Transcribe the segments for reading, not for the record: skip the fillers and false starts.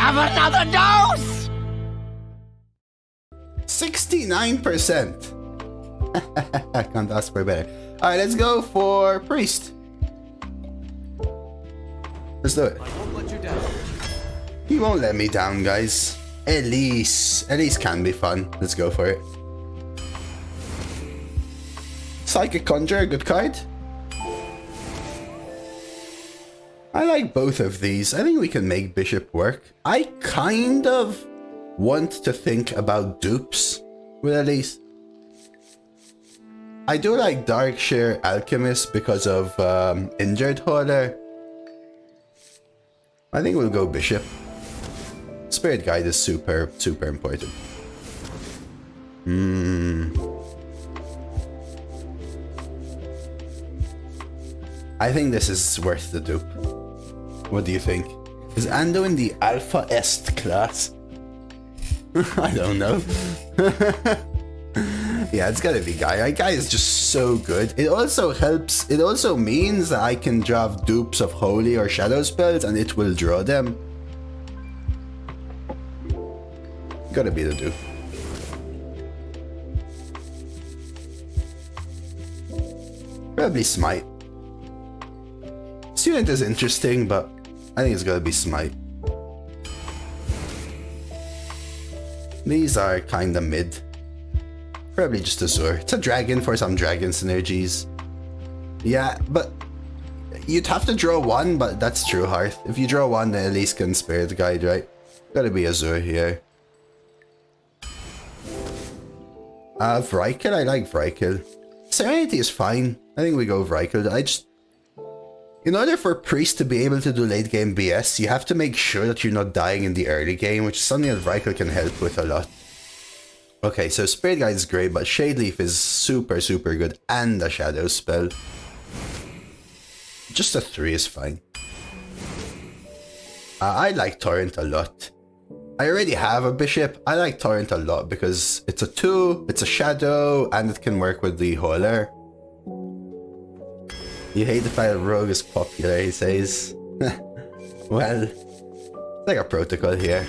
have another dose! 69%. I can't ask for better. Alright, let's go for priest. Let's do it. I won't let you down. He won't let me down, guys. Elise. Elise can be fun. Let's go for it. Psychic Conjure, good card. I like both of these. I think we can make Bishop work. I kind of want to think about dupes with Elise. I do like Darkshire Alchemist because of Injured Hoarder. I think we'll go Bishop. Spirit Guide is super important. I think this is worth the dupe. What do you think? Is Ando in the Alpha Est class? I don't know. Yeah, it's gotta be Guy. Guy is just so good. It also helps. It also means that I can draft dupes of Holy or Shadow spells and it will draw them. Gotta be the dupe. Probably Smite. Student is interesting, but I think it's gotta be Smite. These are kinda mid. Probably just Azure. It's a dragon for some dragon synergies. Yeah, but you'd have to draw one, but that's true, Hearth. If you draw one, then at least can Spirit Guide, right? Gotta be Azure here. Vrykul, I like Vrykul. Serenity is fine. I think we go Vrykul. In order for Priest to be able to do late game BS, you have to make sure that you're not dying in the early game, which is something that Vrykul can help with a lot. Okay, so Spirit Guide is great, but Shade Leaf is super good, and a Shadow spell. Just a 3 is fine. I like Torrent a lot. I already have a Bishop. I like Torrent a lot because it's a 2, it's a Shadow, and it can work with the Holler. You hate the fact that Rogue is popular, he says. Well, it's like a protocol here.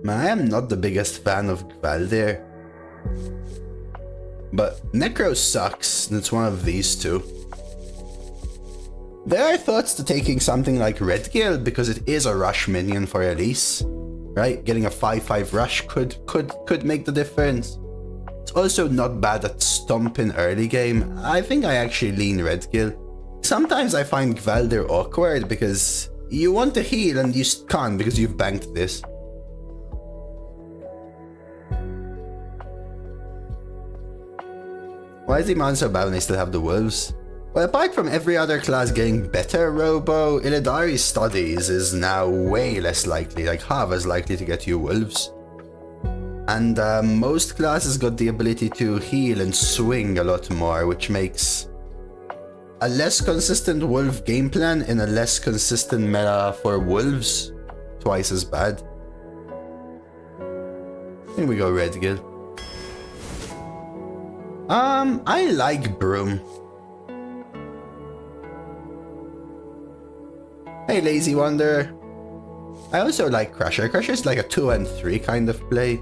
Man, I am not the biggest fan of Gvaldir. But Necro sucks, and it's one of these two. There are thoughts to taking something like Redgill because it is a rush minion for Elise. Right? Getting a 5/5 rush could make the difference. It's also not bad at Stomp in early game. I think I actually lean Redgill. Sometimes I find Gvaldir awkward because you want to heal and you can't because you've banked this. Why is the man so bad when they still have the wolves? Well, apart from every other class getting better, Robo, Illidari's studies is now way less likely, like half as likely to get you wolves. And most classes got the ability to heal and swing a lot more, which makes a less consistent wolf game plan in a less consistent meta for wolves twice as bad. I think we go Redgill. I like Broom. Hey, Lazy Wonder. I also like Crusher. Crusher is like a 2 and 3 kind of play.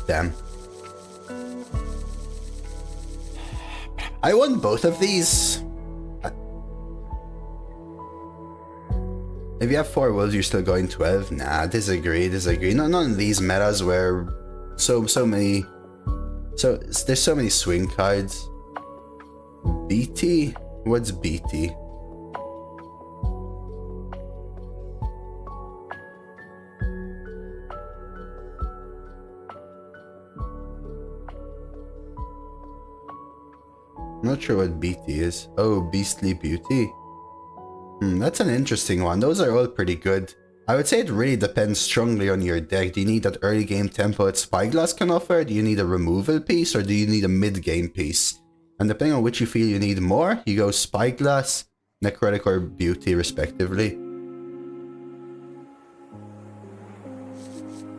Damn. I want both of these. If you have 4 wolves, you're still going 12? Nah, disagree. None of these metas where there's so many swing cards. BT? What's BT? Not sure what BT is. Oh, Beastly Beauty. That's an interesting one. Those are all pretty good. I would say it really depends strongly on your deck. Do you need that early game tempo that Spyglass can offer? Do you need a removal piece or do you need a mid game piece? And depending on which you feel you need more, you go Spyglass, Necrotic or Beauty respectively.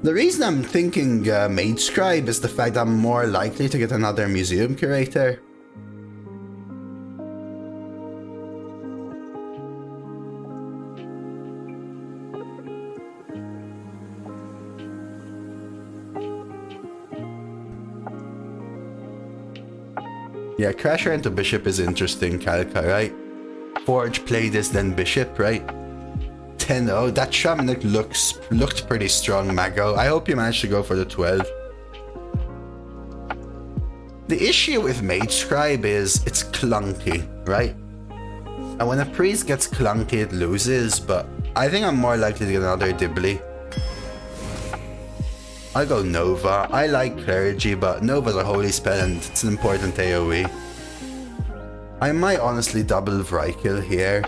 The reason I'm thinking Mage Scribe is the fact I'm more likely to get another Museum Curator. Yeah, Crasher into Bishop is interesting, Kalka, right? Forge, play this, then Bishop, right? 10-0. That Shamanic looked pretty strong, Mago. I hope you managed to go for the 12. The issue with Mage Scribe is it's clunky, right? And when a priest gets clunky, it loses, but I think I'm more likely to get another Dibbly. I'll go Nova. I like Clergy, but Nova's a holy spell and it's an important AoE. I might honestly double Vrykil here.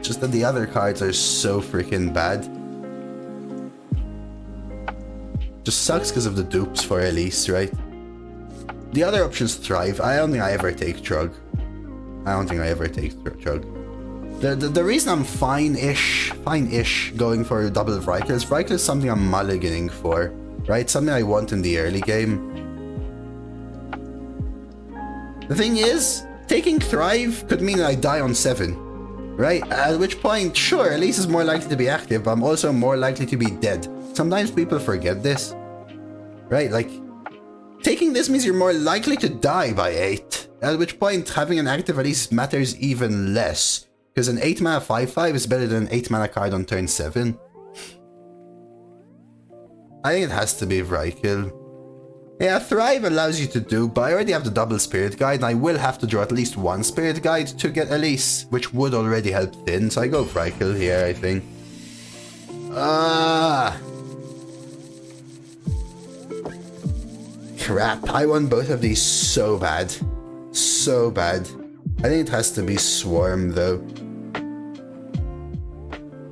Just that the other cards are so freaking bad. Just sucks because of the dupes for Elise, right? The other options thrive. I don't think I ever take Trug. The reason I'm fine-ish going for double Vrykil is something I'm mulliganing for, right? Something I want in the early game. The thing is, taking Thrive could mean I die on 7, right? At which point, sure, Elise is more likely to be active, but I'm also more likely to be dead. Sometimes people forget this, right? Like, taking this means you're more likely to die by 8, at which point having an active Elise matters even less, because an 8 mana 5/5 is better than an 8 mana card on turn 7. I think it has to be Vrykil. Yeah, Thrive allows you to do, but I already have the double Spirit Guide, and I will have to draw at least one Spirit Guide to get Elise, which would already help Thin, so I go Vrykil here, I think. Crap, I want both of these so bad. So bad. I think it has to be Swarm, though.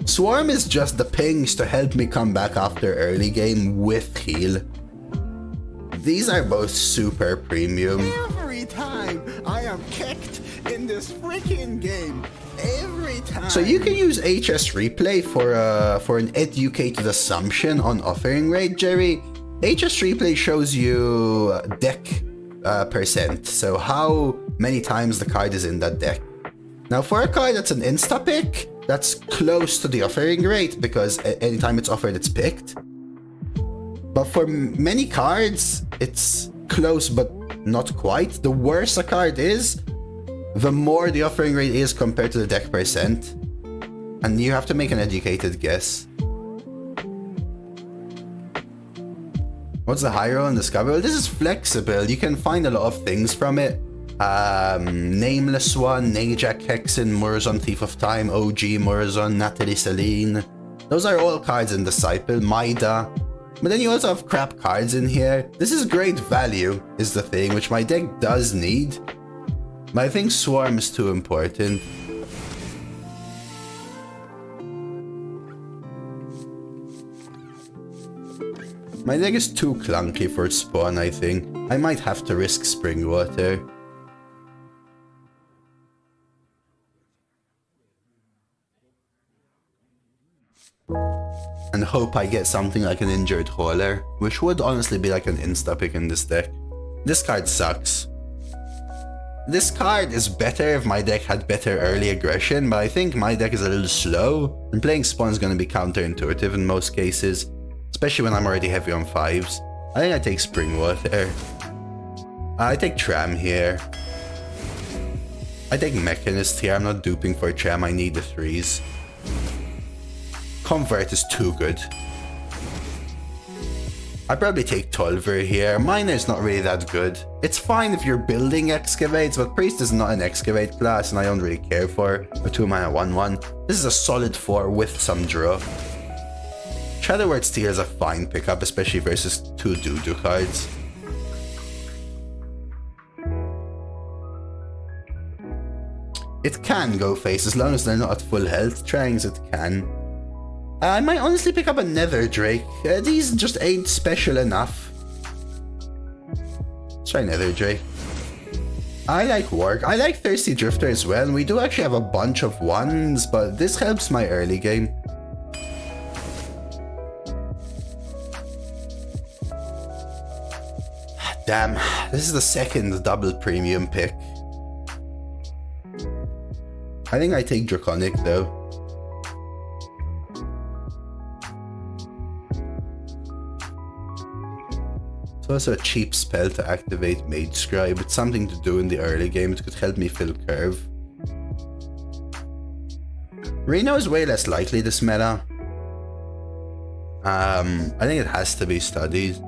Swarm is just the pings to help me come back after early game with heal. These are both super premium. Every time I am kicked in this freaking game. Every time. So you can use HS Replay for an educated assumption on offering rate, Jerry. HS Replay shows you deck percent, so how many times the card is in that deck. Now for a card that's an insta-pick, that's close to the offering rate because anytime it's offered, it's picked. But for many cards, it's close but not quite. The worse a card is, the more the offering rate is compared to the deck percent. And you have to make an educated guess. What's the high roll and discover? Well, this is flexible. You can find a lot of things from it. Nameless One, Najak Hexen, Murzon, Thief of Time, OG Murzon, Natalie Celine. Those are all cards in Disciple, Maida. But then you also have crap cards in here. This is great value, is the thing, which my deck does need. But I think Swarm is too important. My deck is too clunky for spawn, I think. I might have to risk Springwater. And hope I get something like an Injured Hauler, which would honestly be like an insta-pick in this deck. This card sucks. This card is better if my deck had better early aggression, but I think my deck is a little slow, and playing spawn is going to be counterintuitive in most cases, especially when I'm already heavy on 5s. I think I take Springwater. I take Tram here. I take Mechanist here. I'm not duping for Tram, I need the 3s. Convert is too good. I'd probably take Tolver here. Miner is not really that good. It's fine if you're building Excavates, but Priest is not an Excavate class and I don't really care for a 2 mana 1/1. This is a solid 4 with some draw. Shadowword Steel is a fine pickup, especially versus 2 Doo-Doo cards. It can go face as long as they're not at full health. Tryings it can. I might honestly pick up a Nether Drake. These just ain't special enough. Let's try Nether Drake. I like Warg. I like Thirsty Drifter as well. We do actually have a bunch of 1s, but this helps my early game. Damn, this is the second double premium pick. I think I take Draconic though. It's also a cheap spell to activate Mage Scribe. It's something to do in the early game. It could help me fill curve. Reno is way less likely this meta. I think it has to be studied. I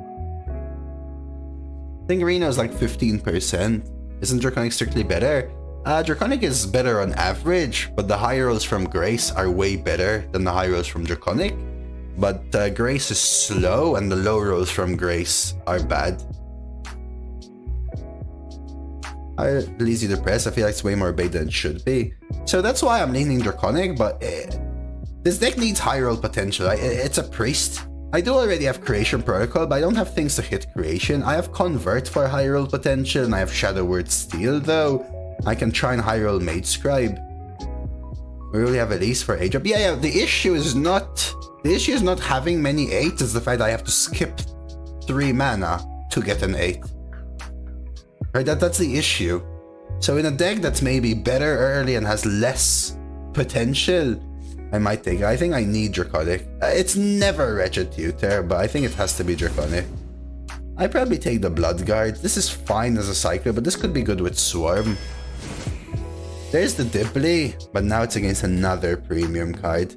think Reno is like 15%. Isn't Draconic strictly better? Draconic is better on average, but the high rolls from Grace are way better than the high rolls from Draconic. But Grace is slow and the low rolls from Grace are bad. Elise depressed. I feel like it's way more bait than it should be. So that's why I'm leaning Draconic, but this deck needs high roll potential. It's a priest. I do already have Creation Protocol, but I don't have things to hit Creation. I have Convert for high roll potential, and I have Shadow Word Steel though. I can try and high roll Mage Scribe. We really have Elise for 8 drop. Yeah, the issue is not having many 8s, it's the fact that I have to skip 3 mana to get an 8. Right, that's the issue. So in a deck that's maybe better early and has less potential, I might take it. I think I need Draconic. It's never Wretched Tutor, but I think it has to be Draconic. I probably take the Blood Guard. This is fine as a cycle, but this could be good with Swarm. There's the Dibley, but now it's against another premium card.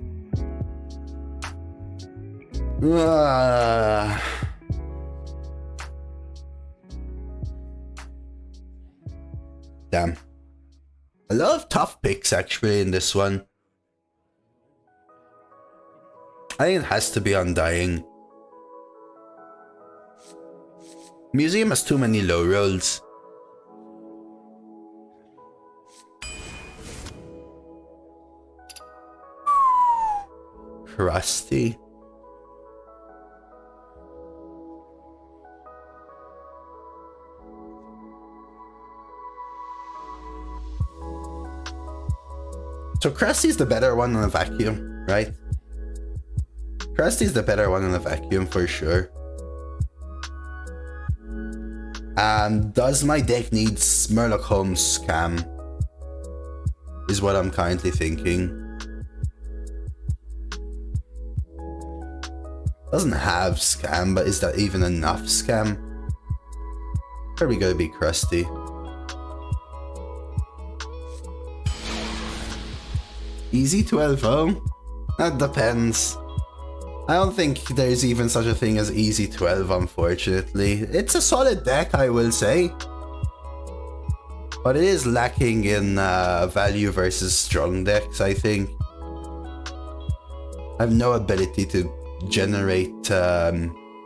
Damn. A lot of tough picks actually in this one. I think it has to be Undying. Museum has too many low rolls. Crusty. So Crusty's the better one in a vacuum, right? Crusty's the better one in a vacuum for sure. Does my deck need Murloc Holmes Scam? Is what I'm currently thinking. Doesn't have Scam, but is that even enough Scam? Probably gonna be Crusty. Easy 12-0? That depends. I don't think there's even such a thing as easy 12, unfortunately. It's a solid deck, I will say. But it is lacking in value versus strong decks, I think. I have no ability to generate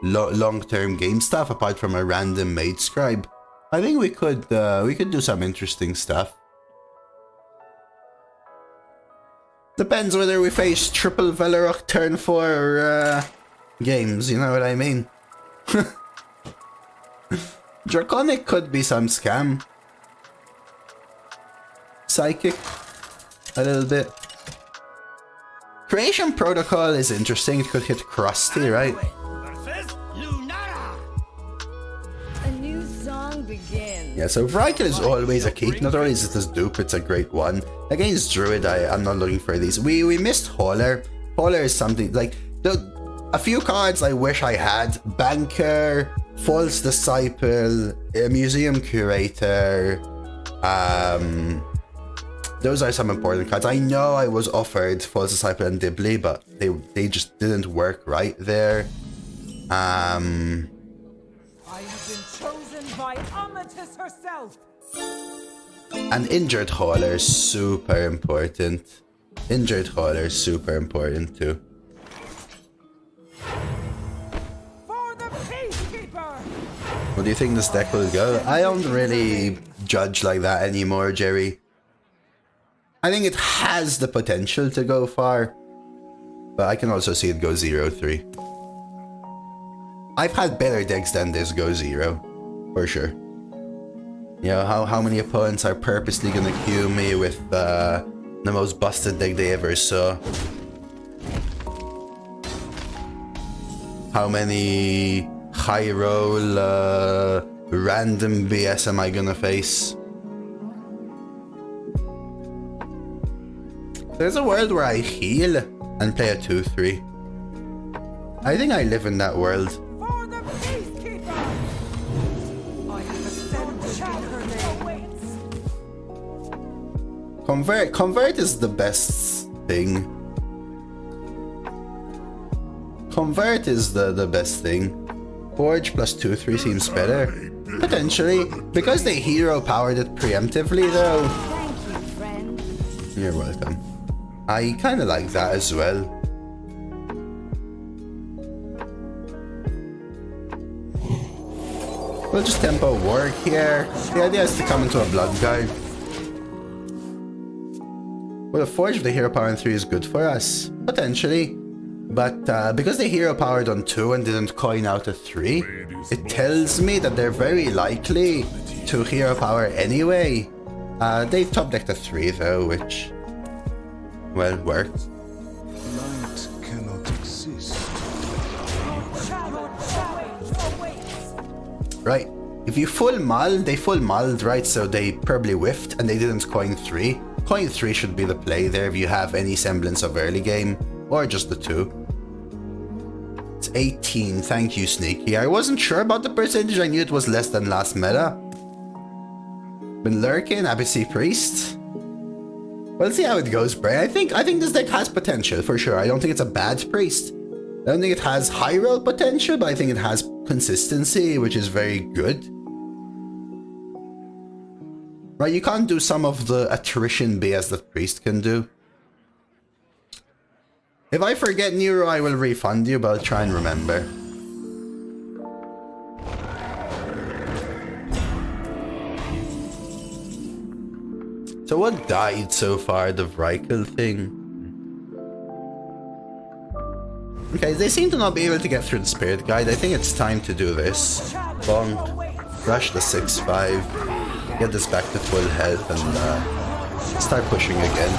long-term game stuff apart from a random Mage Scribe. I think we could do some interesting stuff. Depends whether we face triple Valorok turn 4 games, you know what I mean? Draconic could be some scam. Psychic, a little bit. Creation Protocol is interesting, it could hit Crusty, right? Yeah, so Vrykle is always a keep. Not only is it this dupe, it's a great one. Against Druid, I'm not looking for these. We missed Hauler. Hauler is something like a few cards I wish I had. Banker, False Disciple, Museum Curator. Those are some important cards. I know I was offered False Disciple and Dibley, but they just didn't work right there. I have been chosen by Amatis herself. And Injured Hauler is super important. Injured Hauler is super important too. For the Peacekeeper. What do you think this deck will go? I don't really judge like that anymore, Jerry. I think it has the potential to go far, but I can also see it go 0-3. I've had better decks than this go 0, for sure. You know, how many opponents are purposely gonna queue me with the most busted deck they ever saw? How many high roll random BS am I gonna face? There's a world where I heal and play a 2-3. I think I live in that world. For the Peacekeeper. Convert is the best thing. Convert is the best thing. Forge plus 2/3 seems better. Potentially. Because they hero powered it preemptively though. Thank you, friend. You're welcome. I kinda like that as well. We'll just tempo work here. The idea is to come into a blood guard. Well, the Forge of the hero power on 3 is good for us. Potentially. But because they hero powered on 2 and didn't coin out a 3, it tells me that they're very likely to hero power anyway. They top decked a 3 though, which, well, worked. Light cannot exist. Right. If you full mull, they full mulled, right? So they probably whiffed and they didn't coin 3. Coin 3 should be the play there if you have any semblance of early game, or just the 2. It's 18, thank you, Sneaky. I wasn't sure about the percentage, I knew it was less than last meta. Been lurking, ABC Priest. We'll see how it goes, Bray. I think this deck has potential, for sure. I don't think it's a bad Priest. I don't think it has high roll potential, but I think it has consistency, which is very good. Right, you can't do some of the attrition BS that Priest can do. If I forget Neuro, I will refund you, but I'll try and remember. So what died so far? The Vrykul thing? Okay, they seem to not be able to get through the Spirit Guide. I think it's time to do this. Bonk. Rush the 6-5. Get this back to full health and start pushing again.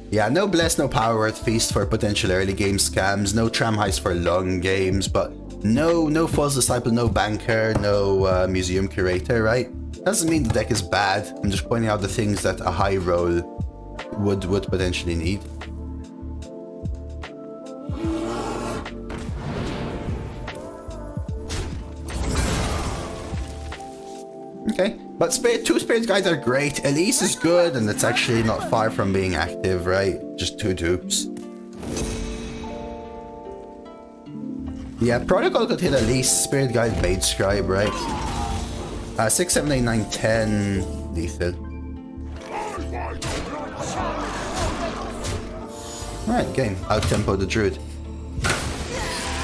Yeah, no Bless, no Power Word Feast for potential early game scams, no Tram Heist for long games, but no False Disciple, no Banker, no Museum Curator, right? Doesn't mean the deck is bad. I'm just pointing out the things that a high roll would potentially need. Okay, but two Spirit Guides are great. Elise is good, and it's actually not far from being active, right? Just 2 dupes. Yeah, Protocol could hit Elise, Spirit Guide, Bait Scribe, right? 6, 7, 8, 9, 10, lethal. Alright, game. Out-tempo the Druid.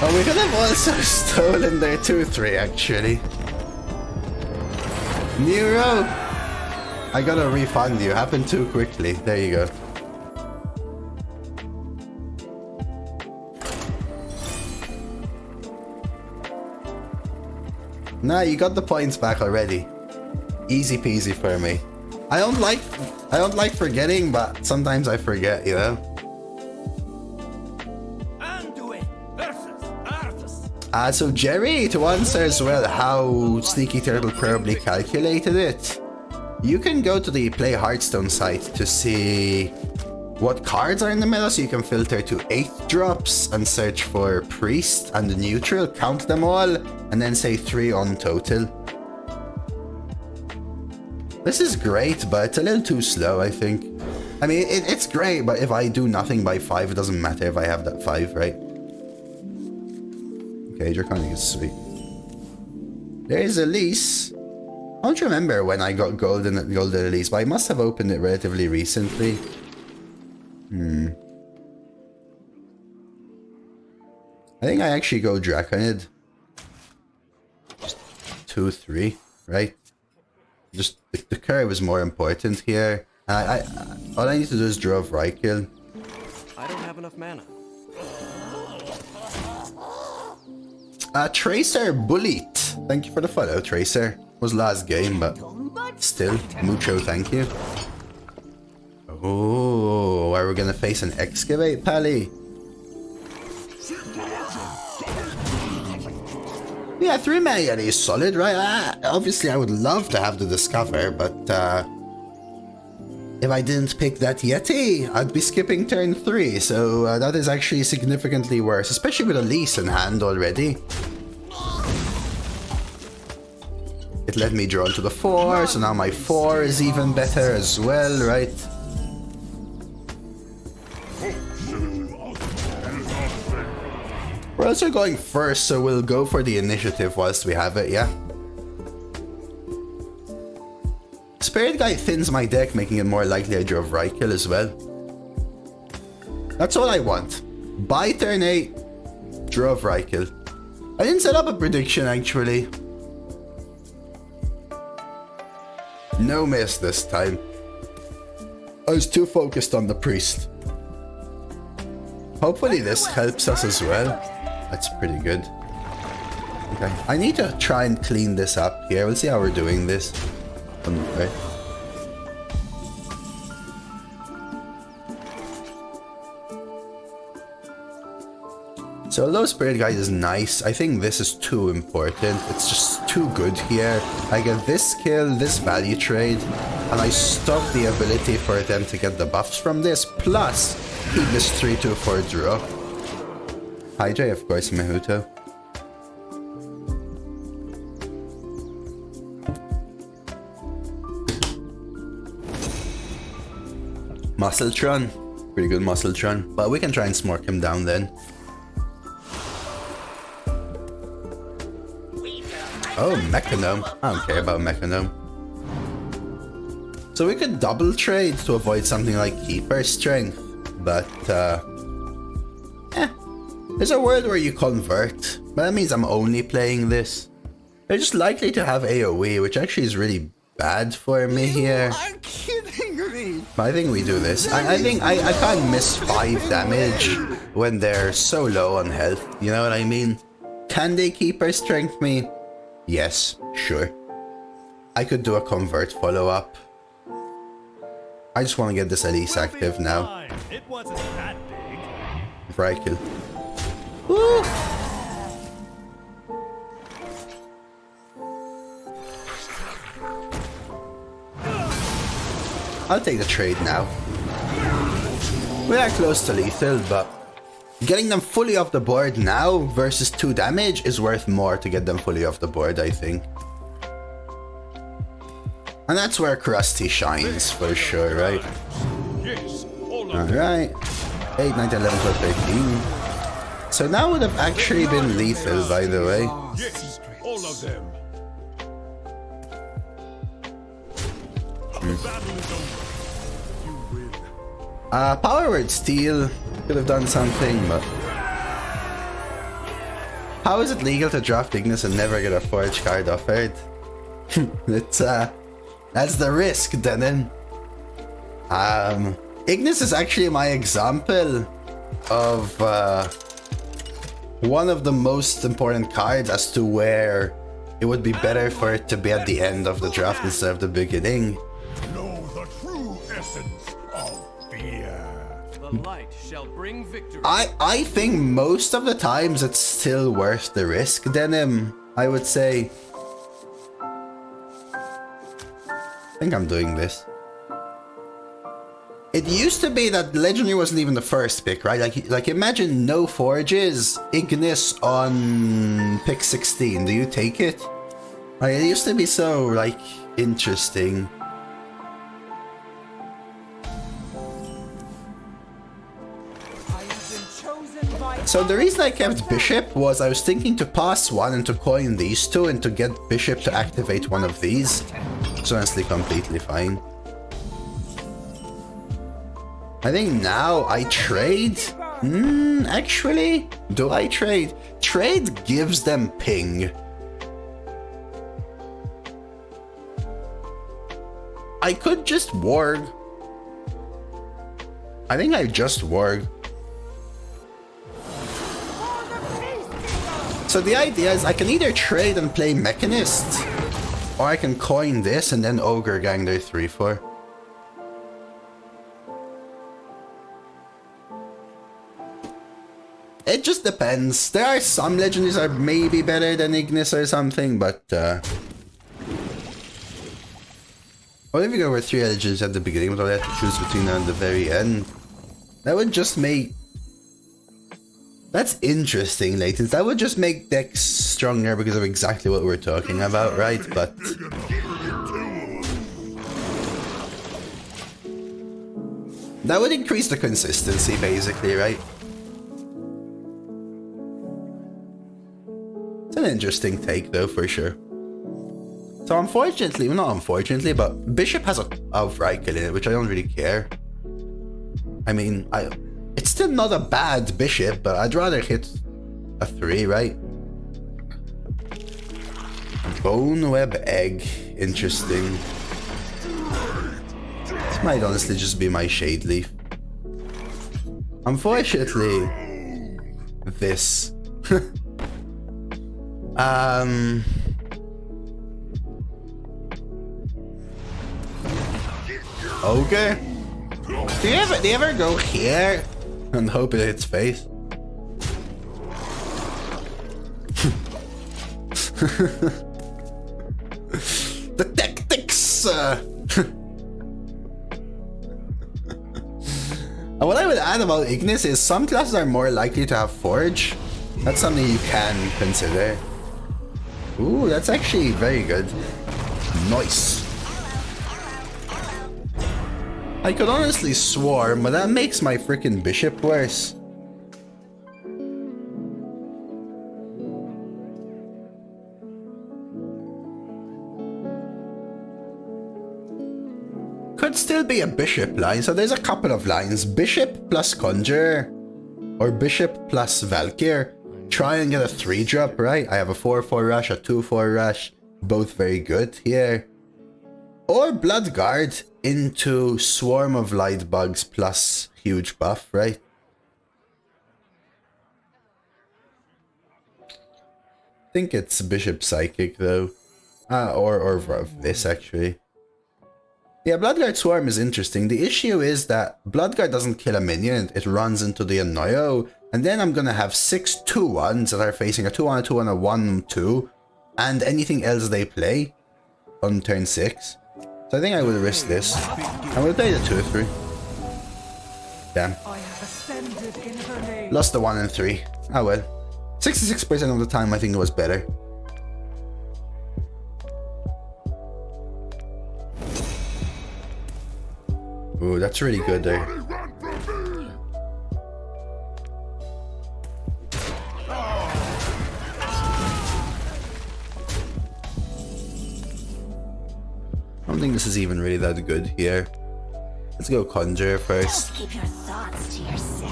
Oh, we could have also stolen their 2-3, actually. Nero! I gotta refund you. Happened too quickly. There you go. Nah, you got the points back already. Easy peasy for me. I don't like forgetting, but sometimes I forget, you know? So Jerry, to answer as well how Sneaky Turtle probably calculated it, you can go to the Play Hearthstone site to see what cards are in the meta, so you can filter to 8th drops and search for Priest and Neutral, count them all, and then say 3 on total. This is great, but it's a little too slow, I think. I mean, it's great, but if I do nothing by 5, it doesn't matter if I have that 5, right? Okay, Draconic is sweet. There's Elise. I don't remember when I got golden Elise, but I must have opened it relatively recently. I think I actually go Draconid. Just 2-3, right? Just the curve is more important here. All I need to do is draw Vrykul. I don't have enough mana. Tracer Bullet. Thank you for the follow, Tracer. Was last game, but still, mucho thank you. Oh, are we gonna face an Excavate, Pally? Yeah, 3 mana Yeti is solid, right? Obviously, I would love to have the Discover, but if I didn't pick that Yeti, I'd be skipping turn 3, so that is actually significantly worse, especially with Elise in hand already. It let me draw into the 4, so now my 4 is even better as well, right? We're also going first, so we'll go for the initiative whilst we have it, yeah? Spirit Guide thins my deck, making it more likely I draw Rykill as well. That's all I want. By turn 8, draw Rykill. I didn't set up a prediction actually. No miss this time. I was too focused on the priest. Hopefully this helps us as well. That's pretty good. Okay, I need to try and clean this up here. We'll see how we're doing this. Right. So although Spirit Guide is nice, I think this is too important. It's just too good here. I get this skill, this value trade, and I stop the ability for them to get the buffs from this, plus keep this 3/2/4 draw. Hi Jay, of course, Mehuto. Muscletron. Pretty good Muscletron. But we can try and smork him down then. Oh, Mechanome. I don't care about Mechanome. So we could double trade to avoid something like Keeper Strength. But, there's a world where you convert. But that means I'm only playing this. They're just likely to have AoE, which actually is really bad for me here. I'm kidding me. But I think we do this. I think I can't miss 5 damage when they're so low on health. You know what I mean? Can they Keeper Strength me? Yes, sure. I could do a convert follow-up. I just want to get this Elise active now. It wasn't that big. Rykill. Woo! I'll take the trade now. We are close to lethal, but getting them fully off the board now versus 2 damage is worth more to get them fully off the board, I think. And that's where Crusty shines for sure, right? Yes, Alright. 8, 9, 10, 11, 12, 13. So now would have actually been lethal, by the way. yes, all of them. The battle is over. You win. Power Word Steel could have done something, but how is it legal to draft Ignis and never get a Forge card offered? It's that's the risk, Denon. Ignis is actually my example of one of the most important cards as to where it would be better for it to be at the end of the draft instead of the beginning. Know the true essence of fear. The light shall bring victory. I think most of the times it's still worth the risk, Denim, I would say. I think I'm doing this. It used to be that Legendary wasn't even the first pick, right? Like imagine no Forges, Ignis on pick 16. Do you take it? Like, it used to be so, like, interesting. So the reason I kept Bishop was I was thinking to pass one and to coin these two and to get Bishop to activate one of these. So honestly, completely fine. I think now I trade. Actually, do I trade? Trade gives them ping. I could just warg. I think I just warg. So the idea is I can either trade and play Mechanist, or I can coin this and then Ogre Gang their 3/4. It just depends. There are some legendaries that are maybe better than Ignis or something, but what if you go with 3 legendaries at the beginning, but I have to choose between them at the very end? That would just make That's interesting, Latens. That would just make decks stronger because of exactly what we're talking about, right? But that would increase the consistency, basically, right? It's an interesting take, though, for sure. So unfortunately, well, not unfortunately, but Bishop has a Vrykul in it, which I don't really care. I mean, it's still not a bad Bishop, but I'd rather hit a 3, right? Bone Web Egg. Interesting. This might honestly just be my Shade Leaf. Unfortunately, this. Okay. Do you ever go here and hope it hits face? The tactics. And what I would add about Ignis is some classes are more likely to have Forge. That's something you can consider. Ooh, that's actually very good. Nice. I could honestly swarm, but that makes my freaking Bishop worse. Could still be a Bishop line, so there's a couple of lines. Bishop plus Conjure, or Bishop plus Valkyr. Try and get a 3-drop, right? I have a 4/4 rush, a 2/4 rush, both very good here. Or Bloodguard into Swarm of Lightbugs plus huge buff, right? I think it's Bishop Psychic though. Or this actually. Yeah, Bloodguard Swarm is interesting. The issue is that Bloodguard doesn't kill a minion, it runs into the Annoyo, and then I'm gonna have 6 2/1s that are facing a 2/1, a 2/1, a 1/2, and anything else they play on turn 6. So I think I will risk this. I will play the 2/3. Damn. Lost the 1 and 3. Ah well. 66% of the time I think it was better. Ooh, that's really good there. I don't think this is even really that good here. Let's go Conjure first. Keep your thoughts to yourself.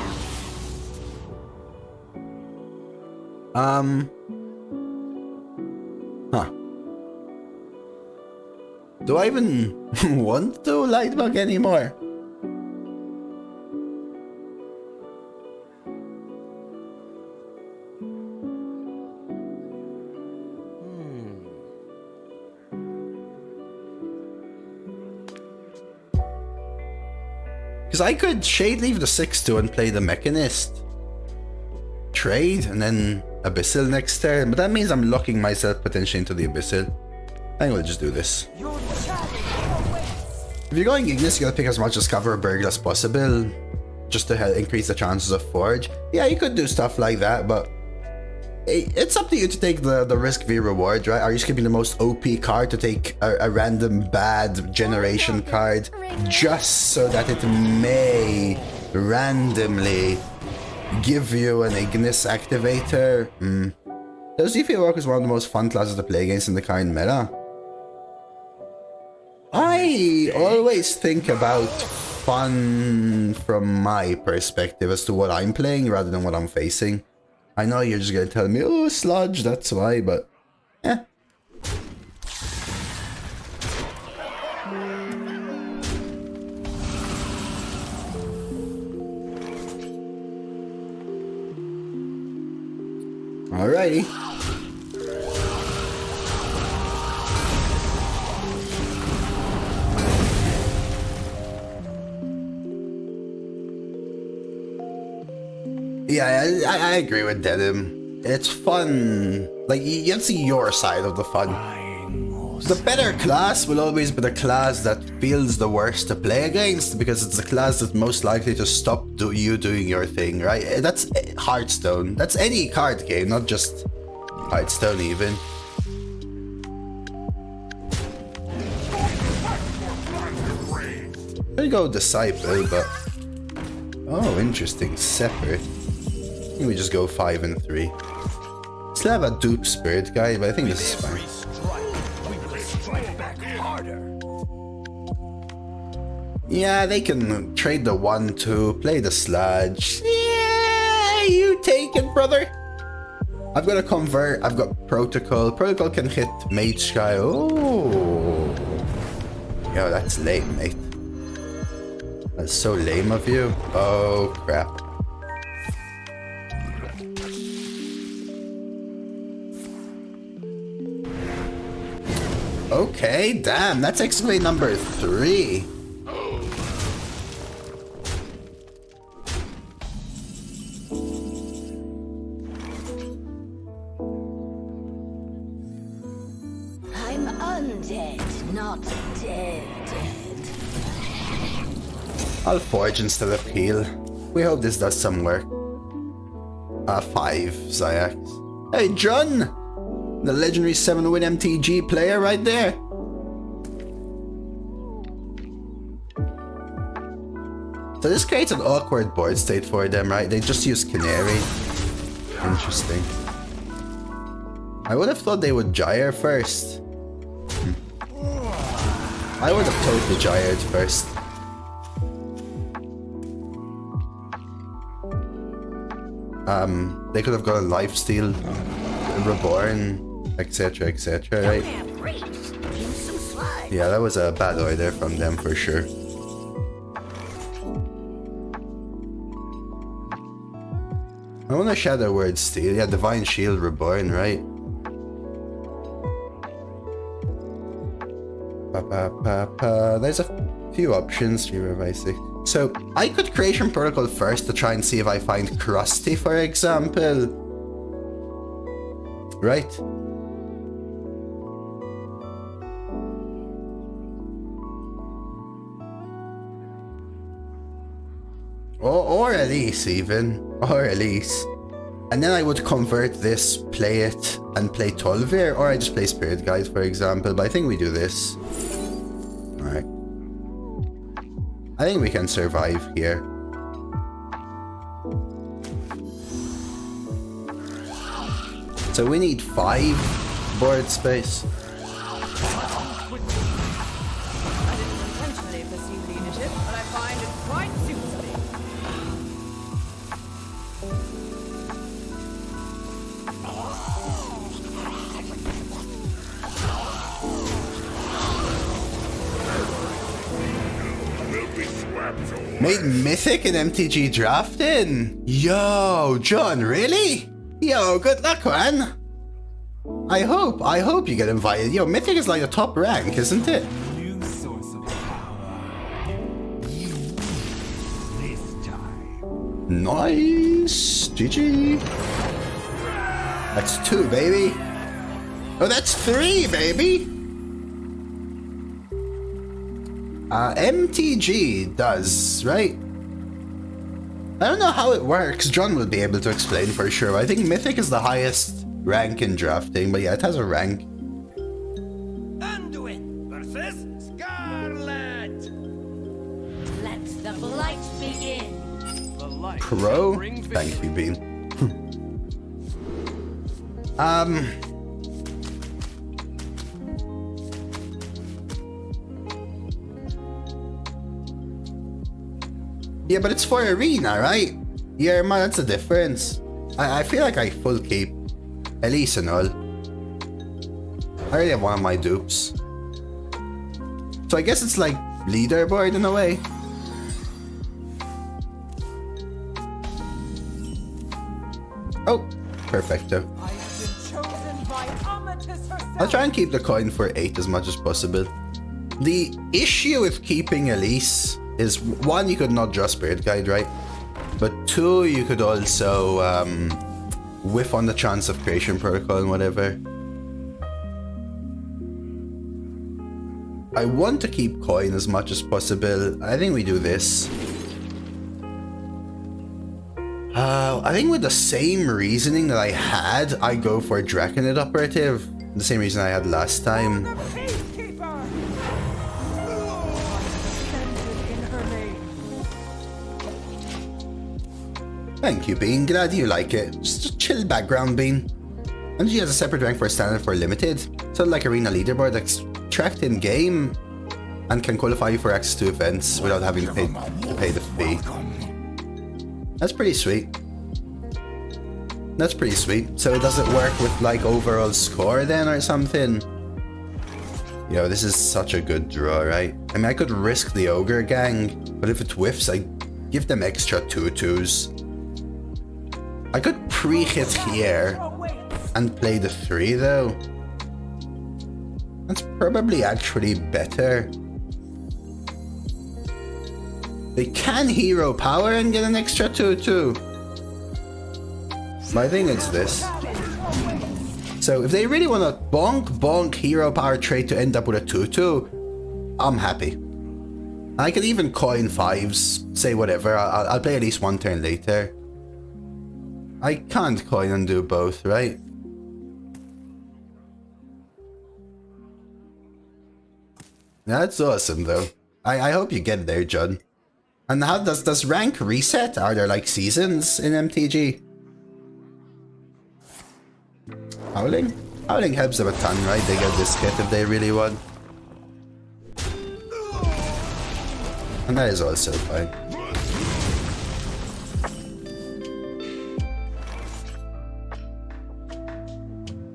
Huh. Do I even want to Lightbug anymore? Because I could Shade Leave the 6/2 and play the Mechanist. Trade and then Abyssal next turn, but that means I'm locking myself potentially into the Abyssal. I think we'll just do this. If you're going Ignis, you gotta pick as much Discover or Burgle as possible, just to increase the chances of Forge. Yeah, you could do stuff like that, but it's up to you to take the risk v reward, right? Are you skipping the most OP card to take a random bad generation card just so that it may randomly give you an Ignis activator? Doseofcoffee is one of the most fun classes to play against in the current meta. I always think about fun from my perspective as to what I'm playing rather than what I'm facing. I know you're just gonna tell me, oh, sludge, that's why, but eh. Alrighty. Yeah, I agree with Denim. It's fun. Like, you get to see your side of the fun. The better class will always be the class that feels the worst to play against, because it's the class that's most likely to stop you doing your thing, right? That's Hearthstone. That's any card game, not just Hearthstone even. Could go Disciple, but... Oh, interesting. Separate. We just go 5 and 3. Still have a dupe spirit guy, but I think this is fine. Yeah, they can trade the 1-2, play the sludge. Yeah, you take it, brother. I've got to convert. I've got protocol. Protocol can hit mage guy. Oh, yo, that's lame, mate. That's so lame of you. Oh crap. Okay, damn, that's excavate number 3. I'm undead, not dead. I'll forge instead of heal. We hope this does some work. 5 Zayax. Hey, John! The legendary 7-win MTG player right there. So this creates an awkward board state for them, right? They just use Canary. Interesting. I would have thought they would gyre first. I would have totally gyred first. They could have got a lifesteal, reborn, etc, etc, right? Yeah, that was a bad order from them for sure. I want a Shadow Word Steal. Yeah, Divine Shield Reborn, right? There's a few options. 3 Revive 6. So I could Creation Protocol first to try and see if I find Crusty, for example. Right? Or Elise even. Or Elise. And then I would convert this, play it, and play Tolvir, or I just play Spirit Guide, for example. But I think we do this. Alright. I think we can survive here. So we need 5 board space. I didn't intentionally pursue leadership, but I find it quite suits me. Made Mythic in MTG drafting? Yo, John, really? Yo, good luck, man. I hope you get invited. Yo, Mythic is like a top rank, isn't it? New source of power. You this time. Nice. GG. That's 2, baby. Oh, that's 3, baby. MTG does, right? I don't know how it works. John will be able to explain for sure. I think Mythic is the highest rank in drafting, but yeah, it has a rank. Anduin versus Scarlet. Let the blight begin. The light Pro? shall bring Thank you, victory. Bean. Yeah, but it's for arena, right? Yeah, man, that's the difference. I feel like I full keep Elise and all. I already have one of my dupes. So I guess it's like leaderboard in a way. Oh, perfecto. I have been chosen by Amatis herself. I'll try and keep the coin for 8 as much as possible. The issue with keeping Elise is 1, you could not draw Spirit Guide, right? But 2, you could also whiff on the chance of Creation Protocol and whatever. I want to keep coin as much as possible. I think we do this. I think with the same reasoning that I had, I go for a Draconid operative. The same reason I had last time. Thank you, Bean. Glad you like it. Just a chill background, Bean. And she has a separate rank for standard for limited. So like arena leaderboard that's tracked in game and can qualify you for access to events without having to pay the fee. That's pretty sweet. That's pretty sweet. So does it work with like overall score then or something? Yo, this is such a good draw, right? I mean, I could risk the ogre gang, but if it whiffs, I give them extra 2/2s. I could pre-hit here and play the 3 though. That's probably actually better. They can hero power and get an extra 2/2. But I think it's this. So if they really want to bonk hero power trait to end up with a 2/2, I'm happy. I could even coin 5s, say whatever, I'll play at least one turn later. I can't coin and do both, right? That's awesome though. I hope you get there, John. And how does rank reset? Are there like seasons in MTG? Howling? Howling helps them a ton, right? They get this kit if they really want. And that is also fine.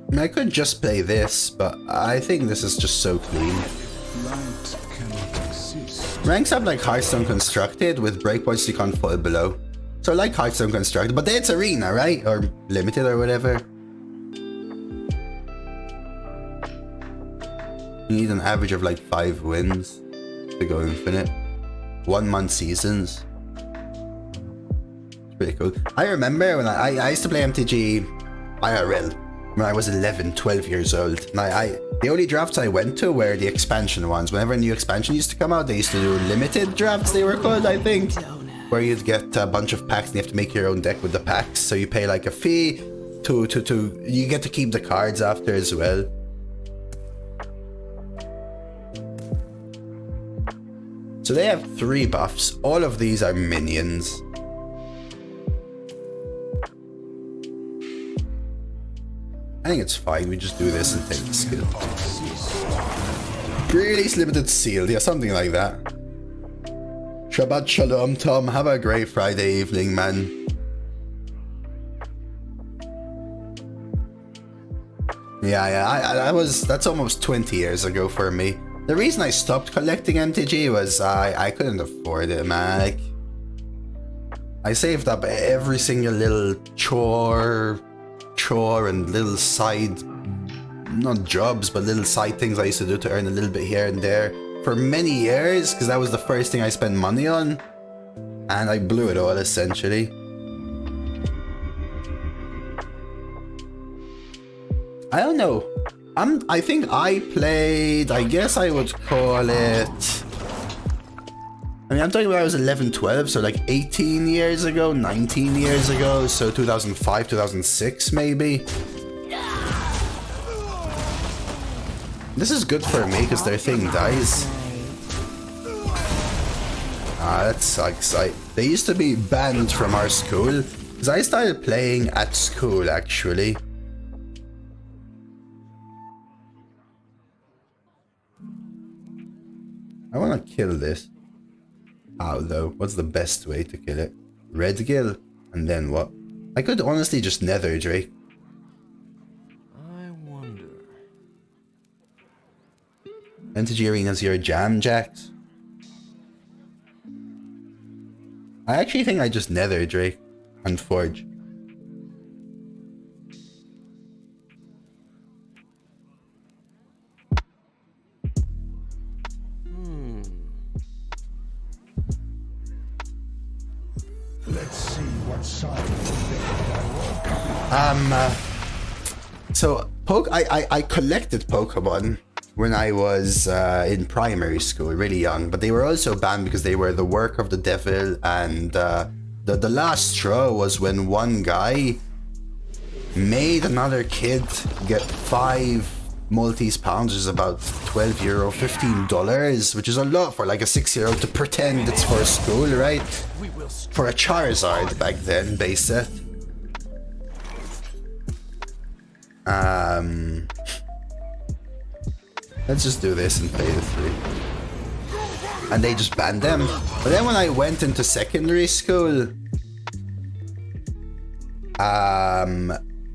I mean, I could just play this, but I think this is just so clean. Ranks up like Hearthstone Constructed with breakpoints you can't fall below. So like Hearthstone Constructed, but then it's arena, right? Or limited or whatever. You need an average of like 5 wins to go infinite. 1 month seasons. It's pretty cool. I remember when I used to play MTG IRL when I was 11, 12 years old. And the only drafts I went to were the expansion ones. Whenever a new expansion used to come out, they used to do limited drafts, they were called, I think. Where you'd get a bunch of packs and you have to make your own deck with the packs. So you pay like a fee to you get to keep the cards after as well. So they have 3 buffs. All of these are minions. I think it's fine. We just do this and take the skill. Release limited sealed. Yeah, something like that. Shabbat shalom, Tom. Have a great Friday evening, man. Yeah. That's almost 20 years ago for me. The reason I stopped collecting MTG was I couldn't afford it, man. Like, I saved up every single little chore and little side, not jobs, but little side things I used to do to earn a little bit here and there for many years, because that was the first thing I spent money on, and I blew it all essentially. I don't know. I think I played, I guess I would call it, I mean, I'm talking about I was 11, 12, so like 18 years ago, 19 years ago, so 2005, 2006 maybe. This is good for me because their thing dies. That sucks. They used to be banned from our school because I started playing at school actually. I want to kill this. How though? What's the best way to kill it? Red Gill? And then what? I could honestly just Nether Drake. I wonder. MTG Arena's your jam, Jax? I actually think I just Nether Drake and Forge. Let's see what side So I collected Pokemon when I was in primary school, really young. But they were also banned because they were the work of the devil. And the last straw was when one guy made another kid get 5 Maltese pounds, which is about €12, $15, which is a lot for like a 6-year-old to pretend it's for school, right? For a Charizard back then, base set. Let's just do this and play the 3. And they just banned them. But then when I went into secondary school,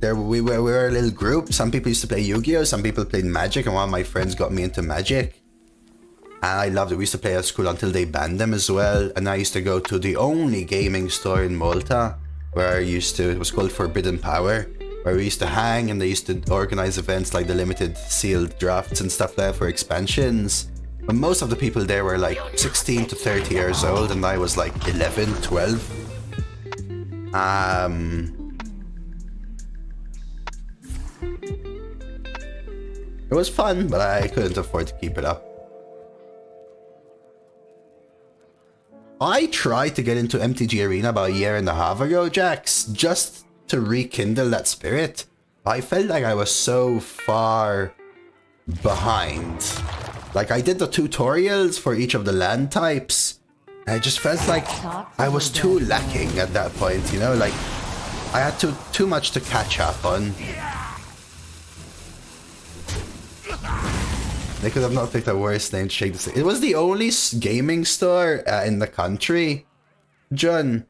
we were a little group. Some people used to play Yu-Gi-Oh! Some people played Magic, and one of my friends got me into Magic. And I loved it. We used to play at school until they banned them as well. And I used to go to the only gaming store in Malta, where it was called Forbidden Power, where we used to hang, and they used to organize events like the limited sealed drafts and stuff like that for expansions. But most of the people there were like 16 to 30 years old, and I was like 11, 12. It was fun, but I couldn't afford to keep it up. I tried to get into MTG Arena about a year and a half ago, Jax, just to rekindle that spirit. I felt like I was so far behind. Like, I did the tutorials for each of the land types. And I just felt like I was too lacking at that point, you know? Like, I had too much to catch up on. They could have not picked a worse name to shake the stick. It was the only gaming store in the country. John.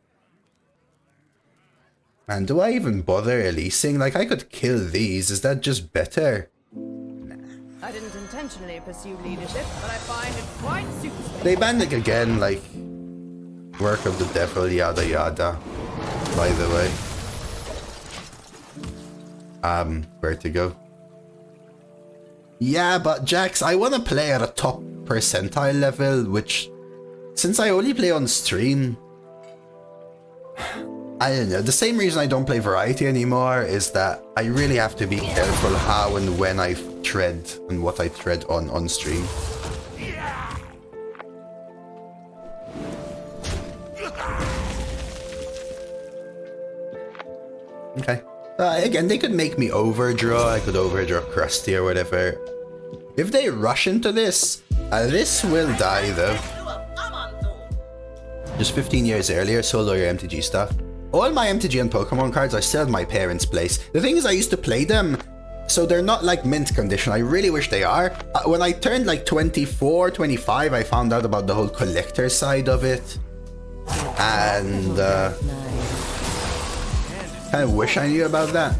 Man, do I even bother Elising? Like, I could kill these. Is that just better? I didn't intentionally pursue leadership, but I find it quite superstitious. They banned it again, like, work of the devil, yada yada. By the way. Where to go? Yeah, but Jax, I want to play at a top percentile level, which, since I only play on stream, I don't know. The same reason I don't play variety anymore is that I really have to be careful how and when I tread and what I tread on stream. Okay. Again, they could make me overdraw. I could overdraw Crusty or whatever. If they rush into this, this will die though. Just 15 years earlier, sold all your MTG stuff. All my MTG and Pokemon cards are still at my parents' place. The thing is, I used to play them, so they're not like mint condition. I really wish they are. When I turned like 24, 25, I found out about the whole collector side of it. And kind of wish I knew about that.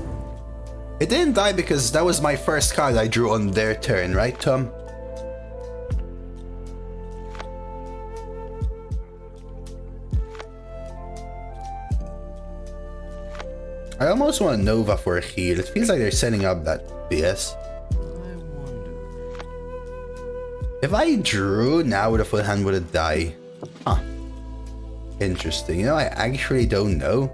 It didn't die because that was my first card I drew on their turn, right, Tom? I almost want Nova for a heal. It feels like they're setting up that BS. I wonder. If I drew now with a full hand, would it die? Huh. Interesting. You know, I actually don't know.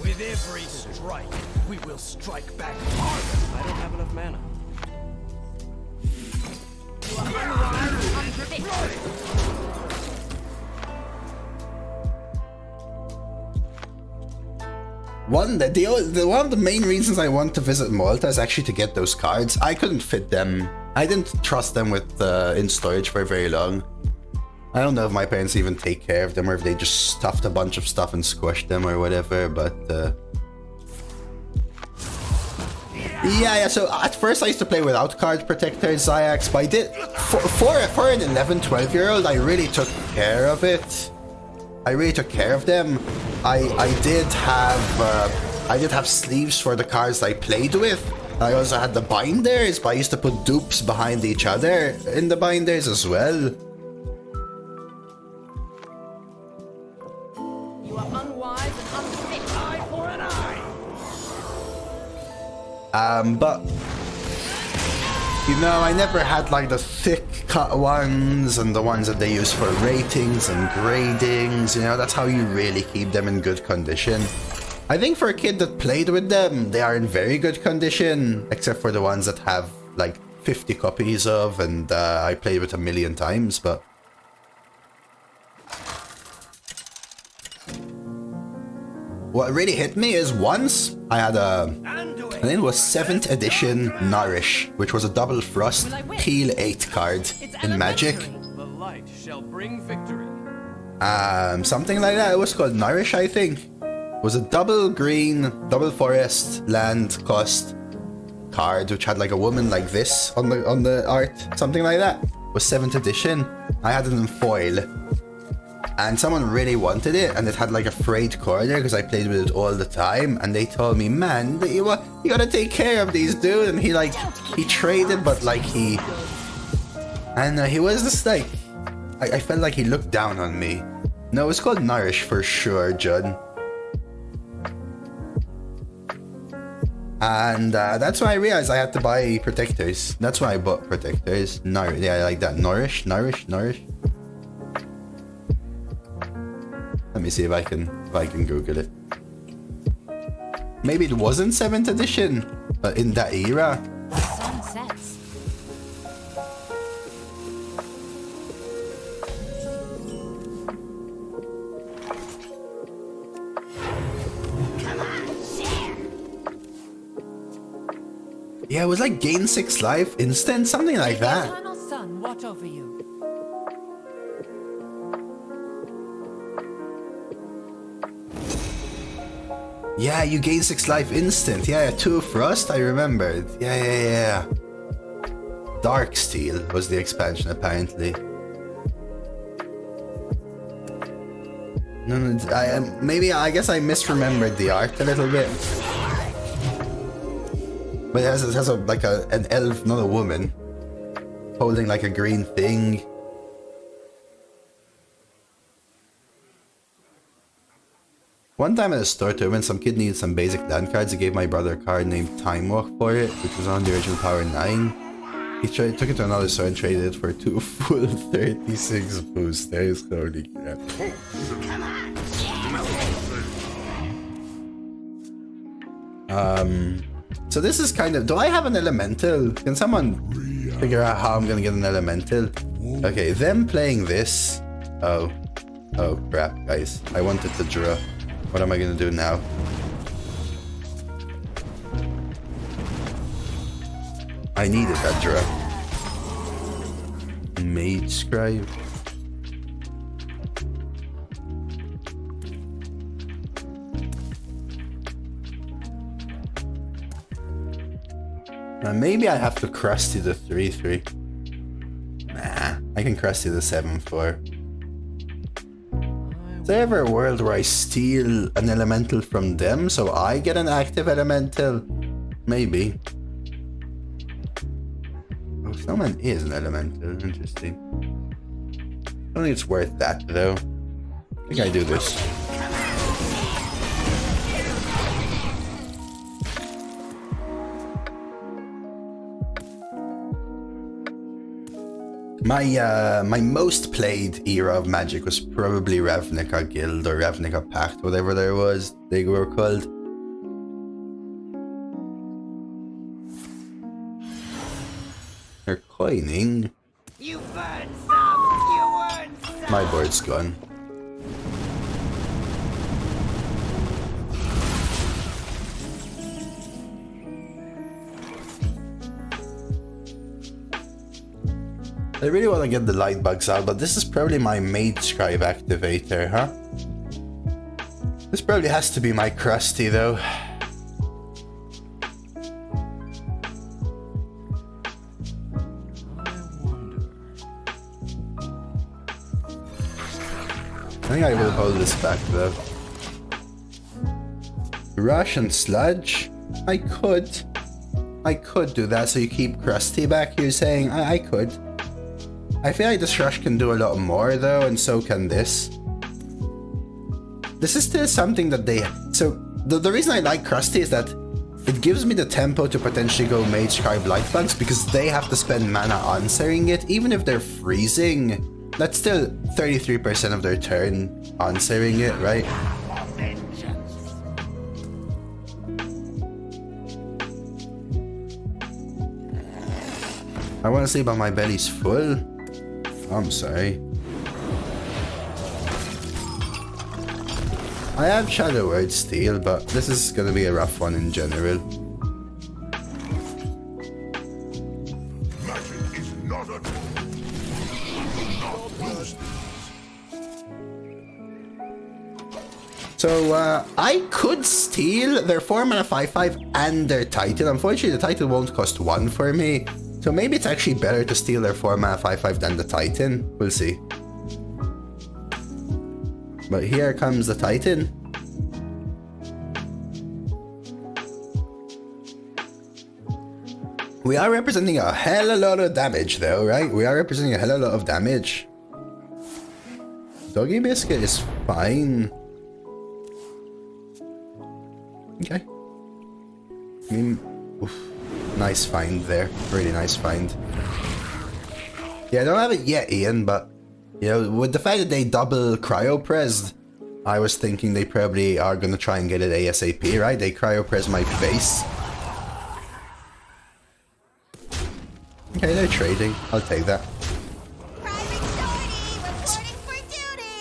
With every strike, we will strike back harder. I don't have enough mana. One of the main reasons I want to visit Malta is actually to get those cards. I couldn't fit them. I didn't trust them with in storage for very long. I don't know if my parents even take care of them or if they just stuffed a bunch of stuff and squished them or whatever, but yeah, so at first I used to play without card protectors, Zayax, but I did for an 11, 12-year-old, I really took care of it. I really took care of them. I did have sleeves for the cards I played with. I also had the binders, but I used to put dupes behind each other in the binders as well. You are unwise and unfit. Eye for an eye. But You know, I never had like the thick cut ones and the ones that they use for ratings and gradings. You know, that's how you really keep them in good condition. I think for a kid that played with them, they are in very good condition, except for the ones that have like 50 copies of, and I played with a million times, but... What really hit me is once I had I think it was 7th edition Nourish, which was a double frost peel 8 card in Magic. The light shall bring victory. Something like that. It was called Nourish, I think. It was a double green, double forest, land cost card, which had like a woman like this on the art. Something like that. It was 7th edition. I had it in foil. And someone really wanted it, and it had like a frayed corner because I played with it all the time. And they told me, man, you gotta take care of these, dude. And he traded, but like he was just like, I felt like he looked down on me. No, it's called Nourish for sure, Judd. And that's why I realized I had to buy protectors. That's why I bought protectors. Yeah, I like that. Nourish. Let me see if I can Google it. Maybe it wasn't 7th edition, but in that era. Sun sets. Come on, share. Yeah, it was like gain 6 life instant, something like that. Eternal sun watch over you. Yeah, you gain 6 life instant. Yeah, 2 frost, I remembered. Yeah. Dark Steel was the expansion, apparently. No, I guess I misremembered the art a little bit. But it has an elf, not a woman, holding like a green thing. One time at a store tournament, some kid needed some basic land cards. I gave my brother a card named Time Walk for it, which was on the original Power 9. He took it to another store and traded it for 2 full 36 boosters. Holy crap. So this is kind of... Do I have an elemental? Can someone figure out how I'm gonna get an elemental? Okay, them playing this... Oh crap, guys. I wanted to draw. What am I gonna do now? I needed that draw. Mage Scribe. Now maybe I have to Crusty the 3/3. Nah, I can Crusty the 7/4. Is there ever a world where I steal an elemental from them so I get an active elemental? Maybe. Oh, someone is an elemental. Interesting. I don't think it's worth that though. I think I do this. My most played era of Magic was probably Ravnica Guild or Ravnica Pact, whatever they were called. They're coining. You burn some, you earn some. My board's gone. I really want to get the light bugs out, but this is probably my Mage Scribe activator, huh? This probably has to be my Crusty, though. I think I will hold this back, though. Rush and Sludge? I could do that, so you keep Crusty back, you're saying? I could. I feel like this Rush can do a lot more though, and so can this. This is still something that they... So, the reason I like Crusty is that it gives me the tempo to potentially go Mage Scribe Lightbugs because they have to spend mana answering it. Even if they're freezing, that's still 33% of their turn answering it, right? I want to sleep but my belly's full. I'm sorry. I have Shadow Word Steel, but this is gonna be a rough one in general. So I could steal their 4 mana 5/5 and their Titan. Unfortunately, the Titan won't cost 1 for me. So maybe it's actually better to steal their 4 mana 5/5 than the Titan. We'll see. But here comes the Titan. We are representing a hell of a lot of damage though, right? We are representing a hell of a lot of damage. Doggy Biscuit is fine. Okay. I mean, oof, nice find there. Really nice find. Yeah, I don't have it yet, Ian, but you know, with the fact that they double cryo-pressed, I was thinking they probably are gonna try and get it ASAP, right? They cryo-press my face. Okay, they're trading. I'll take that. Private Shorty, reporting for duty.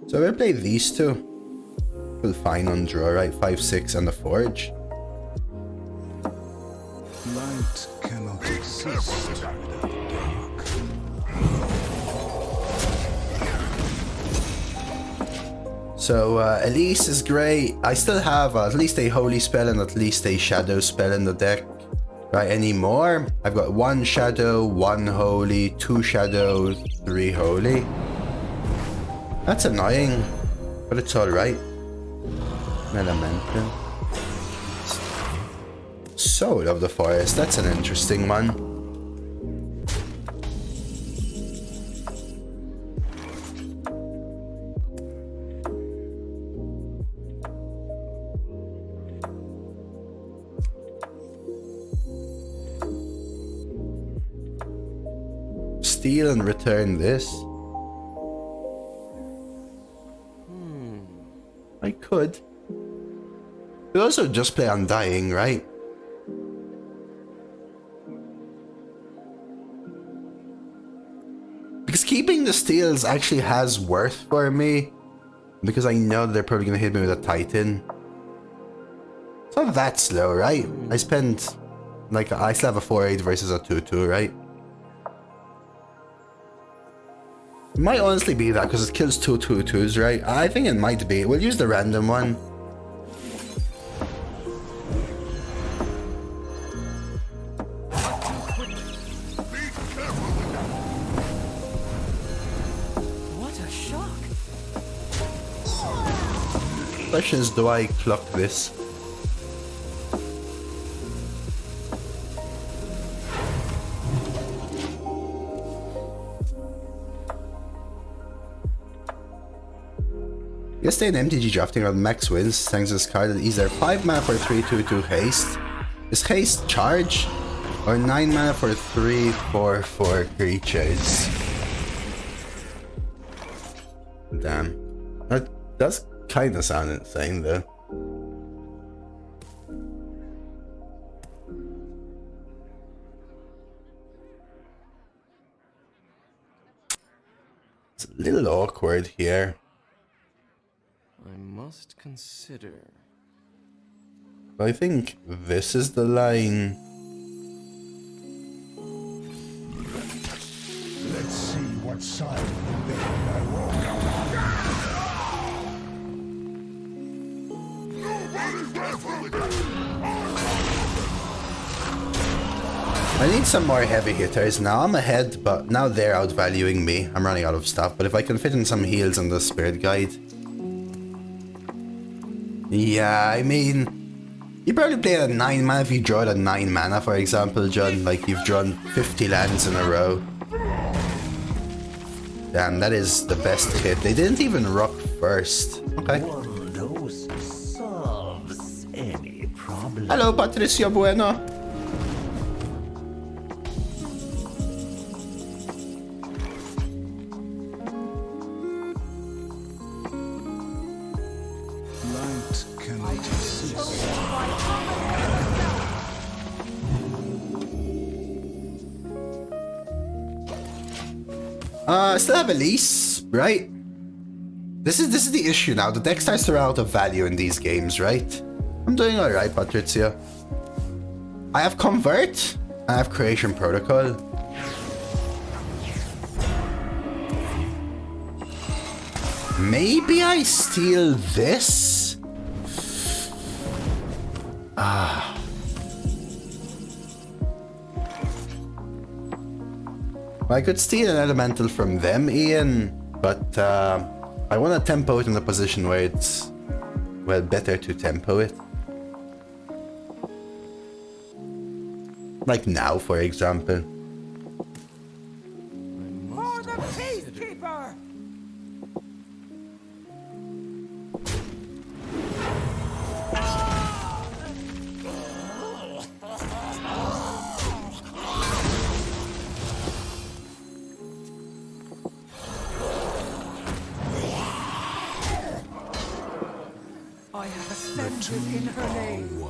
So we'll play these two. We'll fine on draw, right? 5/6 and the Forge. Light cannot exist without dark. So Elise is great. I still have at least a Holy Spell and at least a Shadow Spell in the deck. Right, any more? I've got 1 Shadow, 1 Holy, 2 Shadow, 3 Holy. That's annoying, but it's alright. Elemental. Soul of the Forest, that's an interesting one. Steal and return this. I could. Could also just play Undying, right? Because keeping the steals actually has worth for me. Because I know they're probably going to hit me with a Titan. It's not that slow, right? I spent... Like, I still have a 4/8 versus a 2/2, right? It might honestly be that because it kills 2 2/2s, right? I think it might be. We'll use the random one. What a shock! Question is, do I clock this? Yesterday in MTG drafting on Max wins thanks to this card that is either 5 mana for 3/2/2 haste. Is haste charge? Or 9 mana for 3/4/4 creatures? Damn. That does kinda sound insane though. It's a little awkward here. I must consider. I think this is the line. Let's see what side of the bed I walk I need some more heavy hitters now. I'm ahead, but now they're outvaluing me. I'm running out of stuff, but if I can fit in some heals and the Spirit Guide. Yeah, I mean, you probably play at a 9 mana if you draw it at 9 mana, for example, John. Like, you've drawn 50 lands in a row. Damn, that is the best hit. They didn't even rock first. Okay. One dose solves any problem. Hello, Patricio Bueno. Light cannot exist. I still have Elise, right? This is the issue now. The deck starts to run out of value in these games, right? I'm doing alright, Patricia. I have Convert. I have Creation Protocol. Maybe I steal this? I could steal an elemental from them, Ian, but I want to tempo it in a position where it's, well, better to tempo it. Like now, for example. For the Peacekeeper! I have ascended in her name.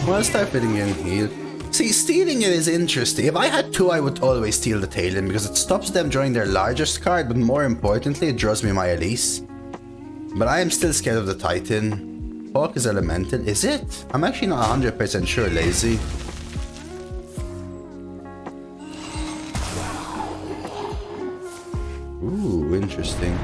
Well, I'll start fitting in heal. See, stealing it is interesting. If I had two, I would always steal the Talon because it stops them drawing their largest card, but more importantly, it draws me my Elise. But I am still scared of the Titan. Hawk is elemental. Is it? I'm actually not 100% sure, Lazy. Ooh, interesting.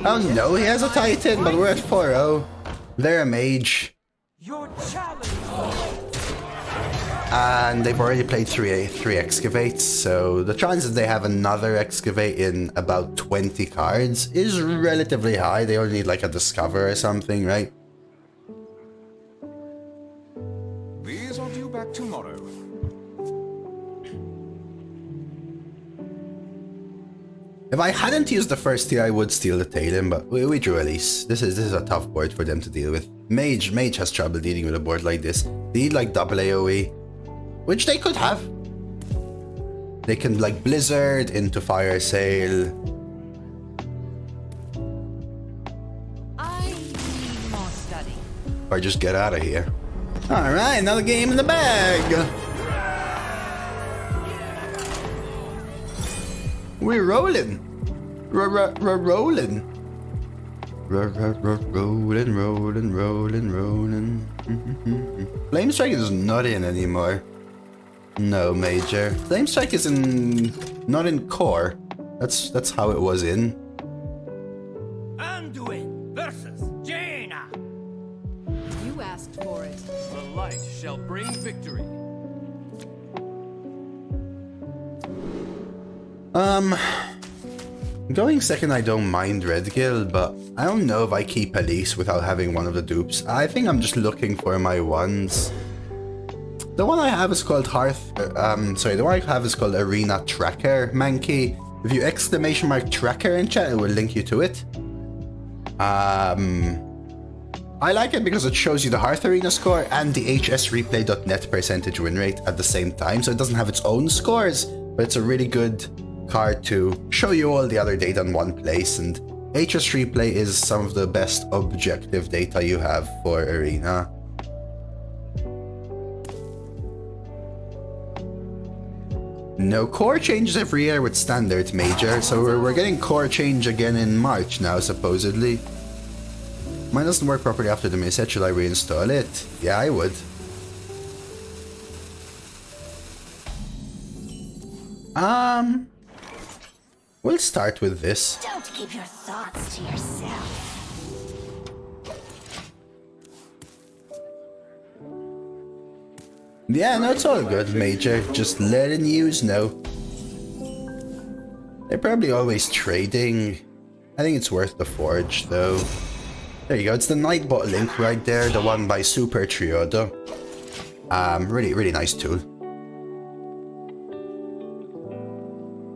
Oh no, he has a Titan, but we're at 4-0. They're a mage. Your challenge. And they've already played three excavates, so the chances they have another excavate in about 20 cards is relatively high. They only need like a discover or something, right? These are due back tomorrow. If I hadn't used the first tier, I would steal the Talon, but we drew Elise. This is a tough board for them to deal with. Mage has trouble dealing with a board like this. They need like double AoE, which they could have. They can like Blizzard into Fire Sale. I need more study. Or just get out of here. Alright, another game in the bag! We're rolling! Rolling! Rolling. Flame Strike is not in anymore. No, Major. Flame Strike is not in core. That's how it was in. Anduin versus Jaina. You asked for it. The light shall bring victory. Going second, I don't mind Red Guild, but I don't know if I keep Elise without having one of the dupes. I think I'm just looking for my ones. The one I have is called the one I have is called Arena Tracker, Mankey. If you exclamation mark tracker in chat, it will link you to it. I like it because it shows you the Hearth Arena score and the hsreplay.net percentage win rate at the same time, so it doesn't have its own scores, but it's a really good card to show you all the other data in one place, and HS Replay is some of the best objective data you have for Arena. No core changes every year with Standard, Major, so we're getting core change again in March now, supposedly. Mine doesn't work properly after the reset. Should I reinstall it? Yeah, I would. We'll start with this. Don't keep your thoughts to yourself. Yeah, no, it's all good, Major. Just letting yous know. They're probably always trading. I think it's worth the forge though. There you go, it's the Nightbot Link right there, the one by Super Triodo. Really nice tool.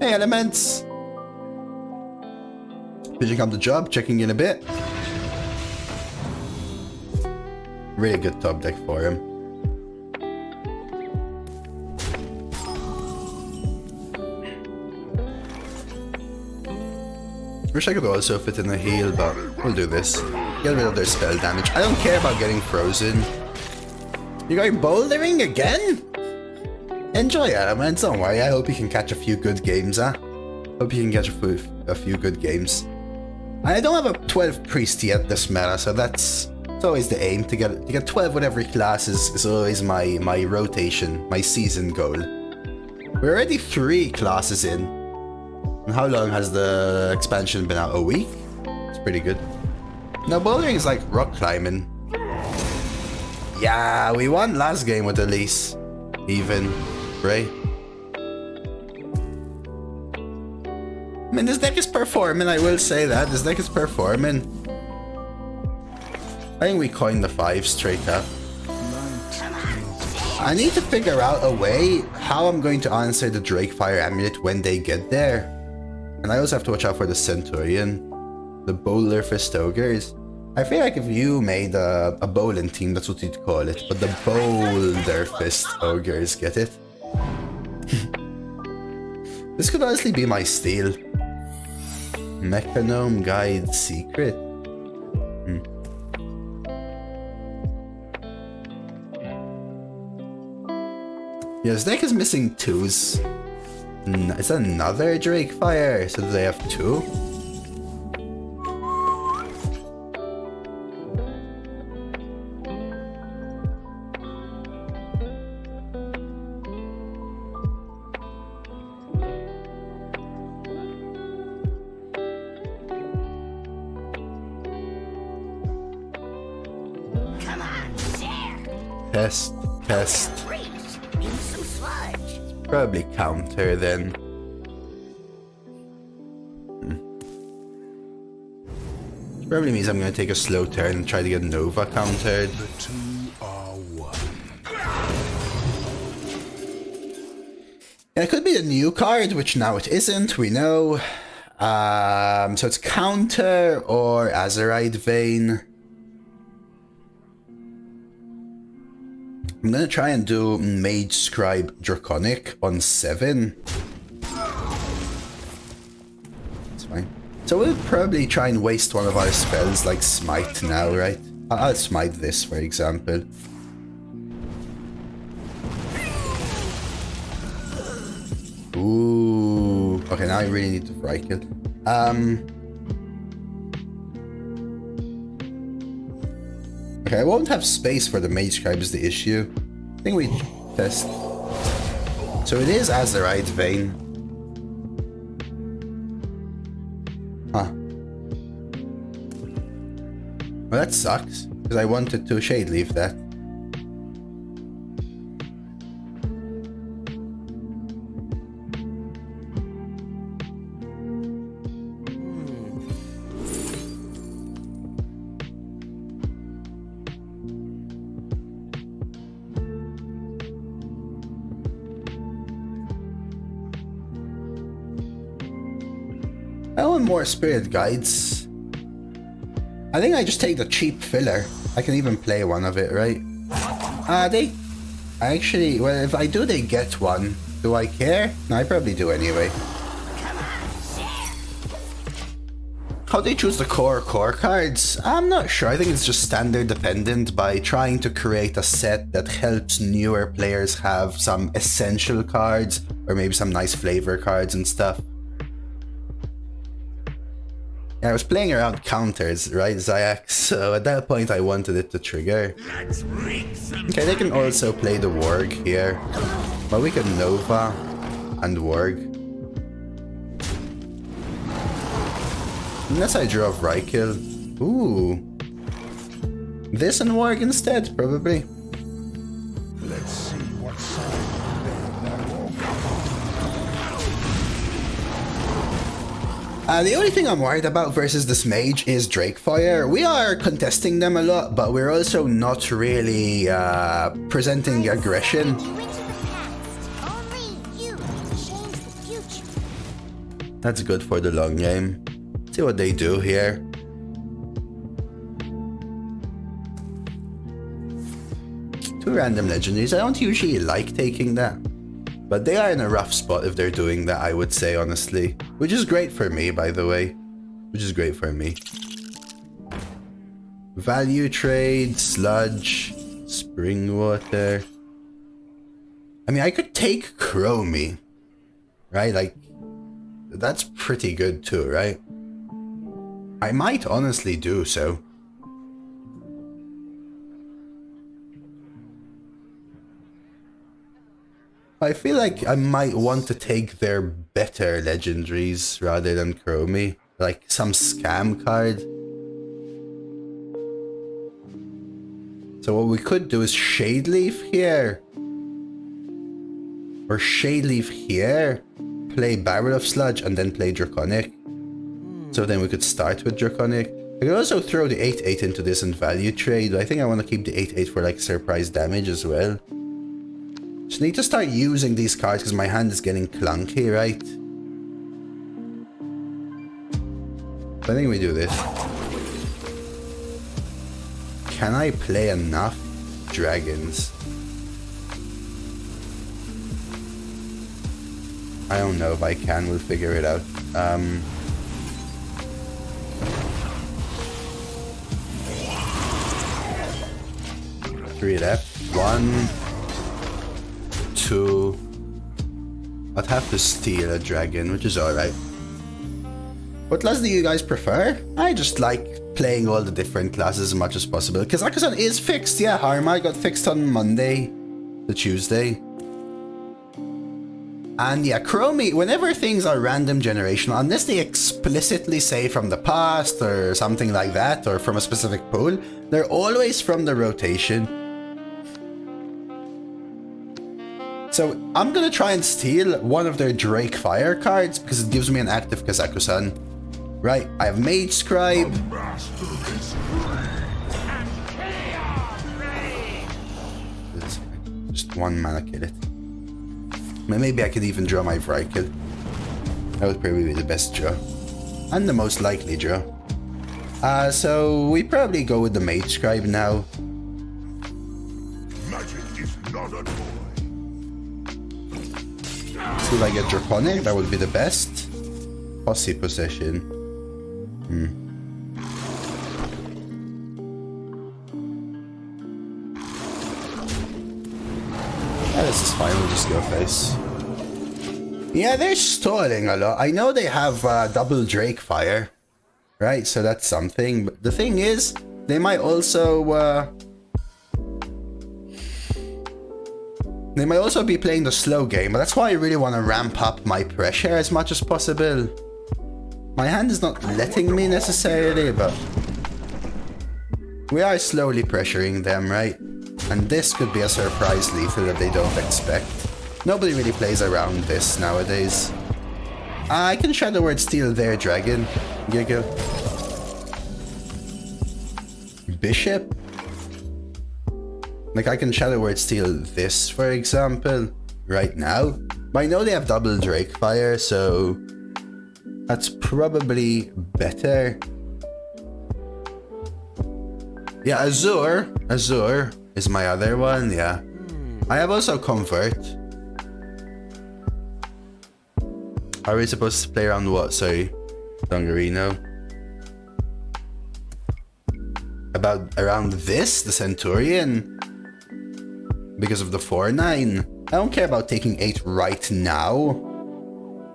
Hey Elements! Finishing up the job, checking in a bit. Really good top deck for him. Wish I could also fit in a heal, but we'll do this. Get rid of their spell damage. I don't care about getting frozen. You going bouldering again? Enjoy Elements, don't worry. I hope you can catch a few good games, huh? Hope you can catch a few good games. I don't have a 12 priest yet this meta, so it's always the aim. To get 12 with every class is always my rotation, my season goal. We're already 3 classes in. And how long has the expansion been out? A week? It's pretty good. Now bouldering is like rock climbing. Yeah, we won last game with Elise. Even, right? I mean, this deck is performing, I will say that. This deck is performing. I think we coined the 5 straight up. I need to figure out a way how I'm going to answer the Drakefire Amulet when they get there. And I also have to watch out for the Centurion, the Bowler Fist Ogres. I feel like if you made a bowling team, that's what you'd call it. But the Boulder Fist Ogres, get it? This could honestly be my steal. Mechanome Guide Secret. Yeah, this deck is missing 2s. It's another Drakefire. So do they have 2? Come on, share. Pest. Eat some sludge. Probably counter then. Probably means I'm gonna take a slow turn and try to get Nova countered. The 2 are 1. Yeah, it could be a new card, which now it isn't, we know. So it's counter or Azerite Vein. I'm gonna try and do Mage Scribe Draconic on 7. That's fine. So we'll probably try and waste one of our spells like Smite now, right? I'll Smite this, for example. Ooh. Okay, now I really need to Vrykle. Okay, I won't have space for the Mage Scribe is the issue. I think we test. So it is Azerite Vein. Huh. Well, that sucks, because I wanted to Shade Leaf that. I want more Spirit Guides. I think I just take the cheap filler. I can even play one of it, right? Actually, well, if I do, they get one. Do I care? No, I probably do anyway. How they choose the core cards? I'm not sure. I think it's just standard dependent by trying to create a set that helps newer players have some essential cards or maybe some nice flavor cards and stuff. I was playing around counters, right, Zayak? So at that point I wanted it to trigger. Okay, they can also play the Warg here. But we can Nova and Warg. Unless I draw Vrykle. Ooh. This and Warg instead, probably. Let's see what side that will The only thing I'm worried about versus this mage is Drakefire. We are contesting them a lot, but we're also not really presenting aggression. You into the past. Only you can change the future. That's good for the long game. See what they do here. Two random legendaries. I don't usually like taking that. But they are in a rough spot if they're doing that, I would say, honestly. Which is great for me, by the way. Which is great for me. Value trade, sludge, spring water. I mean, I could take Chromie. Right? Like, that's pretty good too, right? I might honestly do so. I feel like I might want to take their better legendaries rather than Chromie. Like some scam card. So what we could do is Shade Leaf here. Or Shade Leaf here. Play Barrel of Sludge and then play Draconic. So then we could start with Draconic. I could also throw the 8-8 into this and value trade. I think I want to keep the 8-8 for like surprise damage as well. Just need to start using these cards because my hand is getting clunky, right? I think we do this. Can I play enough dragons? I don't know if I can, we'll figure it out. 3 left. 1, 2. I'd have to steal a dragon, which is alright. What class do you guys prefer? I just like playing all the different classes as much as possible. Kazakhstan is fixed, yeah. Harma got fixed on Monday to Tuesday. And yeah, Chromie, whenever things are random generational, unless they explicitly say from the past or something like that, or from a specific pool, they're always from the rotation. So I'm gonna try and steal one of their Drakefire cards because it gives me an active Kazakhstan. Right, I have Mage Scribe. Just 1 mana, kill it. Maybe I could even draw my Vrykil. That would probably be the best draw. And the most likely draw. So we probably go with the Mage Scribe now. Magic is not a toy. Till I get Draconic, that would be the best. Posse Possession. Yeah, this is fine, we'll just go face. Yeah, they're stalling a lot. I know they have double Drakefire, right? So that's something. But the thing is, they might also be playing the slow game. But that's why I really want to ramp up my pressure as much as possible. My hand is not letting me necessarily, but we are slowly pressuring them, right? And this could be a surprise lethal that they don't expect. Nobody really plays around this nowadays. I can Shadow Word steal their dragon. Giga. Bishop? Like I can Shadow Word steal this, for example, right now. But I know they have double Drakefire, so that's probably better. Yeah, Azure is my other one, yeah. I have also Convert. Are we supposed to play around what? Sorry, Dongarino. Around this, the Centurion? Because of the 4-9. I don't care about taking 8 right now.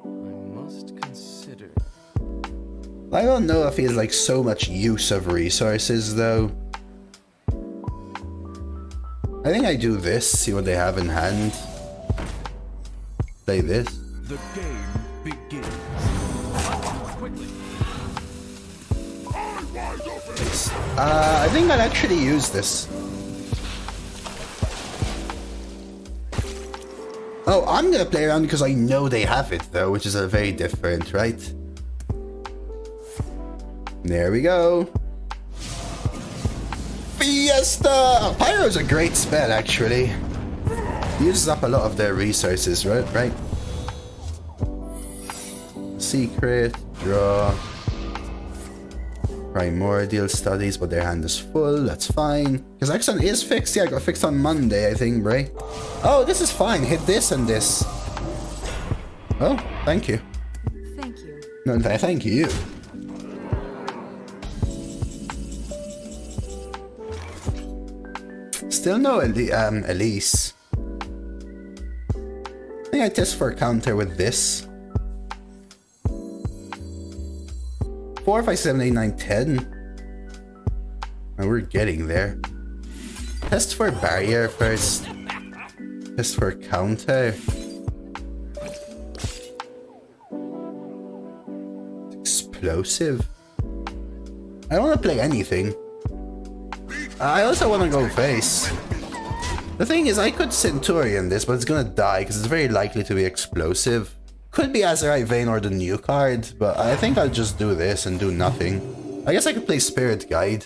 I must consider. I don't know if he has like so much use of resources though. I think I do this, see what they have in hand. Play this. The game begins. Quickly. I think I'll actually use this. Oh, I'm gonna play around because I know they have it though, which is a very different, right? There we go. Fiesta! Pyro's a great spell, actually. Uses up a lot of their resources, right? Secret, draw. Primordial studies, but their hand is full. That's fine. Kazakhstan is fixed. Yeah, I got fixed on Monday, I think, right? Oh, this is fine. Hit this and this. Oh, thank you. Thank you. No, thank you. Still no Elise. I think I test for a counter with this. 4, 5, 7, 8, 9, 10. And we're getting there. Test for barrier first. Test for counter. Explosive. I don't want to play anything. I also want to go face. The thing is, I could Centurion this, but it's gonna die because it's very likely to be explosive. Could be Azerite Vein or the new card, but I think I'll just do this and do nothing. I guess I could play Spirit Guide.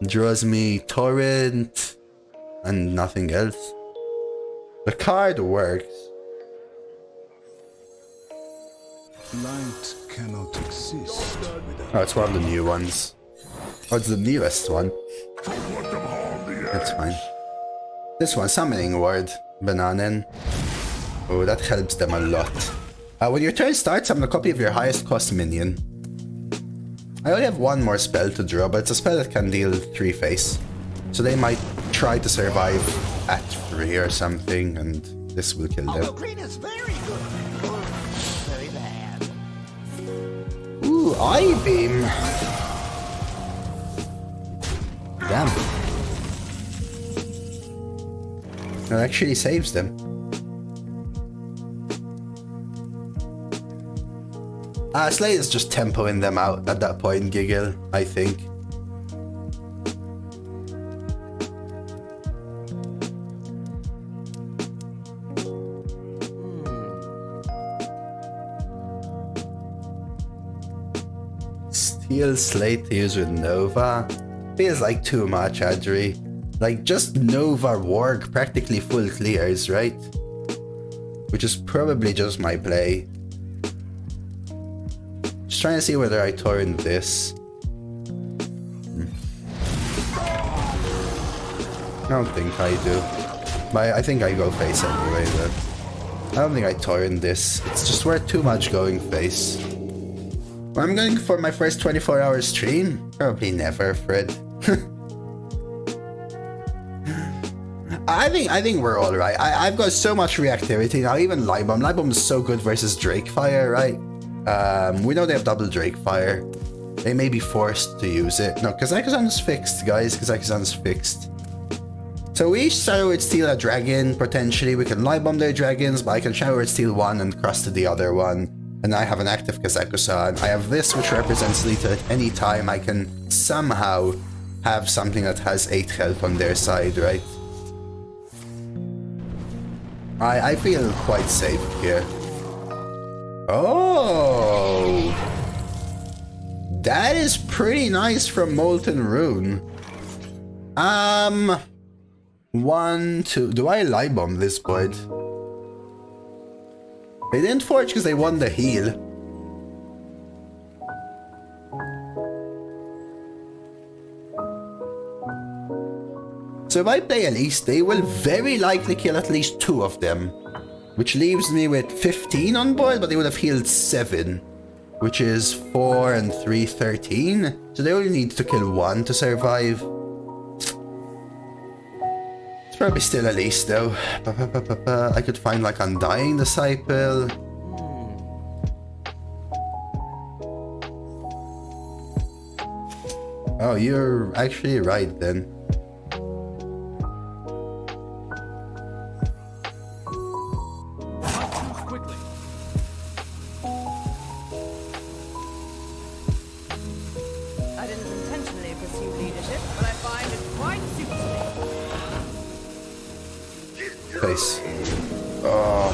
Draws me Torrent and nothing else. The card works. Light cannot exist without... Oh, it's one of the new ones. Oh, it's the newest one. That's fine. This one, Summoning Word. Bananen. Oh, that helps them a lot. When your turn starts, summon a copy of your highest cost minion. I only have one more spell to draw, but it's a spell that can deal 3 face. So they might try to survive at 3 or something, and this will kill them. Green is very good. Or very bad. Ooh, Eye Beam. Damn. That actually saves them. Slay is just tempoing them out at that point, Giggle, I think. Steel Slate to use with Nova. Feels like too much, Adri. Like, just Nova Warg practically full clears, right? Which is probably just my play. Just trying to see whether I torrent this. I don't think I do. But I think I go face anyway, though. I don't think I torrent this. It's just worth too much going face. When I'm going for my first 24-hour stream? Probably never, Fred. I think we're alright. I've got so much reactivity now, even Libom. Libom is so good versus Drakefire, right? We know they have double Drakefire. They may be forced to use it. No, Kazakhstan's fixed, guys. Kazakhstan's fixed. So we each Shadow Word steal a dragon, potentially. We can Libom their dragons, but I can Shadow Word steal one and Crusty the other one. And I have an active Kazakhstan. I have this, which represents Lita at any time. I can somehow have something that has 8 health on their side, right? I feel quite safe here. Oh! That is pretty nice from Molten Rune. 1, 2... Do I Libom this board? They didn't forge because they won the heal. So if I play Elise, they will very likely kill at least 2 of them. Which leaves me with 15 on board, but they would have healed 7. Which is 4 and 3, 13. So they only need to kill 1 to survive. It's probably still Elise though. I could find like Undying Disciple. Oh, you're actually right then. Face. Oh.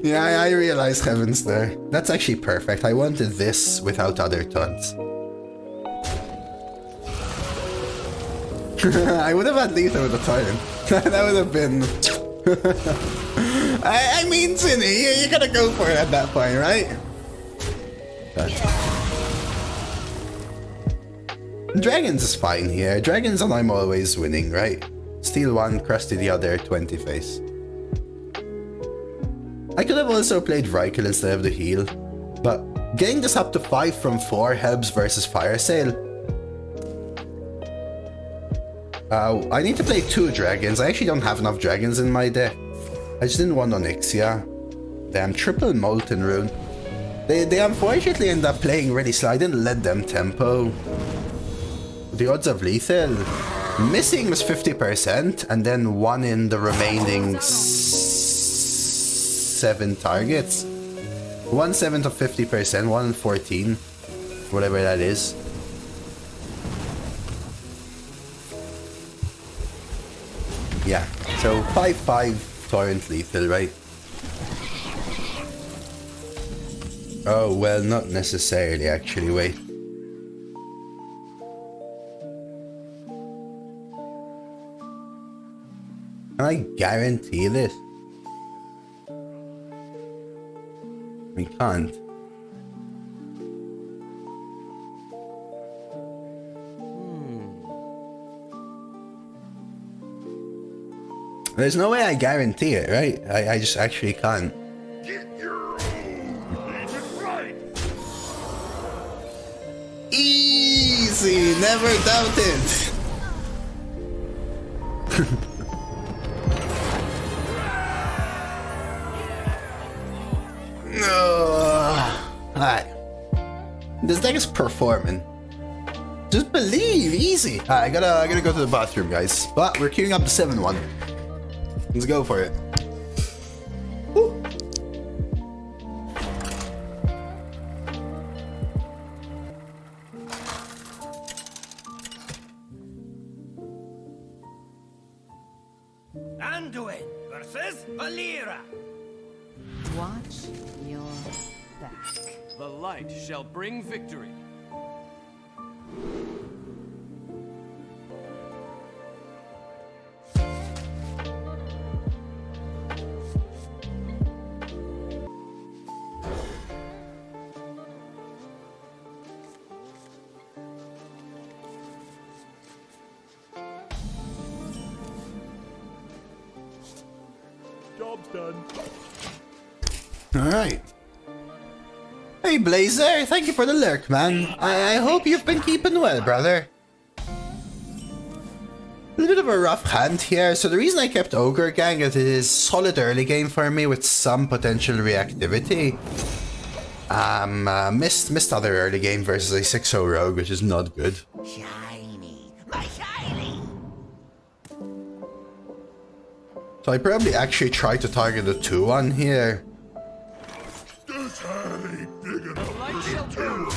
Yeah, I realized heavens there. That's actually perfect. I wanted this without other taunts. I would have had lethal with the tyrant. That would have been... I mean, Zinni, you gotta go for it at that point, right? Dragons is fine here. Dragons and I'm always winning, right? Steal one, Crusty the other, 20 face. I could have also played Vrykul instead of the heal, but getting this up to 5 from 4 helps versus Fire Sale. I need to play 2 dragons. I actually don't have enough dragons in my deck. I just didn't want Onyxia. Damn, triple Molten Rune. They unfortunately end up playing really slow. I didn't let them tempo. The odds of lethal. Missing was 50%, and then 1 in the remaining 7 targets. 1/7 of 50%, 1 in 14. Whatever that is. Yeah, so 5/5 torrent lethal, right? Oh, well, not necessarily, actually, wait. Can I guarantee this? We can't. There's no way I guarantee it, right? I just actually can't. Get your own agent right. Easy, never doubted. Alright. This deck is performing. Just believe, easy. Alright, I gotta go to the bathroom, guys. But we're queuing up the 7-1. Let's go for it. Woo. Anduin versus Valera. Watch your back. The light shall bring victory. Job's done. Alright. Hey Blazer, thank you for the lurk, man. I hope you've been keeping well, brother. A little bit of a rough hand here, so the reason I kept Ogre Gang is it is solid early game for me with some potential reactivity. Missed other early game versus a 6-0 Rogue, which is not good. Shiny. My shiny. So I probably actually try to target a 2-1 here. This hand ain't big enough for two.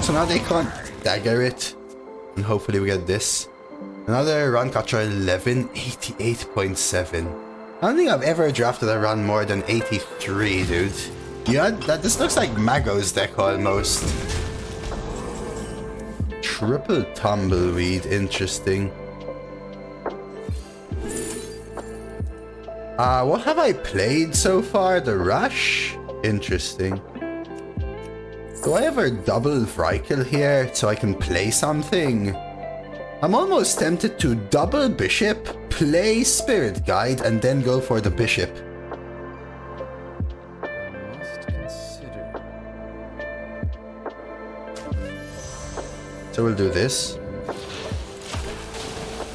So now they can't dagger it. And hopefully we get this. Another run capture 11, 88.7. I don't think I've ever drafted a run more than 83, dude. Yeah, this looks like Mago's deck almost. Triple Tumbleweed, interesting. What have I played so far? The Rush? Interesting. Do I ever double Vrykul here so I can play something? I'm almost tempted to double Bishop, play Spirit Guide, and then go for the Bishop. I must consider. So we'll do this.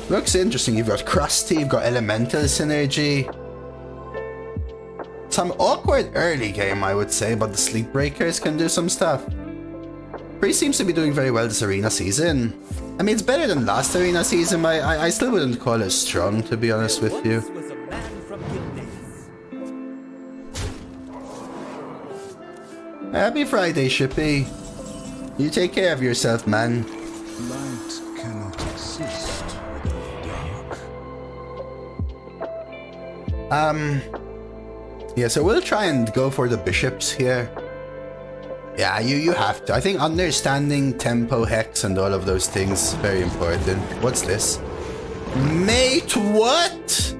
Looks interesting. You've got Crusty, you've got Elemental Synergy. Some awkward early game, I would say, but the Sleep Breakers can do some stuff. Priest seems to be doing very well this arena season. I mean, it's better than last arena season, but I still wouldn't call it strong, to be honest with you. Was a man from Gilneas. Happy Friday, Shippy. You take care of yourself, man. Light cannot exist without dark. Yeah, so we'll try and go for the bishops here. Yeah, you have to. I think understanding tempo, hex, and all of those things very important. What's this? Mate, what?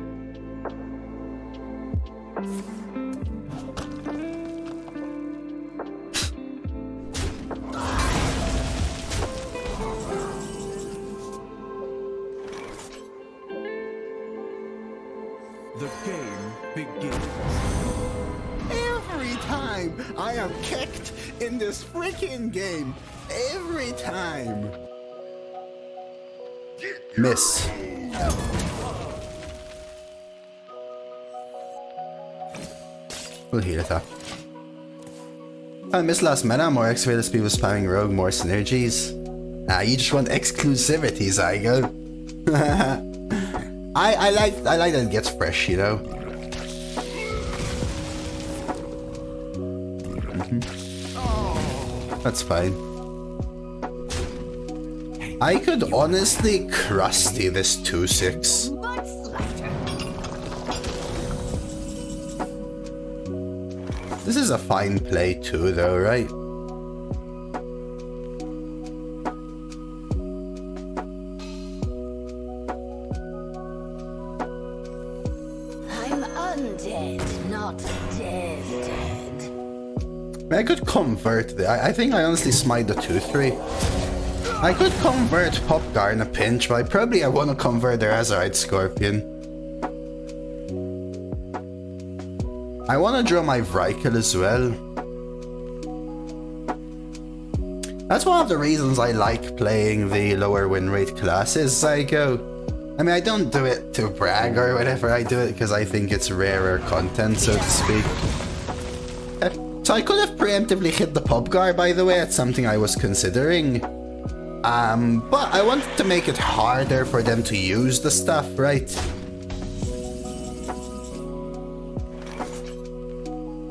The game begins. Every time I am kicked in this freaking game. Every time. Miss. We'll heal it up. I missed last meta, more excavated speed with spamming rogue, more synergies. Ah, you just want exclusivity, Zygo. I like that it gets fresh, you know. That's fine. I could honestly Crusty this 2-6. Much lighter. This is a fine play too, though, right? I'm undead, not dead. I could convert I think I honestly smite the 2-3. I could convert Popgar in a pinch, but I want to convert the Azurite Scorpion. I want to draw my Vrykul as well. That's one of the reasons I like playing the lower win rate classes, Zygo. I mean, I don't do it to brag or whatever, I do it because I think it's rarer content, so to speak. So I could have preemptively hit the Popgar, by the way, that's something I was considering. But I wanted to make it harder for them to use the stuff, right?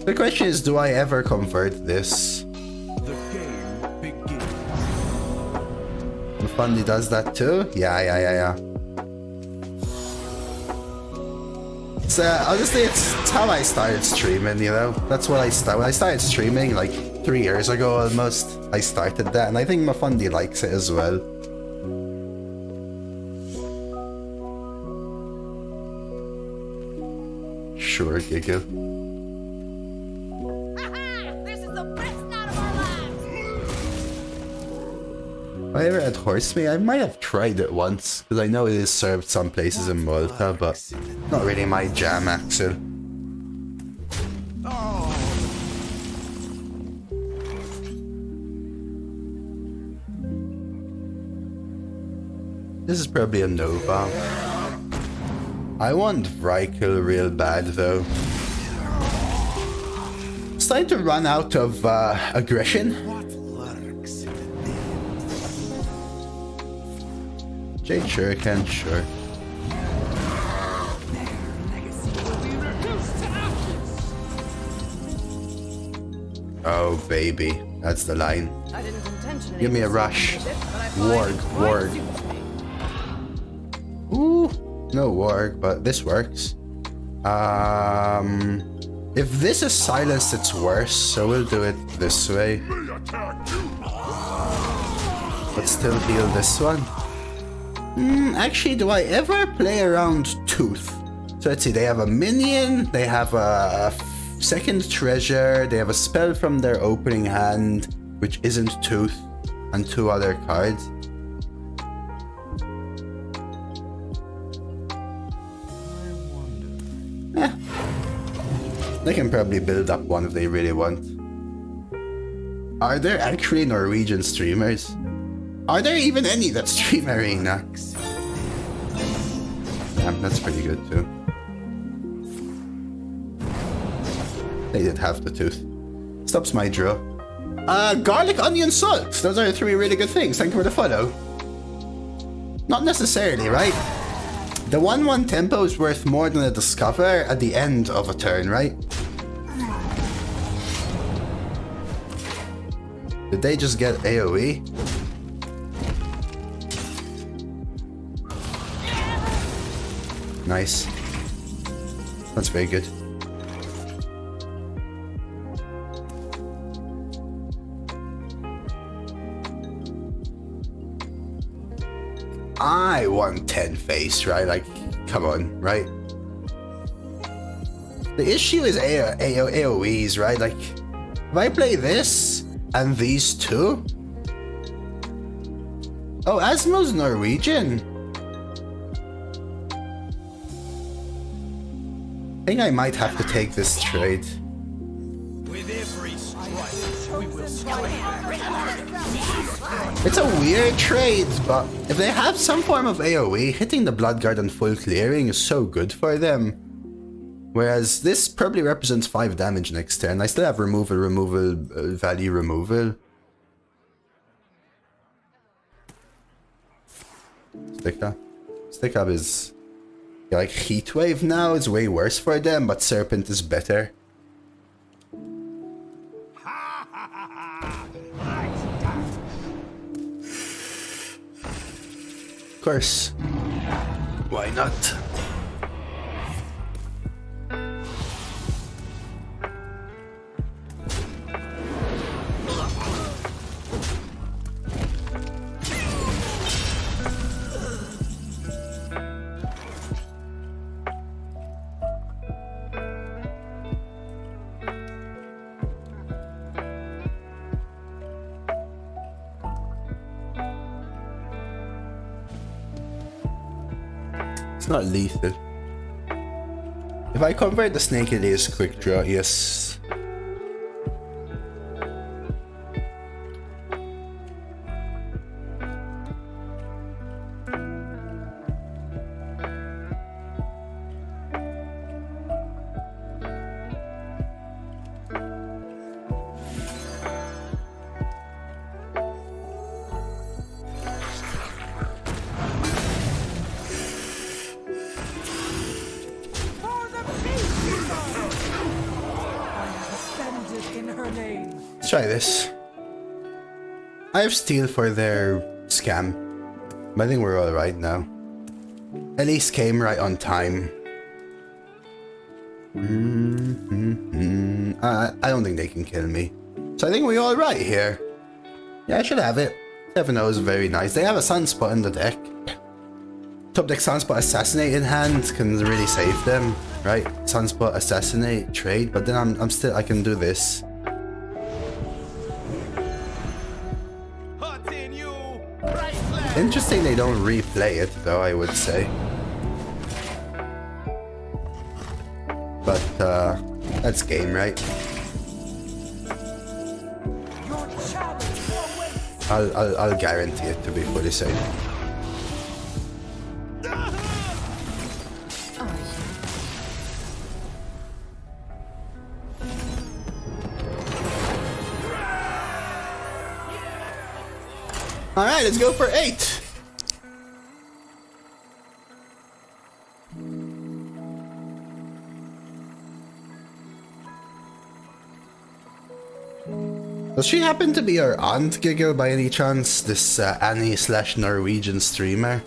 The question is, do I ever convert this? The game begins. Fundy does that too? Yeah. So honestly, it's how I started streaming, you know? That's what I started. When I started streaming, like 3 years ago almost, I started that, and I think Mafundi likes it as well. Sure, Giggle. This is the best night of our lives! Have I ever had horse meat? I might have tried it once, because I know it is served some places in Malta, but not really my jam, Axel. This is probably a Nova. I want Vrykul real bad, though. It's time to run out of aggression. Jade Shuriken, sure. Oh, baby. That's the line. I didn't intentionally Give me a pursue rush. leadership, but I find Warg, it quite warg. suits me. Ooh, no warg, but this works. If this is silenced, it's worse, so we'll do it this way. But still heal this one. Actually, do I ever play around Tooth? So let's see, they have a minion, they have a second treasure, they have a spell from their opening hand, which isn't Tooth, and 2 other cards. They can probably build up one if they really want. Are there actually Norwegian streamers? Are there even any that stream Arena? Yeah, that's pretty good too. They did have the tooth. Stops my draw. Garlic, onion, salt. Those are 3 really good things. Thank you for the follow. Not necessarily, right? The 1-1 tempo is worth more than a discover at the end of a turn, right? Did they just get AoE? Nice. That's very good. I want 10 face, right? Like, come on, right? The issue is AoEs, right? Like, if I play this and these two... Oh, Asmo's Norwegian. I think I might have to take this trade. With every strike, we will strike back. It's a weird trade, but if they have some form of AoE, hitting the Bloodguard on full clearing is so good for them. Whereas this probably represents 5 damage next turn. I still have value removal. Stick up is... Yeah, like Heatwave now is way worse for them, but Serpent is better. Of course. Why not? Not lethal. If I convert the Snake Elise quick draw, yes. Try this. I have steal for their scam, but I think we're alright now. Elise came right on time. I don't think they can kill me. So I think we're alright here. Yeah, I should have it. 7-0 is very nice. They have a Sunspot in the deck. Top deck Sunspot Assassinate in hand can really save them, right? Sunspot Assassinate trade, but then I can do this. Interesting they don't replay it though, I would say. But that's game, right? I'll guarantee it to be fully safe. Alright, let's go for 8. Does she happen to be our aunt, Giggle, by any chance? This Annie/Norwegian streamer?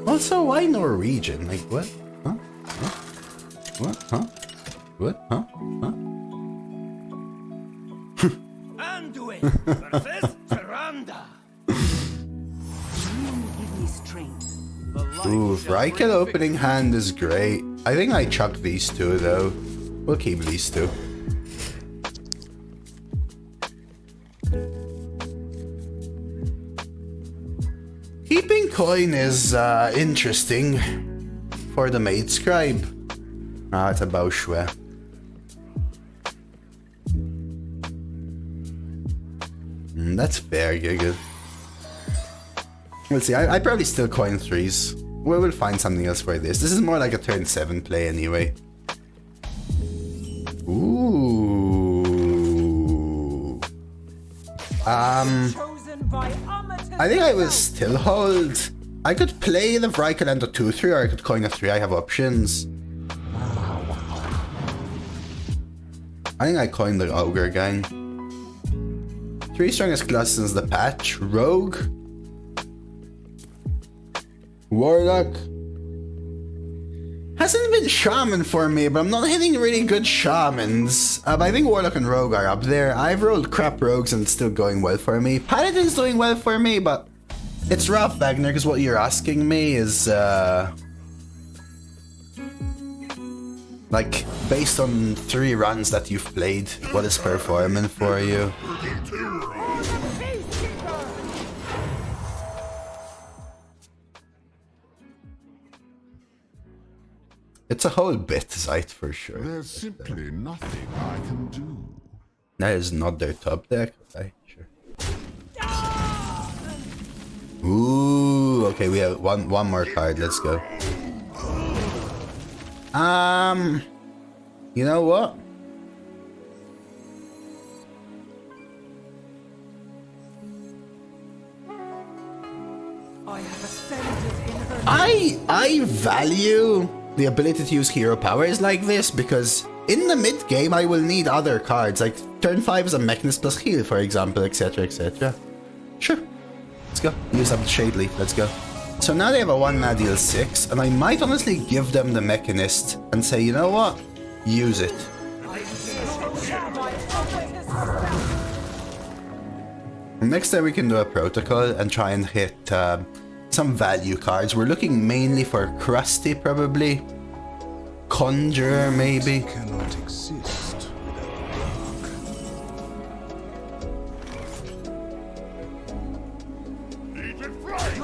Also, why Norwegian? Like, what? Huh? Huh? What? Huh? What? Huh? Huh? Anduin versus Veranda. Ooh, Vrykell opening hand is great. I think I chucked these two though. We'll keep these two. Keeping coin is interesting for the Maid Scribe. Ah, it's a Bauschwe. That's fair, Giggle. We'll see. I probably still coin 3s. We'll find something else for this. This is more like a turn 7 play anyway. Ooh. I think I will still hold. I could play the Vrykell and the 2-3, or I could coin a 3. I have options. I think I coined the Ogre gang. 3 strongest classes in the patch. Rogue. Warlock. Hasn't been Shaman for me, but I'm not hitting really good Shamans. But I think Warlock and Rogue are up there. I've rolled crap Rogues and it's still going well for me. Paladin's doing well for me, but It's rough, Wagner, because what you're asking me is, like, based on 3 runs that you've played, what is performing for you? It's a whole bit, Zeit, for sure. There's simply nothing I can do. That is not their top deck. Okay, sure. Ooh, okay, we have one more card. Let's go. You know what? I have ascended in her. I value the ability to use hero powers like this because in the mid game I will need other cards like turn 5 is a Mechanist plus heal, for example, etc, etc. Sure, let's go. Use up the Shade Leaf. Let's go. So now they have a 1-mana deal 6, and I might honestly give them the Mechanist and say, you know what? Use it. Next time we can do a protocol and try and hit some value cards. We're looking mainly for Crusty, probably. Conjurer, maybe. Cannot exist without eat it right.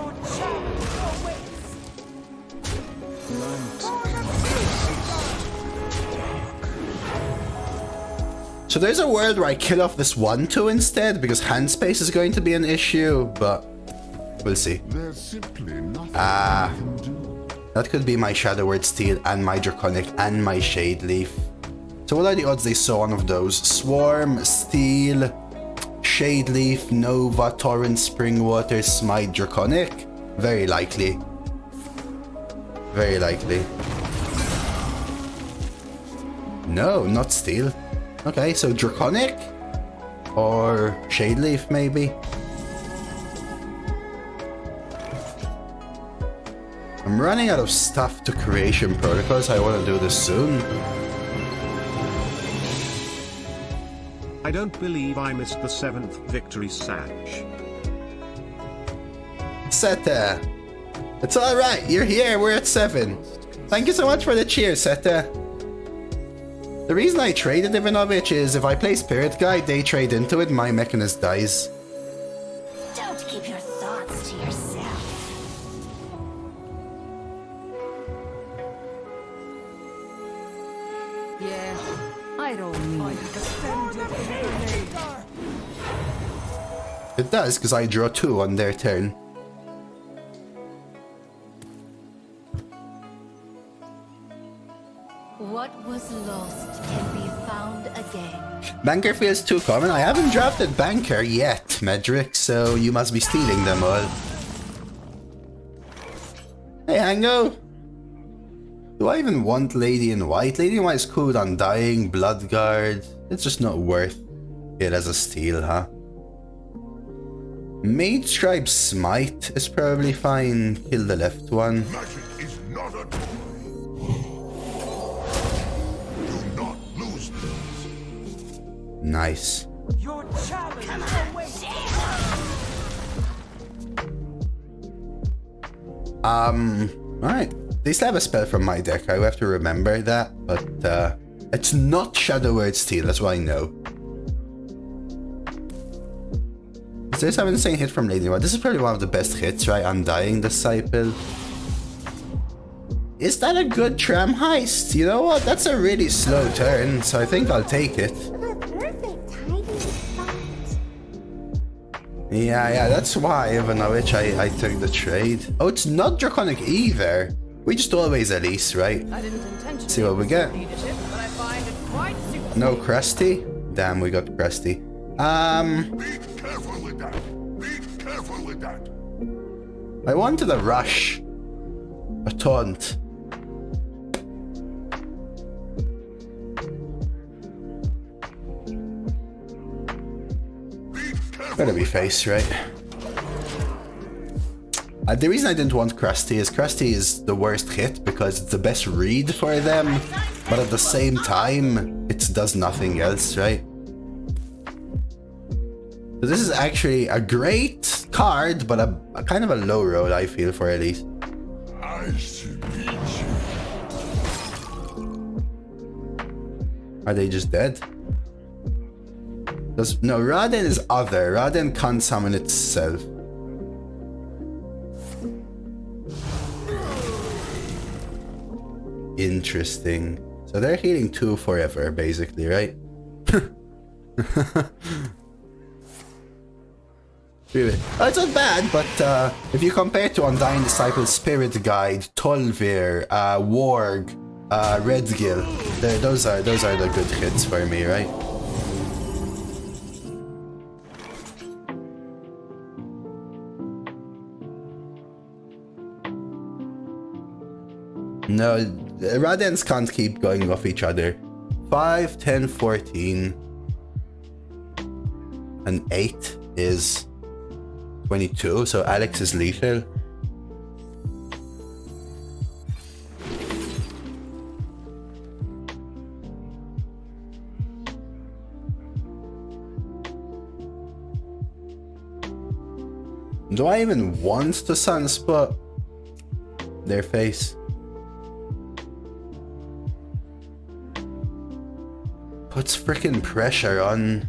So there's a world where I kill off this 1/2 instead because hand space is going to be an issue, but we'll see. There's simply nothing I can do. That could be my Shadow Word Steel and my Draconic and my Shade Leaf. So what are the odds they saw one of those? Swarm, Steel, Shade Leaf, Nova, Torrent, Springwater, Smite, Draconic? Very likely. Very likely. No, not Steel. Okay, so Draconic? Or Shade Leaf, maybe? I'm running out of stuff to creation protocols. I want to do this soon. I don't believe I missed the 7th victory, Satch. Seta. It's alright, you're here, we're at 7. Thank you so much for the cheer, Seta. The reason I traded Ivanovich is if I play Spirit Guide, they trade into it, my Mechanist dies. Don't keep your thoughts to yourself. Yeah, I don't need. I have ascended in her name. It does, because I draw 2 on their turn. What was lost can be found again. Banker feels too common. I haven't drafted Banker yet, Medric, so you must be stealing them all. Hey, Hango! Do I even want Lady in White? Lady in White is cool with Undying, Bloodguard. It's just not worth it as a steal, huh? Mage Stripe Smite is probably fine. Kill the left one. Magic is not a tool. Do not lose this. Nice. Your challenge awaits. Alright. They still have a spell from my deck. I have to remember that, but it's not Shadow Word Steel, that's what I know. Is this an insane hit from Lady White? This is probably one of the best hits, right? Undying Disciple. Is that a good tram heist? You know what? That's a really slow turn, so I think I'll take it. The perfect hiding spot. Yeah, that's why, Ivanovich, I took the trade. Oh, it's not Draconic either. We just always Elise, right? I didn't intentionally See what we get. leadership, but I find it quite suitable. No Crusty? Damn, we got Crusty. Be careful with that. Be careful with that. I wanted a rush. A taunt. Better be face, right? The reason I didn't want Crusty is the worst hit because it's the best read for them, but at the same time, it does nothing else, right? So this is actually a great card, but a kind of a low roll, I feel, for Elise. I should beat you. Are they just dead? No, Raden is other. Raden can't summon itself. Interesting. So they're healing 2 forever, basically, right? Really? Oh, it's not bad, but if you compare to Undying Disciple, Spirit Guide, Tolvir, Warg, Redgill, those are the good hits for me, right? No, Radens can't keep going off each other. 5, 10, 14, and 8 is 22, so Alex is lethal. Do I even want to sunspot their face? Puts freaking pressure on.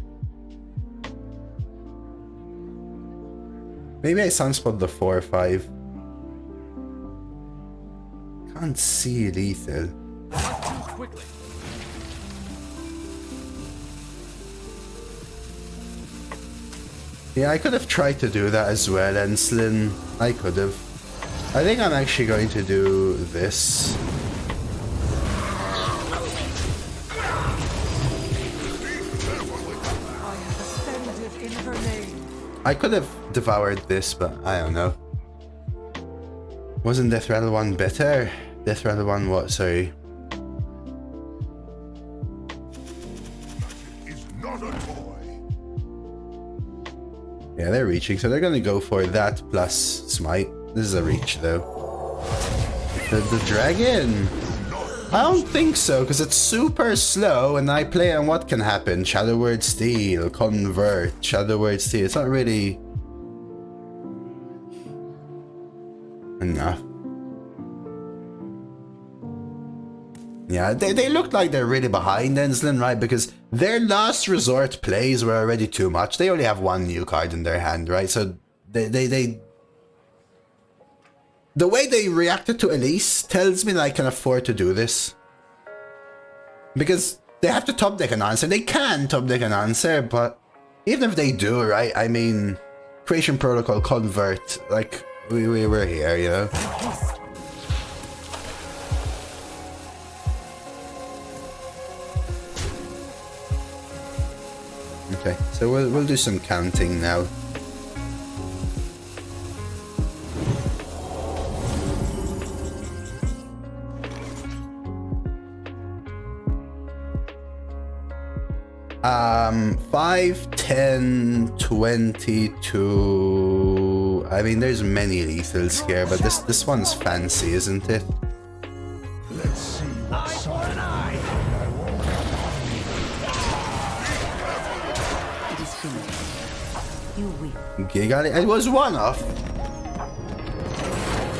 Maybe I sunspot the 4 or 5. Can't see lethal. Quickly. Yeah, I could have tried to do that as well, Enslin. I could have. I think I'm actually going to do this. I could have devoured this, but I don't know. Wasn't Death Rattle 1 better? Death Rattle 1 what? Sorry. It's not a toy. Yeah, they're reaching, so they're gonna go for that plus Smite. This is a reach, though. The dragon? I don't think so, because it's super slow, and I play on what can happen. Shadow Word Steel, Convert, Shadow Word Steel. It's not really enough. Yeah, they look like they're really behind Enslin, right? Because their last resort plays were already too much. They only have 1 new card in their hand, right? So they the way they reacted to Elise tells me that I can afford to do this. Because they have to top deck an answer. They can top deck an answer, but even if they do, right? I mean, Creation Protocol, Convert, like, we were here, you know? Okay, so we'll do some counting now. Um, 5, 10, 22. I mean, there's many lethals here, but this one's fancy, isn't it? Let's see what side I want. It is finished. You win. Gigali, it was one off.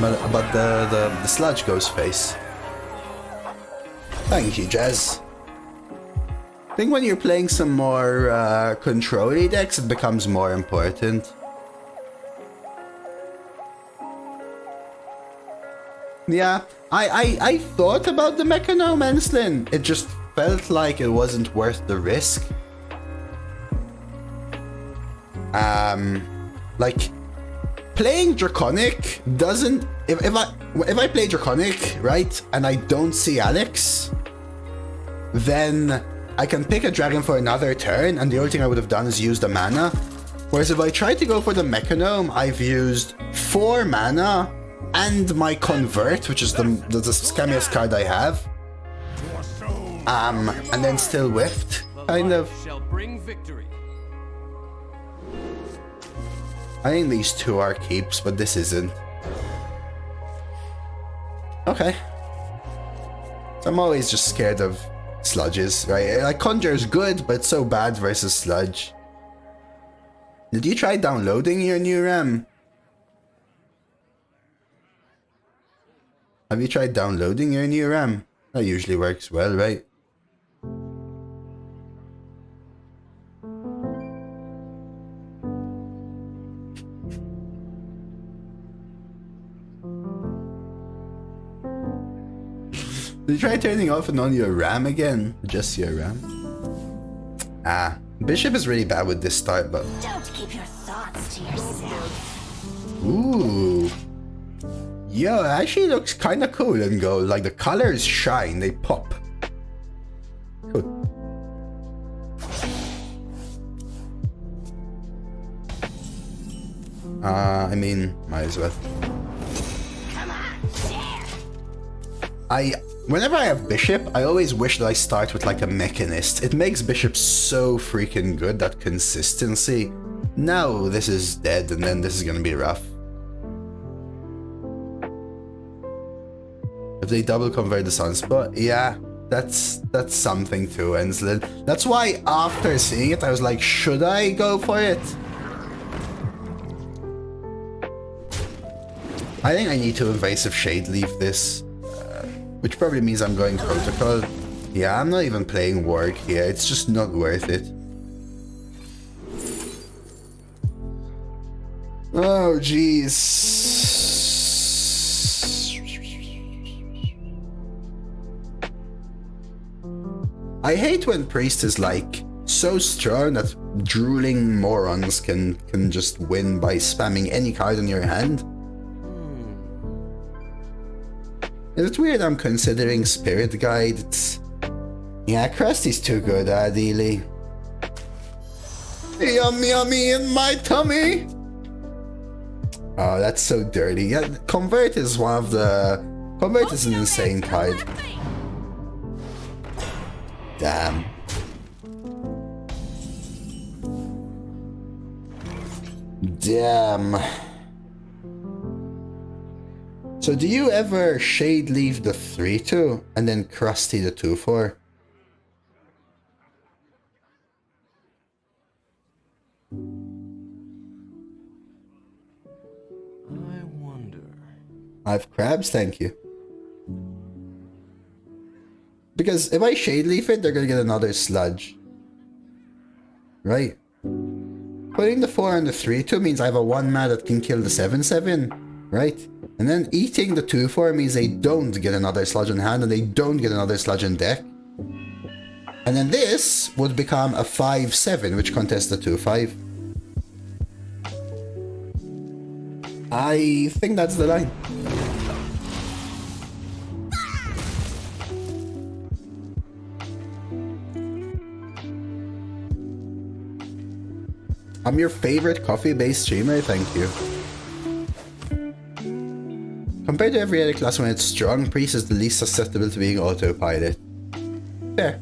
But the sludge goes face. Thank you, Jazz. I think when you're playing some more control-y decks, it becomes more important. Yeah, I thought about the Mechanome, Enslin. It just felt like it wasn't worth the risk. Like, playing Draconic doesn't... If I play Draconic, right, and I don't see Alex, then I can pick a dragon for another turn, and the only thing I would have done is use the mana. Whereas if I try to go for the Mechanome, I've used 4 mana and my Convert, which is the scammiest card I have. And then still whiffed, kind of. Shall bring victory. I think these two are keeps, but this isn't. Okay. So I'm always just scared of sludges, right? Like, Conjure is good, but it's so bad versus sludge. Did you try downloading your new RAM? Have you tried downloading your new RAM? That usually works well, right? Did you try turning off and on your RAM again? Just your RAM? Ah, Bishop is really bad with this start, but... Don't keep your thoughts to yourself. Ooh. Yo, it actually looks kind of cool in gold. Like, the colors shine, they pop. Cool. I mean, might as well. Come on, share. Whenever I have Bishop, I always wish that I start with like a Mechanist. It makes Bishop so freaking good, that consistency. Now this is dead and then this is gonna be rough. If they double convert the Sunspot, yeah, that's something too, Enslin. That's why after seeing it, I was like, should I go for it? I think I need to Invasive Shade leave this. Which probably means I'm going Protocol. Yeah, I'm not even playing Warg here. It's just not worth it. Oh, jeez. I hate when Priest is like so strong that drooling morons can just win by spamming any card in your hand. Is it weird I'm considering Spirit Guide? Yeah, Crusty's too good, ideally. Yummy, yummy in my tummy! Oh, that's so dirty. Yeah, Convert is one of the... Convert is an insane card. Damn. Damn. So do you ever Shade leave the 3-2 and then Crusty the 2-4? I wonder. I have crabs, thank you. Because if I Shade leave it, they're gonna get another sludge. Right? Putting the 4 on the 3-2 means I have a 1-mana that can kill the 7-7, right? And then eating the 2-4 means they don't get another sludge in hand and they don't get another sludge in deck. And then this would become a 5-7, which contests the 2-5. I think that's the line. I'm your favorite coffee-based streamer, thank you. Compared to every other class when it's strong, Priest is the least susceptible to being autopilot. Fair.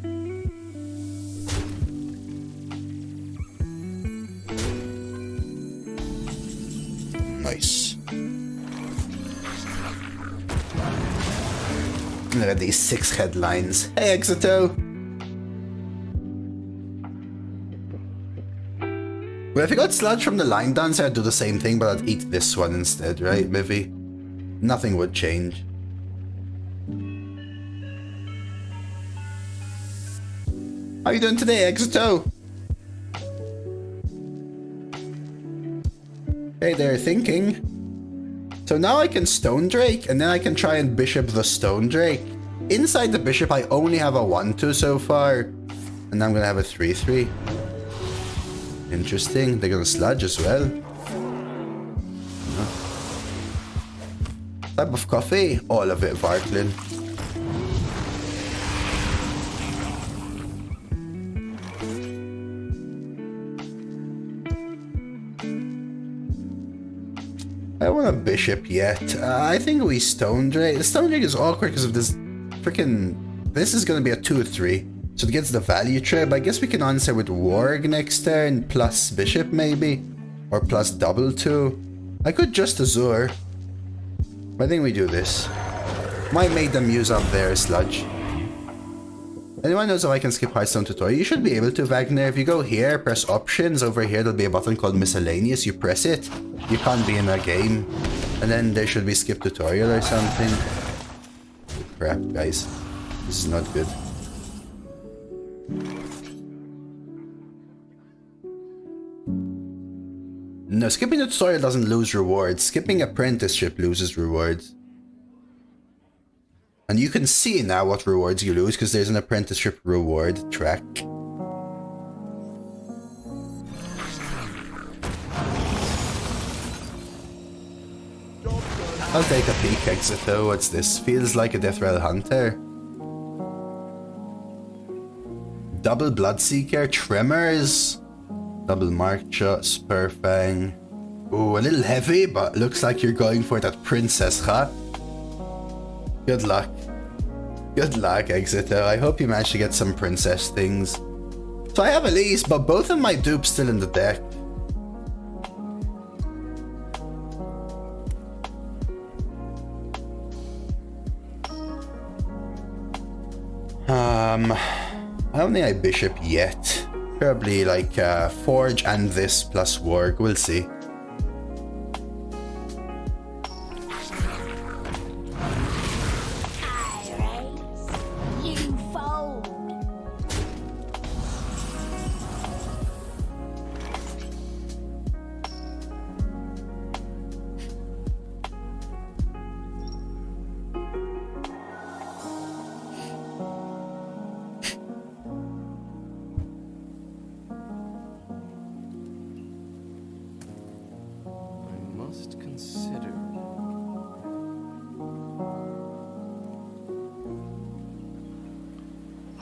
Nice. Look at these 6 headlines. Hey, Exito! Well, if I got sludge from the Line Dancer, I'd do the same thing, but I'd eat this one instead, right, Mivy? Nothing would change. How are you doing today, Exito? Hey there, thinking. So now I can Stone Drake, and then I can try and Bishop the Stone Drake. Inside the Bishop, I only have a 1-2 so far, and now I'm gonna have a 3-3. Interesting. They're gonna sludge as well. Type of coffee? All of it, Varklin. I don't want a Bishop yet. I think we Stone Drake. The Stone Drake is awkward because of this freaking... This is gonna be a 2-3. So it gets the value trip. I guess we can answer with Warg next turn, plus Bishop maybe. Or plus double 2. I could just Azure. I think we do this. Might make them use up their sludge. Anyone knows if I can skip Hearthstone tutorial? You should be able to, Wagner. If you go here, press options, over here there'll be a button called miscellaneous. You press it, you can't be in a game. And then there should be skip tutorial or something. Crap, guys. This is not good. No, skipping the tutorial doesn't lose rewards. Skipping apprenticeship loses rewards. And you can see now what rewards you lose because there's an apprenticeship reward track. I'll take a peek, exit though. What's this? Feels like a Death Rattle Hunter. Double Bloodseeker, Tremors. Double Markshot, Spurfang. Ooh, a little heavy, but looks like you're going for that princess, huh? Good luck. Good luck, Exeter. I hope you manage to get some princess things. So I have Elise, but both of my dupes still in the deck. I don't think I bishop yet. Probably like Forge and this plus Warg. We'll see.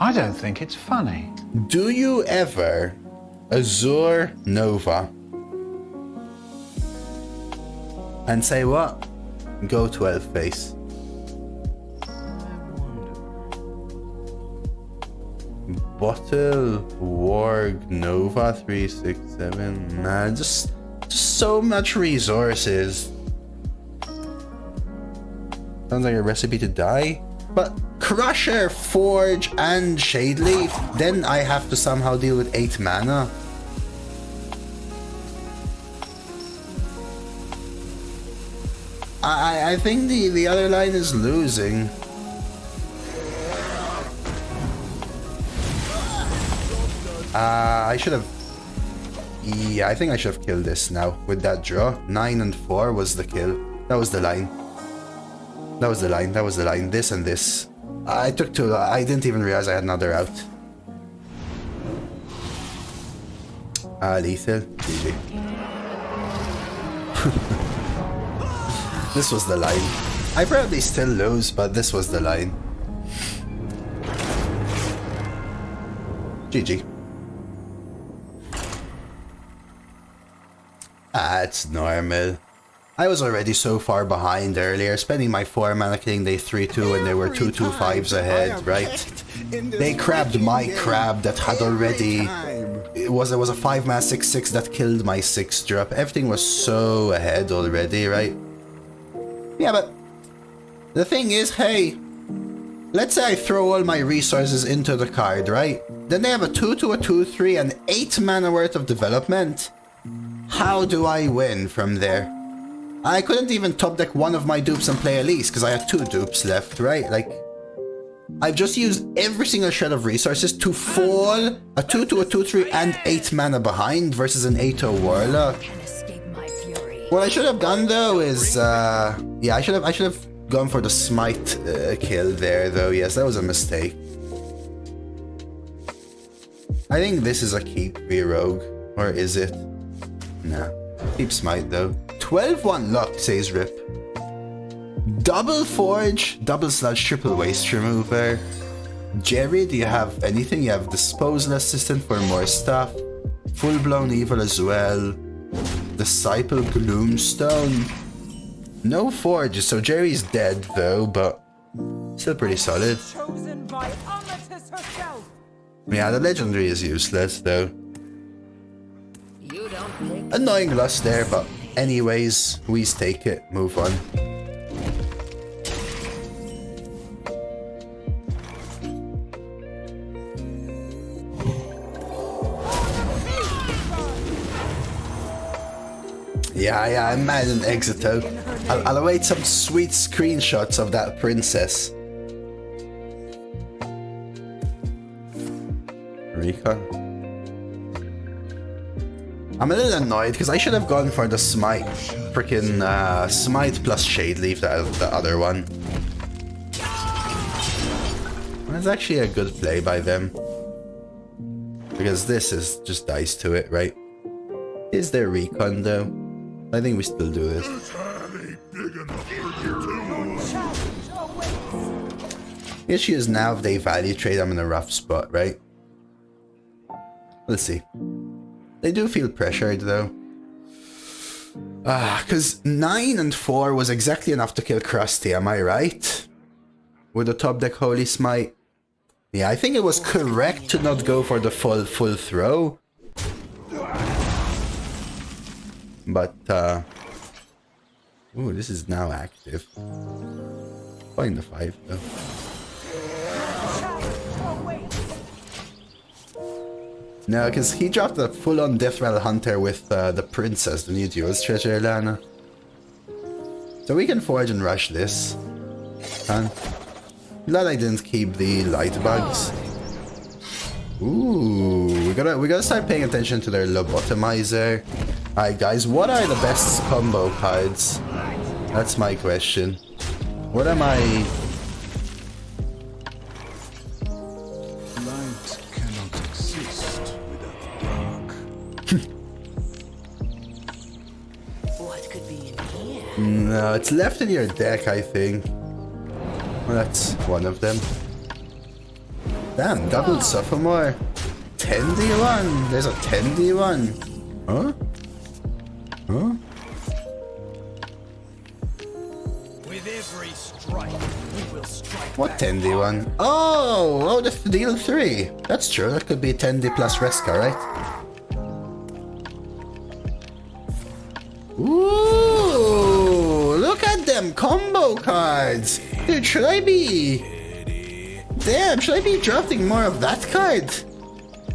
I don't think it's funny. Do you ever Azure Nova and say what? Go 12 face. Bottle Warg Nova 367. Nah, just so much resources. Sounds like a recipe to die. But Crusher, Forge, and Shadeleaf, then I have to somehow deal with 8 mana. I think the other line is losing. I should have... Yeah, I think I should have killed this now with that draw. 9 and 4 was the kill. That was the line. That was the line, that was the line. This and this. I took too long. I didn't even realize I had another out. Lethal. GG. This was the line. I probably still lose, but this was the line. GG. It's normal. I was already so far behind earlier, spending my 4 mana killing they 3-2 and they were 2-2-5s ahead, right? They crabbed my crab that had already... It was a 5 mana 6-6 that killed my 6 drop. Everything was so ahead already, right? Yeah, but the thing is, hey, let's say I throw all my resources into the card, right? Then they have a 2-2, a 2-3 and 8 mana worth of development. How do I win from there? I couldn't even top deck one of my dupes and play Elise because I had 2 dupes left, right? Like, I've just used every single shred of resources to fall a 2-2, a 2-3 and 8 mana behind versus an 8-0 Warlock. What I should have done though is, yeah, I should have gone for the smite kill there though. Yes, that was a mistake. I think this is a keep v rogue, or is it? Nah, keep smite though. 12-1 luck, says Rip. Double Forge, double slash triple waste remover. Jerry, do you have anything? You have Disposal Assistant for more stuff. Full-blown evil as well. Disciple Gloomstone. No Forge, so Jerry's dead though, but still pretty solid. Yeah, the legendary is useless though. Annoying loss there, but anyways, we take it, move on. Yeah, I'm mad in Exito. I'll await some sweet screenshots of that princess. Recon. I'm a little annoyed because I should have gone for the smite. Freaking smite plus shade leaf, the other one. That's actually a good play by them. Because this is just dice to it, right? Is there recon though? I think we still do this. The issue is now if they value trade, I'm in a rough spot, right? Let's see. They do feel pressured though. Because 9 and 4 was exactly enough to kill Crusty, am I right? With the top deck Holy Smite. Yeah, I think it was correct to not go for the full throw. But, ooh, this is now active. Find the 5 though. No, because he dropped a full-on Death Rattle Hunter with the Princess, the new Duel's Treasure, Lana. So we can forge and rush this. Glad I didn't keep the light bugs. Ooh, we gotta start paying attention to their lobotomizer. Alright guys, what are the best combo cards? That's my question. What am I... Light cannot exist without dark. What could be in here? No, it's left in your deck, I think. Well, that's one of them. Damn, double sophomore. 10d1. There's a 10d1. Huh? Huh? With every strike, we will strike. What 10d1? Oh, the deal 3. That's true. That could be 10d plus Reska, right? Ooh, look at them combo cards. Dude, should I be... Damn, should I be drafting more of that card?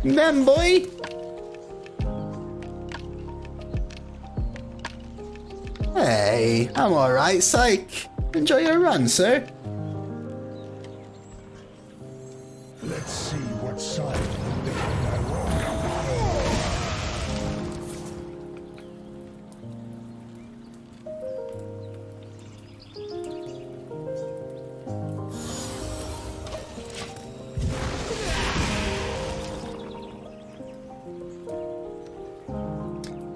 Damn, boy. Hey, I'm alright, psych. Enjoy your run, sir. Let's see what side of the deck I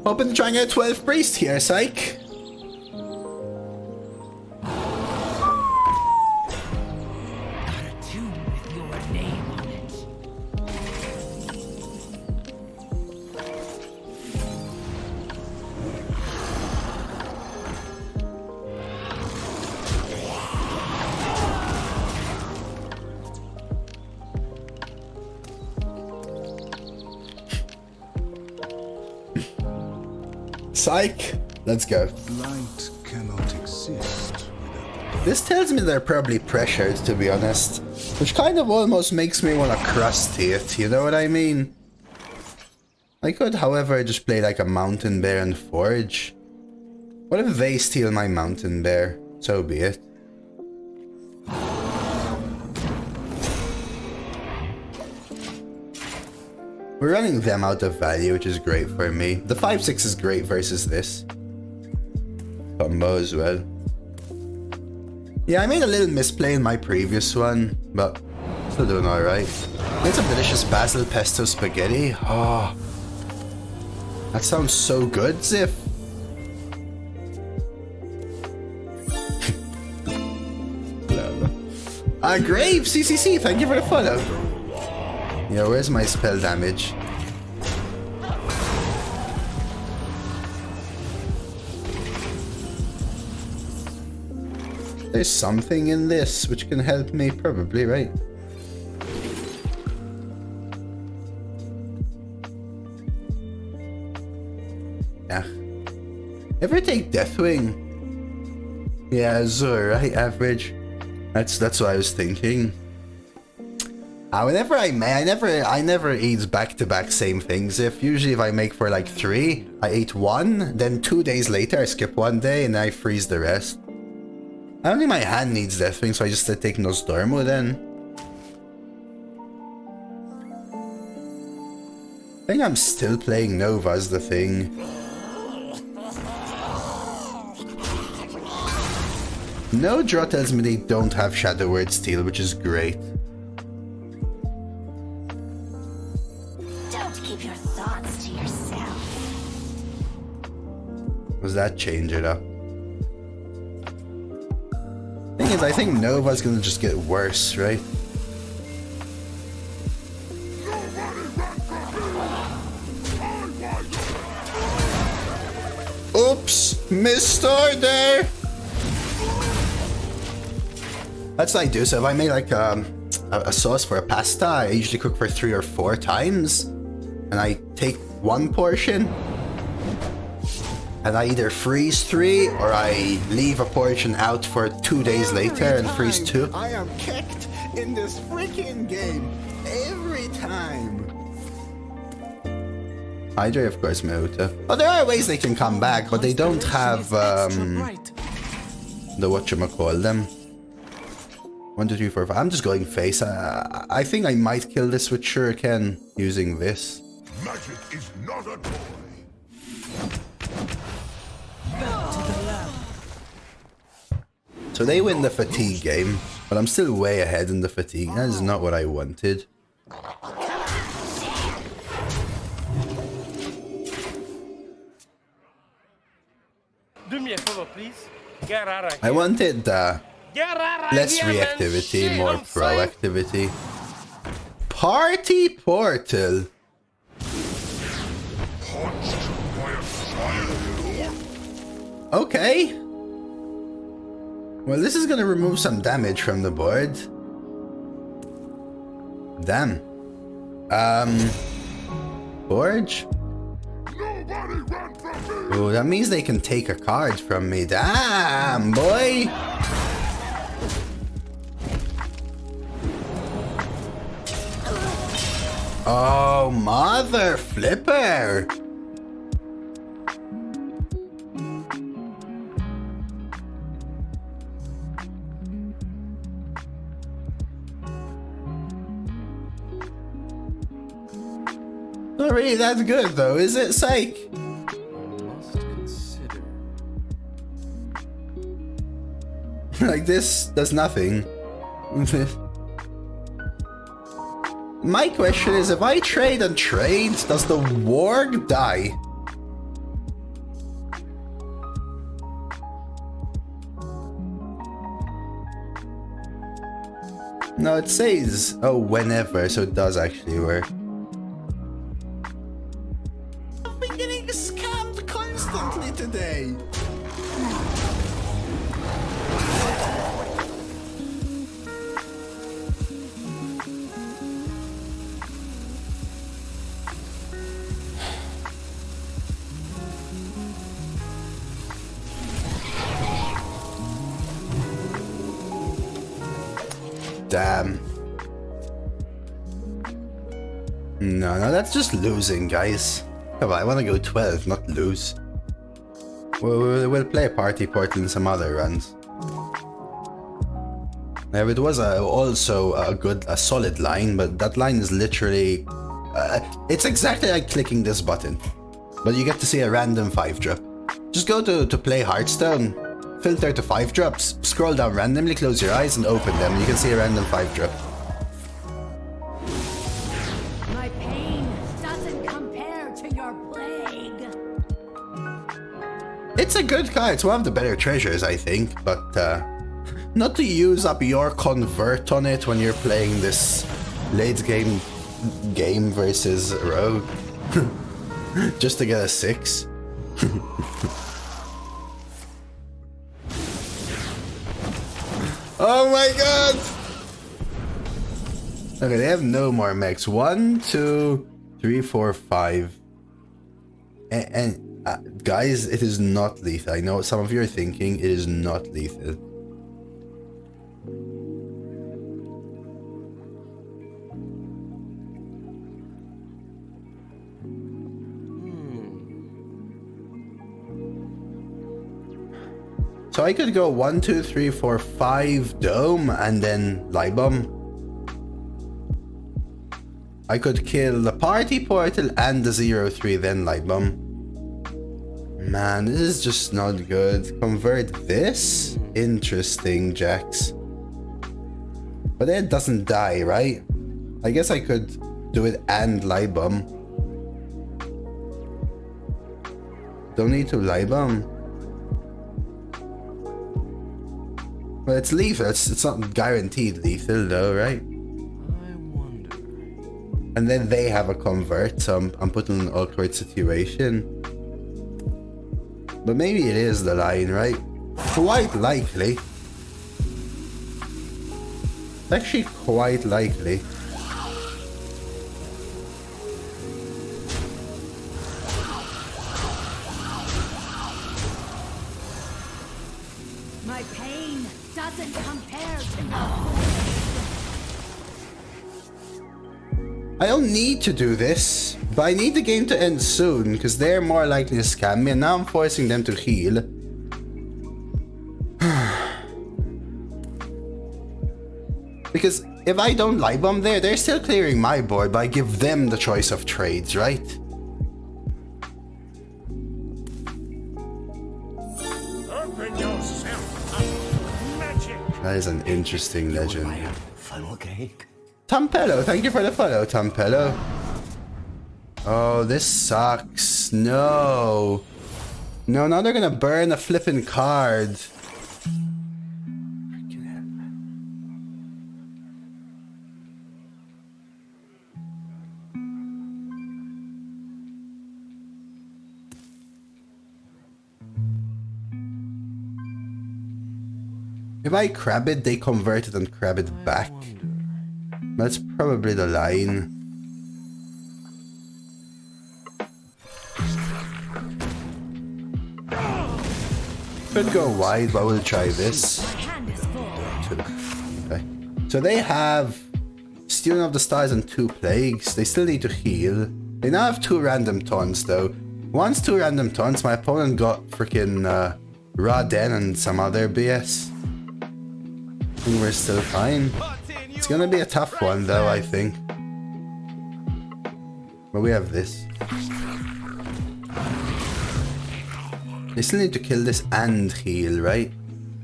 Hoping to try and get 12 priest here, psych. Psych! Let's go. Light cannot exist. This tells me they're probably pressured, to be honest. Which kind of almost makes me want to Crusty it, you know what I mean? I could, however, just play like a Mountain Bear and Forge. What if they steal my Mountain Bear? So be it. We're running them out of value, which is great for me. The 5-6 is great versus this combo as well. Yeah, I made a little misplay in my previous one, but still doing alright. Made some delicious basil pesto spaghetti. Oh, that sounds so good, Ziff. Grave CCC, thank you for the follow. Yeah, where's my spell damage? There's something in this which can help me, probably, right? Yeah. Ever take Deathwing? Yeah, Azure, right? Average. That's what I was thinking. Whenever I never eat back-to-back same things. Usually if I make for like 3, I eat 1, then 2 days later I skip 1 day and I freeze the rest. I don't think my hand needs that thing, so I just take Nosdormu then. I think I'm still playing Nova's the thing. No draw tells me they don't have Shadow Word Steel, which is great. Don't keep your thoughts to yourself. Does that change it up? Thing is, I think Nova's gonna just get worse, right? Oops! Missed order! That's what I do. So if I make like a sauce for a pasta, I usually cook for 3 or 4 times. And I take 1 portion. And I either freeze 3 or I leave a portion out for 2 days later and freeze 2. I am kicked in this freaking game. Every time. Hydra, of course, Meuta. Well, there are ways they can come back, but they don't have the whatchamacall-them. 1, 2, 3, 4, 5. I'm just going face. I think I might kill this with Shuriken using this. Magic is not a toy. So they win the fatigue game, but I'm still way ahead in the fatigue. That is not what I wanted. Do me a favor, please. Get out of here. I wanted less reactivity, more proactivity. Party portal. Okay. Well, this is gonna remove some damage from the board. Damn. Forge? Oh, that means they can take a card from me. Damn, boy! Oh, mother flipper! Not really that good though, is it, Psych? Must consider. Like this does nothing. My question is, if I trade and trade, does the warg die? No, it says, oh, whenever, so it does actually work. I've been getting scammed constantly today. Damn. No, that's just losing, guys. Come on, I want to go 12, not lose. We'll play a party portal in some other runs. Now, it was also a solid line, but that line is literally... it's exactly like clicking this button. But you get to see a random 5-drop. Just go to play Hearthstone, filter to 5 drops, scroll down randomly, close your eyes and open them. You can see a random 5-drop. My pain doesn't compare to your plague. It's a good card. It's one of the better treasures, I think, but not to use up your convert on it when you're playing this late game versus rogue. Just to get a 6. Oh my god! Okay, they have no more mechs. 1, 2, 3, 4, 5. And guys, it is not lethal. I know what some of you are thinking. It is not lethal. So I could go 1, 2, 3, 4, 5 dome and then light bomb. I could kill the party portal and the 0-3, then light bomb. Man, this is just not good. Convert this? Interesting, Jax. But it doesn't die, right? I guess I could do it and light bomb. Don't need to light bomb. Well, it's lethal. It's not guaranteed lethal though, right? And then they have a convert, so I'm put in an awkward situation. But maybe it is the line, right? Quite likely. Actually, quite likely. My pain doesn't compare to your I don't need to do this, but I need the game to end soon, because they're more likely to scam me, and now I'm forcing them to heal. Because if I don't light bomb there, they're still clearing my board, but I give them the choice of trades, right? Open yourself up. Magic. That is an interesting legend. Funnel cake. Tampello, thank you for the follow, Tampello. Oh, this sucks. No. No, now they're gonna burn a flippin' card. If I crab it, they convert it and crab it back. That's probably the line. Could go wide, but we'll try this. Okay. So they have Stealing of the Stars and 2 Plagues. They still need to heal. They now have 2 random taunts though. Once 2 random taunts, my opponent got freaking Raw Den and some other BS. And we're still fine. It's gonna be a tough one though, I think. But we have this. They still need to kill this and heal, right?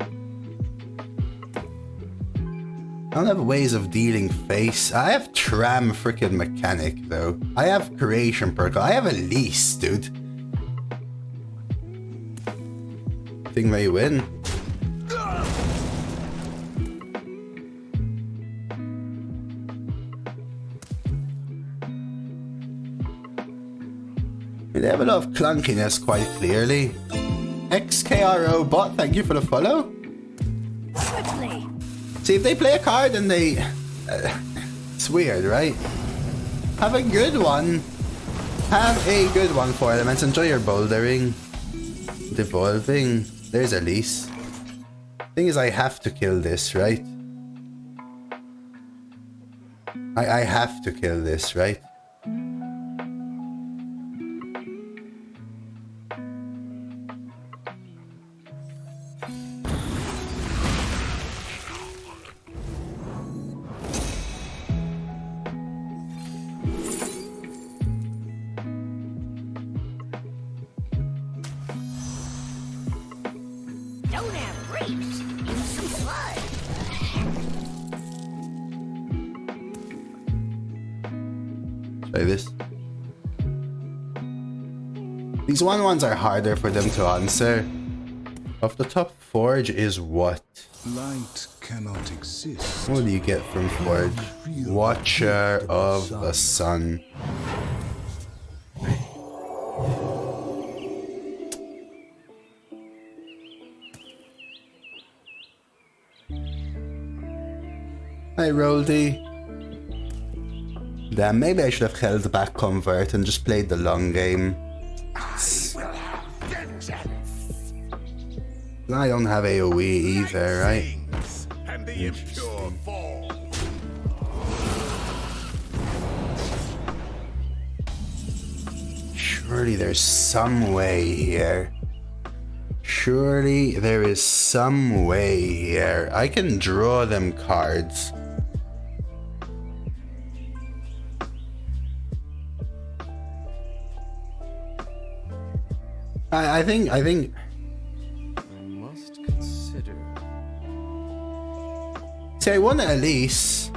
I don't have ways of dealing face. I have Tram freaking Mechanic though. I have Creation Perk. I have Elise, dude. I think they win. They have a lot of clunkiness quite clearly. XKRO bot, thank you for the follow. Quickly. See, if they play a card and they... it's weird, right? Have a good one. Have a good one, 4 elements. Enjoy your bouldering. Devolving. There's Elise. Thing is, I have to kill this, right? I have to kill this, right? This. These 1/1s are harder for them to answer. Off the top, Forge is what? Light cannot exist. What do you get from Forge? Watcher of the Sun. Hi, Roldy. Damn, maybe I should have held back Convert and just played the long game. I don't have AoE either, right? Surely there's some way here. Surely there is some way here. I can draw them cards. I think I must consider. See, I want Elise.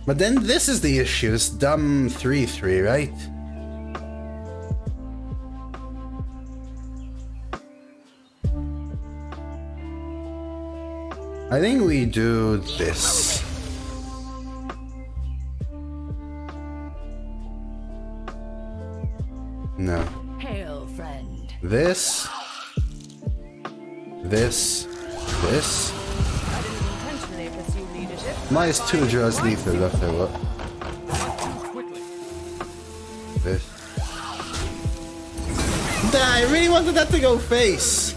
But then this is the issue, this dumb 3-3, right? I think we do this. No. Hail, friend. This. This. This. I didn't intentionally pursue leadership. Minus 2 draws lethal after what? This. I really wanted that to go face.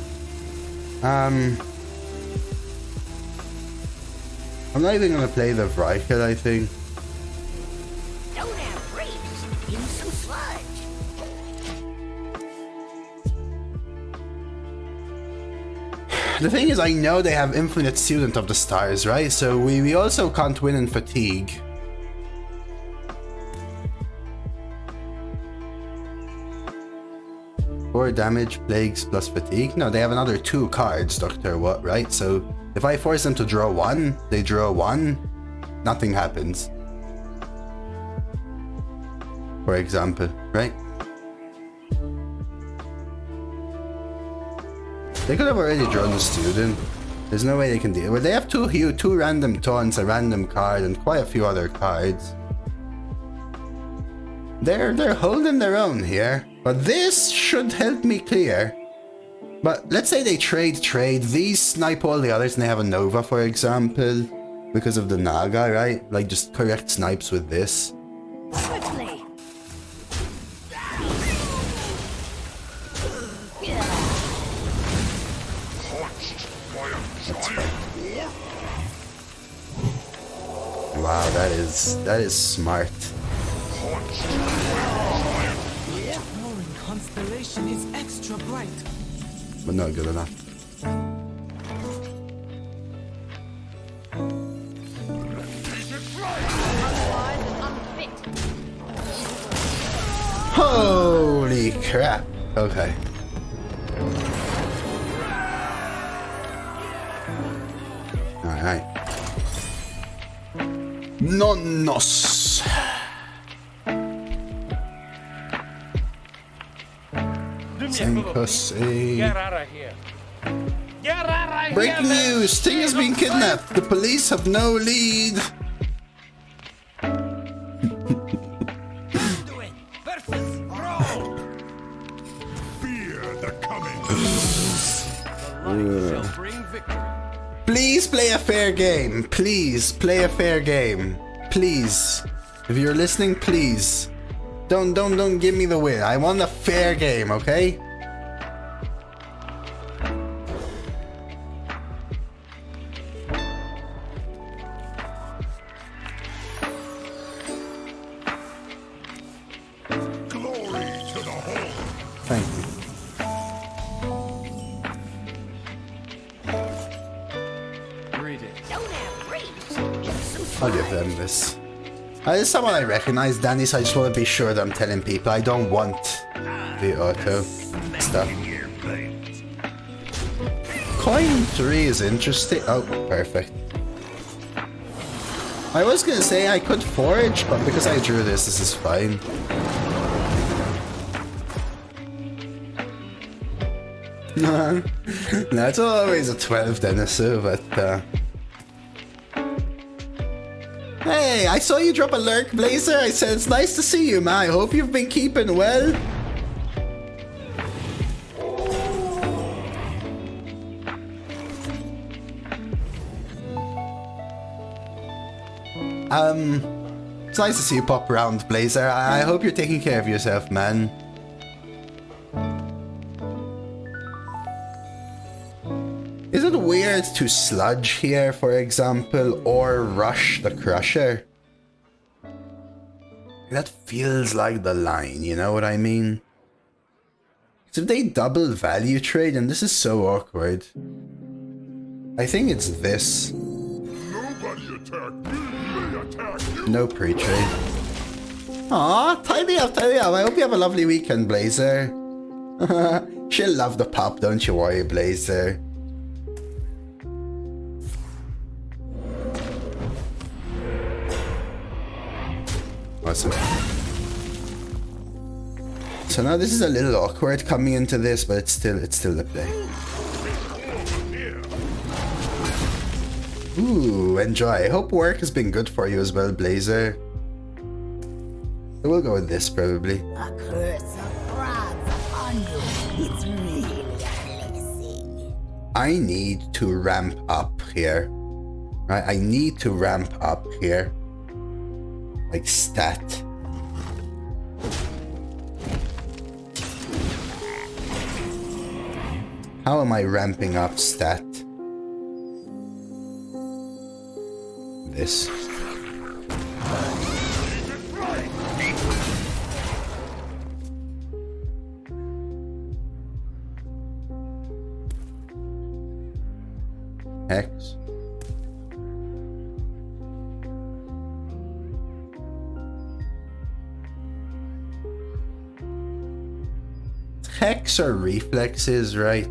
I'm not even gonna play the Vrykle, I think. Don't have grapes. Use some sludge. The thing is, I know they have infinite Student of the Stars, right? So we also can't win in Fatigue. Four damage, Plagues plus Fatigue. No, they have another 2 cards, Dr. What, right? So if I force them to draw 1, they draw 1, nothing happens. For example, right? They could have already drawn the Student. There's no way they can deal. Well, they have 2 random taunts, a random card, and quite a few other cards. They're holding their own here. But this should help me clear. But let's say they trade. These snipe all the others and they have a Nova, for example. Because of the Naga, right? Like, just correct snipes with this. Quickly. Wow, that is smart. Constellation is extra bright. But not good enough. Otherwise and unfit. Holy crap. Okay. Alright. Nonnos. Pussy. Get out of here. Get out of Breaking news! Sting has been kidnapped. The police have no lead. Fear the coming. Please play a fair game. Please play a fair game. Please. If you're listening, please. Don't give me the win. I want a fair game, okay? Glory to the whole. Thank you. Read it. Don't have grapes. Use some I'll sludge. give them this. This is someone I recognize, Danny, so I just want to be sure that I'm telling people. I don't want the auto stuff. Coin 3 is interesting. Oh, perfect. I was gonna say I could forage, but because I drew this is fine. That's always a 12 Denisu, but Hey, I saw you drop a lurk, Blazer. I said it's nice to see you, man. I hope you've been keeping well. It's nice to see you pop around, Blazer. I hope you're taking care of yourself, man. Is it weird to sludge here, for example, or rush the Crusher? That feels like the line, you know what I mean? So if they double value trade, and this is so awkward. I think it's this. Nobody attack me, they attack you. No pre-trade. Aw, tidy up, tidy up. I hope you have a lovely weekend, Blazer. She'll love the pop, don't you worry, Blazer. Awesome. So now this is a little awkward coming into this, but it's still the play. Ooh, enjoy. I hope work has been good for you as well, Blazer. So we'll go with this probably. A curse of frogs upon you. It's really blessing. I need to ramp up here. Right? I need to ramp up here. Like stat. How am I ramping up stat? This. Hex. Hex or reflexes, right?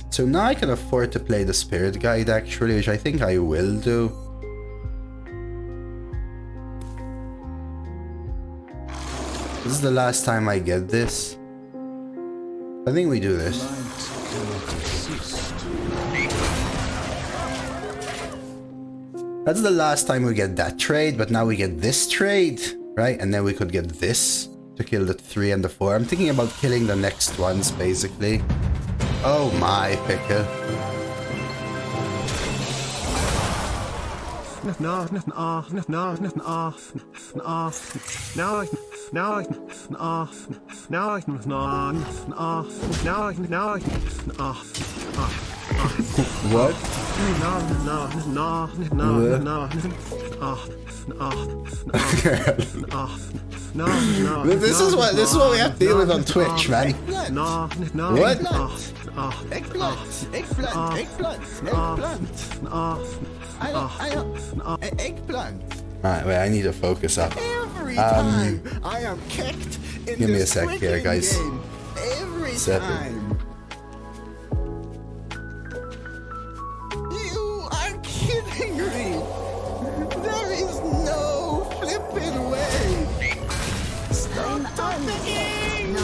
So now I can afford to play the Spirit Guide actually, which I think I will do. This is the last time I get this. I think we do this. That's the last time we get that trade, but now we get this trade, right? And then we could get this to kill the 3 and the 4. I'm thinking about killing the next ones, basically. Oh my, pickle. What? This is what we have to deal with on Twitch, man. What? Eggplant. Alright, wait, I need to focus up. Every time I am kicked in give me a this sec here, freaking guys. game. Every 7. time. You are kidding me. There is no flipping way. Stop talking.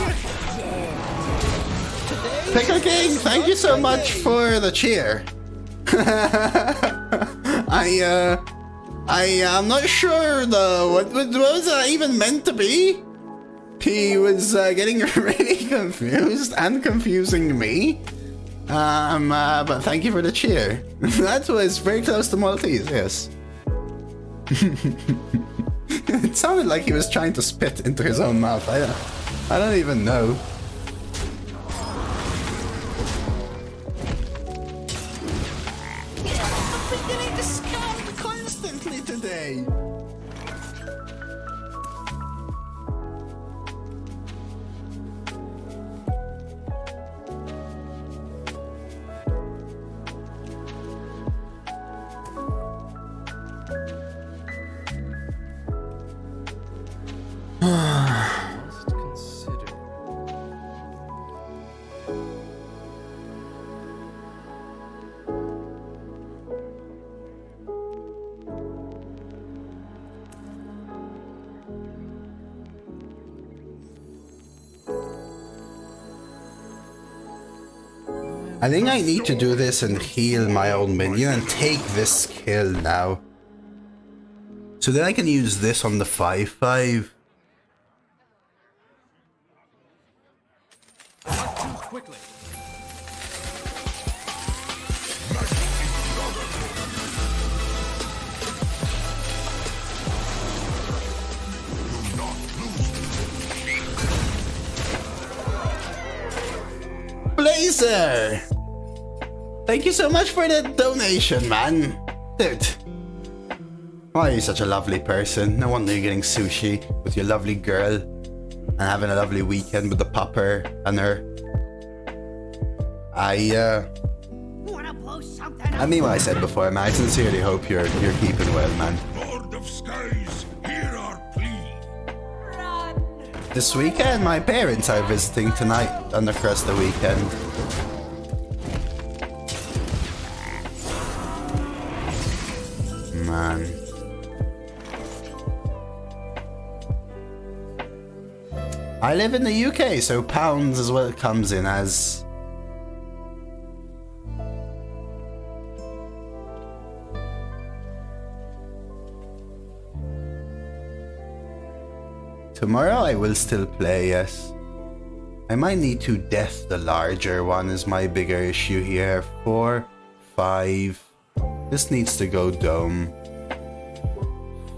Pickle King, thank you so much for the cheer. I'm not sure though. What was that even meant to be? He was getting really confused and confusing me. But thank you for the cheer. That was very close to Maltese, yes. It sounded like he was trying to spit into his own mouth. I don't even know. I'm beginning to scam constantly today. Must consider. I think I need to do this and heal my own minion and take this kill now. So then I can use this on the 5/5. Quickly. Blazer! Thank you so much for the donation, man. Dude. Why are you such a lovely person? No wonder you're getting sushi with your lovely girl and having a lovely weekend with the popper and her. I mean what I said before, man. I sincerely hope you're keeping well, man. Lord of Skies, hear our plea. This weekend, my parents are visiting tonight on the Crusty weekend. Man. I live in the UK, so pounds is what it comes in as. Tomorrow I will still play, yes. I might need to death the larger one is my bigger issue here. 4, 5. This needs to go dome.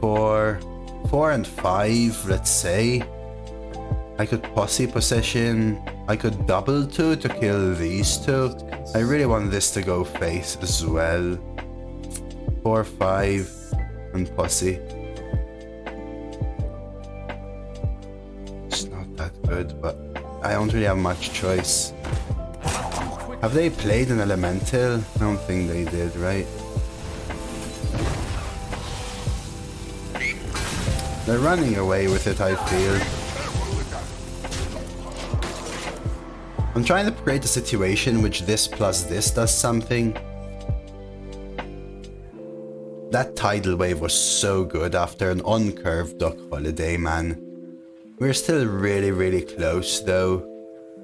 4 and 5, let's say. I could posse possession. I could double 2 to kill these 2. I really want this to go face as well. 4, 5, and posse. It's not that good, but I don't really have much choice. Have they played an elemental? I don't think they did, right? They're running away with it, I feel. I'm trying to create a situation which this plus this does something. That tidal wave was so good after an uncurved duck holiday, man. We're still really close though.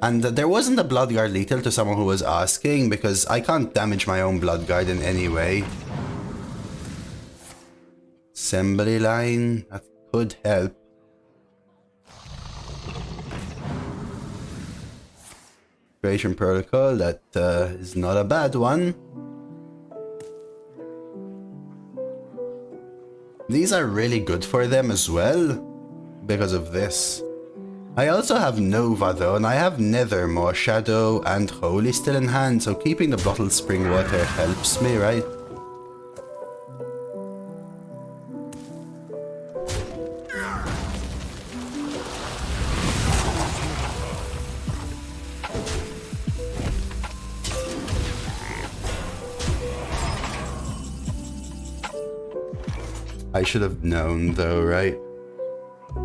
And there wasn't a Bloodguard lethal to someone who was asking, because I can't damage my own Bloodguard in any way. Assembly line, that could help. Creation protocol, that is not a bad one. These are really good for them as well, because of this. I also have Nova though, and I have Nether, More Shadow, and Holy still in hand, so keeping the bottled spring water helps me, right? I should have known though, right?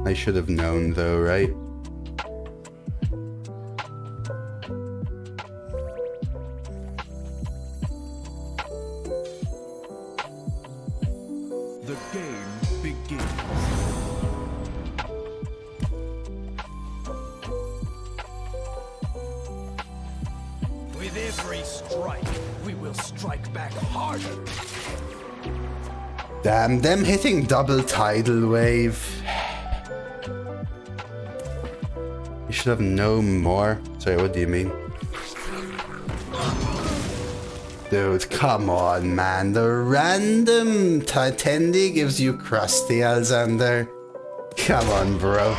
I should have known though, right? The game begins. With every strike, we will strike back harder. Damn, them hitting double tidal wave. You should have known more. Sorry, what do you mean? Dude, come on, man. The random Tendy gives you Crusty, Alexander. Come on, bro.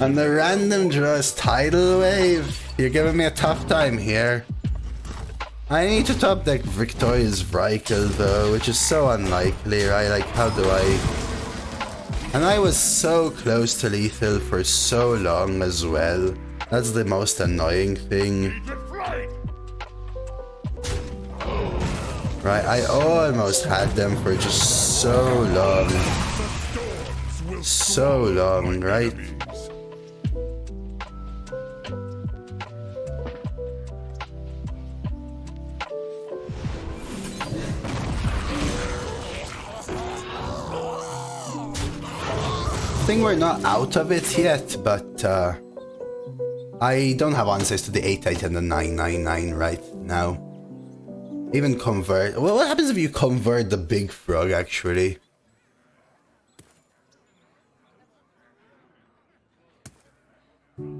And the random draws tidal wave. You're giving me a tough time here. I need to top deck Victoria's Vrykle though, which is so unlikely, right? Like, how do I... And I was so close to lethal for so long as well. That's the most annoying thing. Right, I almost had them for just so long. So long, right? I think we're not out of it yet, but I don't have answers to the 888 and the 999 right now. Even convert... Well, what happens if you convert the big frog, actually?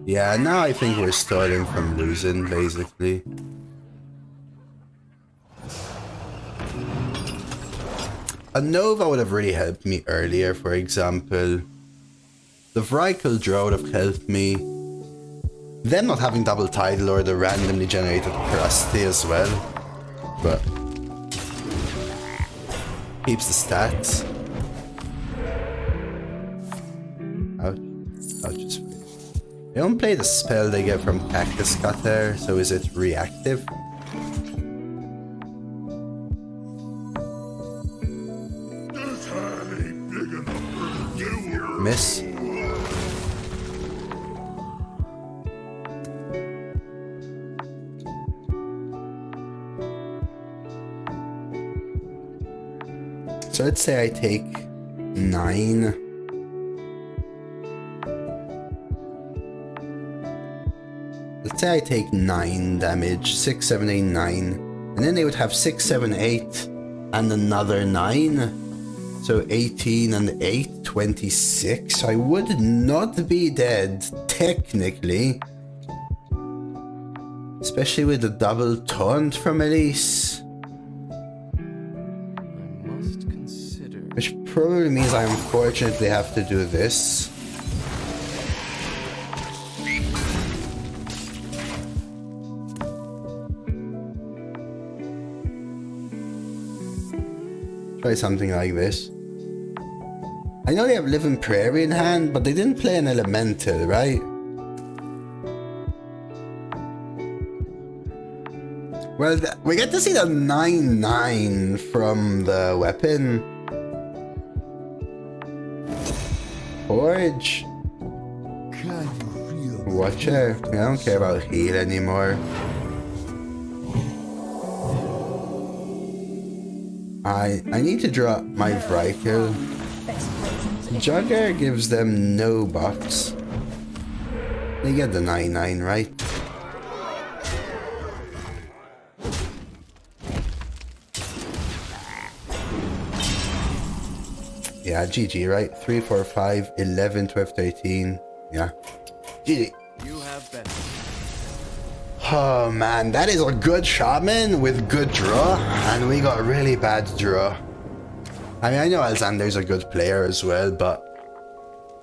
Yeah, now I think we're stalling from losing, basically. A Nova would have really helped me earlier, for example. The Vrykle draw would have helped me. them not having double title or the randomly generated Crusty as well. But keeps the stats. Ouch. They don't play the spell they get from Cactus Cutter, so is it reactive? Miss. So let's say I take 9. Let's say I take 9 damage, 6, 7, 8, 9. And then they would have 6, 7, 8 and another 9. So 18 and 8, 26. I would not be dead, technically. Especially with the double taunt from Elise. I must consider. Which probably means I unfortunately have to do this. Try something like this. I know they have Living Prairie in hand, but they didn't play an Elemental, right? Well, we get to see the 9/9 from the weapon. Forge. Watcher. I don't care about heal anymore. I need to drop my Vrykul. Jugger gives them no buffs. They get the 9/9, right? Yeah, GG, right? 3, 4, 5, 11, 12, 13. Yeah. GG. You have been. Oh man, that is a good shaman with good draw, and we got really bad draw. I mean, I know Alexander's a good player as well, but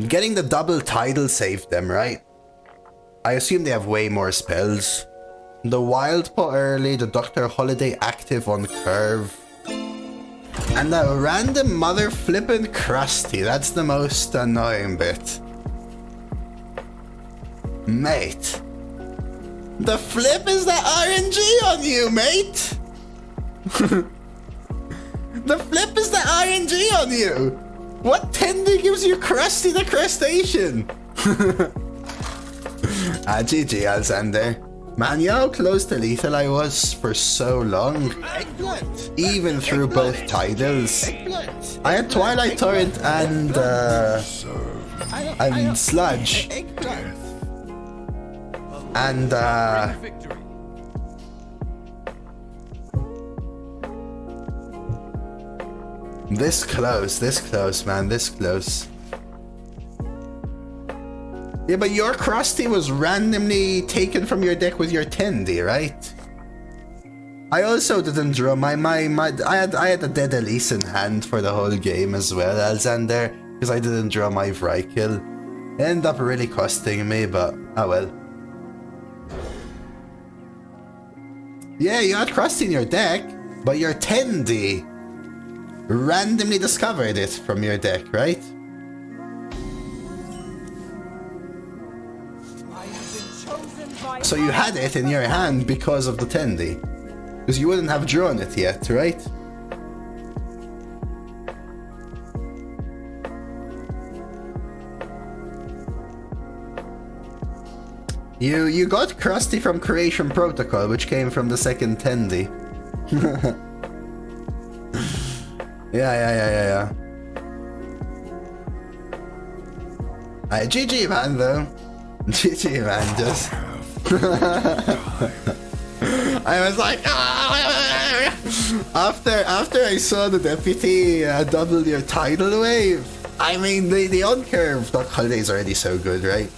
getting the double title saved them, right? I assume they have way more spells. The Wild Pot early, the Dr. Holiday active on curve, and that random mother flippin' Crusty. That's the most annoying bit. Mate. The flip is the RNG on you, mate! The flip is the RNG on you! What Tendy gives you Crusty the Crustacean? GG, Alexander. Man, you know how close to lethal I was for so long? Eggplant. Even through both titles. Eggplant. I had Twilight Torrent and Sludge. Eggplant. And Victory. this close, man, this close. Yeah, but your Crusty was randomly taken from your deck with your Tendy, right? I also didn't draw my I had a dead Elise in hand for the whole game as well, Alexander, because I didn't draw my Vrykul. It ended up really costing me, but oh well. Yeah, you had Crusty in your deck, but your Tendy randomly discovered it from your deck, right? So you had it in your hand because of the Tendy. Because you wouldn't have drawn it yet, right? You got Crusty from Creation Protocol, which came from the second Tendy. Yeah. GG, man, though. GG, man, just... I was like... After I saw the deputy double your tidal wave, I mean, the on-curve Doc Holiday is already so good, right?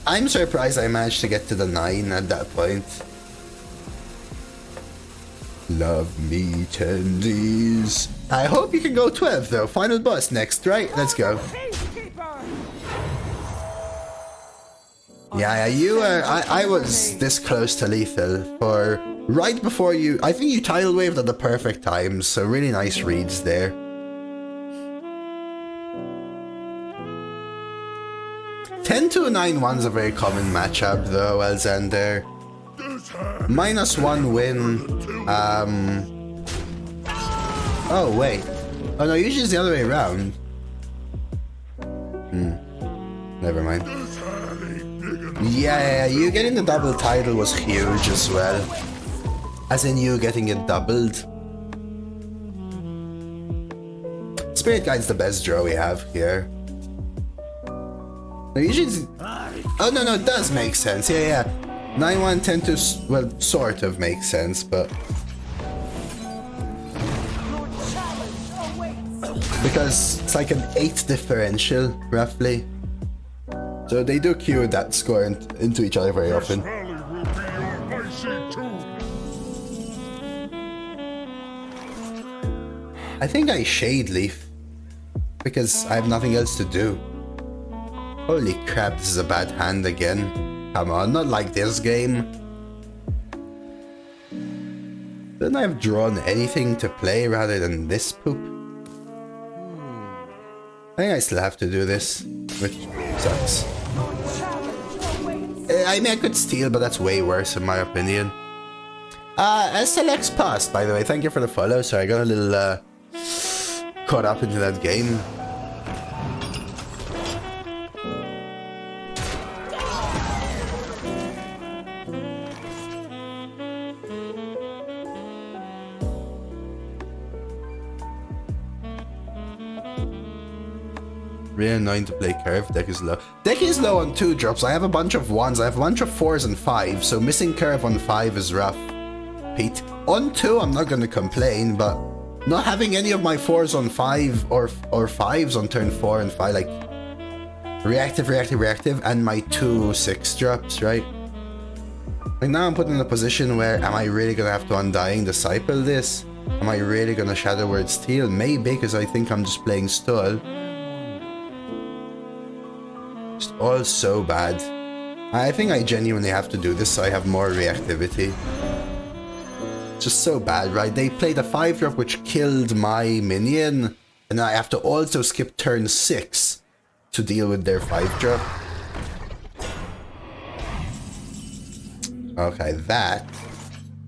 I'm surprised I managed to get to the 9 at that point. Love me, tendies. I hope you can go 12 though. Final boss next, right? Let's go. Yeah, you were. I was this close to lethal for right before you. I think you tidal waved at the perfect time, so really nice reads there. (10-2-9-1's a very common matchup though, Alexander. -1 win. Oh wait. Oh no, usually it's the other way around. Never mind. Yeah, you getting the double title was huge as well. As in you getting it doubled. Spirit Guide's the best draw we have here. No, usually oh no, it does make sense. Yeah. 9-1 tend to, well, sort of makes sense, but because it's like an 8 differential, roughly. So they do queue that score into each other very often. I think I Shade Leaf because I have nothing else to do. Holy crap, this is a bad hand again. Come on, not like this game. Shouldn't I have drawn anything to play rather than this poop? I think I still have to do this, which sucks. I mean, I could steal, but that's way worse in my opinion. SLX passed, by the way. Thank you for the follow. Sorry, I got a little caught up into that game. Really annoying to play curve. Deck is low. Deck is low on 2 drops. I have a bunch of 1s. I have a bunch of 4s and 5s. So missing curve on 5 is rough. Pete. On 2, I'm not going to complain, but not having any of my 4s on 5 or 5s on turn 4 and 5, like reactive, and my 2 6 drops, right? Like now I'm put in a position where am I really going to have to Undying Disciple this? Am I really going to Shadow Word Steal? Maybe, because I think I'm just playing Stall. Just all so bad. I think I genuinely have to do this so I have more reactivity. Just so bad, right? They played a 5-drop which killed my minion, and I have to also skip turn 6 to deal with their 5-drop. Okay, that.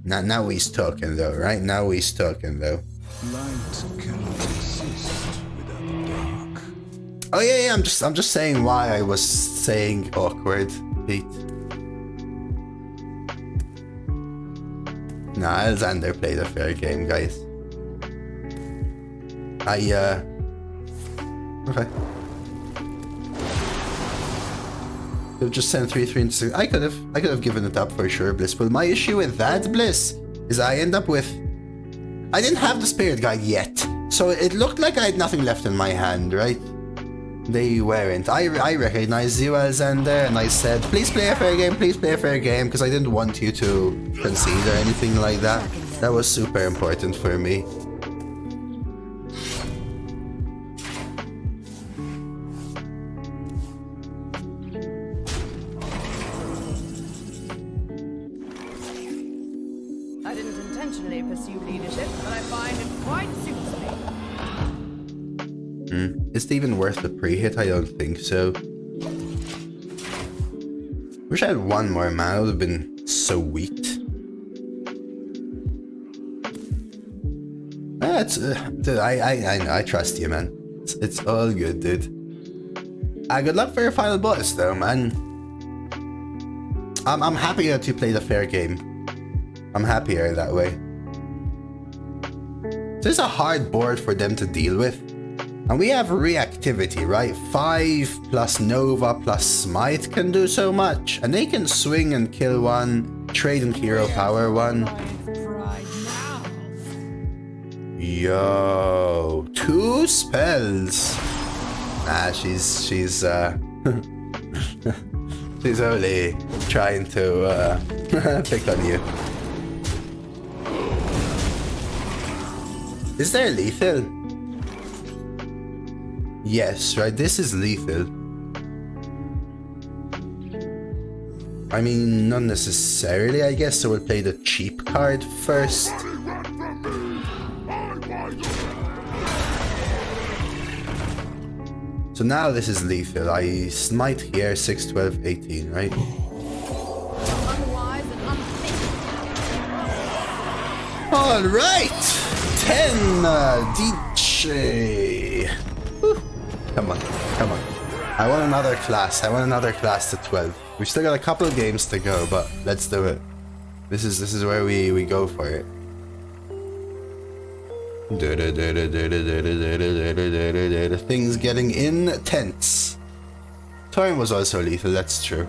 Now he's talking though, right? Now he's talking though. Light cannot exist without the dark. Oh yeah, I'm just saying why I was saying awkward, Pete. Nah, Alexander played a fair game, guys. Okay. Could have just sent 3-3 into 6. I could have given it up for sure, Bliss. But my issue with that, Bliss, is I end up with... I didn't have the Spirit Guide yet, so it looked like I had nothing left in my hand, right? They weren't. I recognized you, Alexander, and I said, please play a fair game, because I didn't want you to concede or anything like that. That was super important for me. I didn't intentionally pursue leadership, but I find it quite suits me. Is it even worth the pre-hit? I don't think so. Wish I had one more mana, it would have been so sweet. Dude, I trust you, man. It's all good, dude. Good luck for your final boss, though, man. I'm happy that you played a fair game. I'm happier that way. This is a hard board for them to deal with. And we have reactivity, right? 5 plus Nova plus Smite can do so much. And they can swing and kill one, trade and hero power one. Yo, 2 spells. Nah, she's she's only trying to pick on you. Is there lethal? Yes, right, this is lethal. I mean, not necessarily, I guess, so we'll play the cheap card first. So now this is lethal. I smite here, 6, 12, 18, right? Unwise and unthinking. Alright! 10! DJ! Come on, come on. I want another class. I want another class to 12. We've still got a couple of games to go, but let's do it. This is where we go for it. Things getting intense. Time was also lethal, that's true.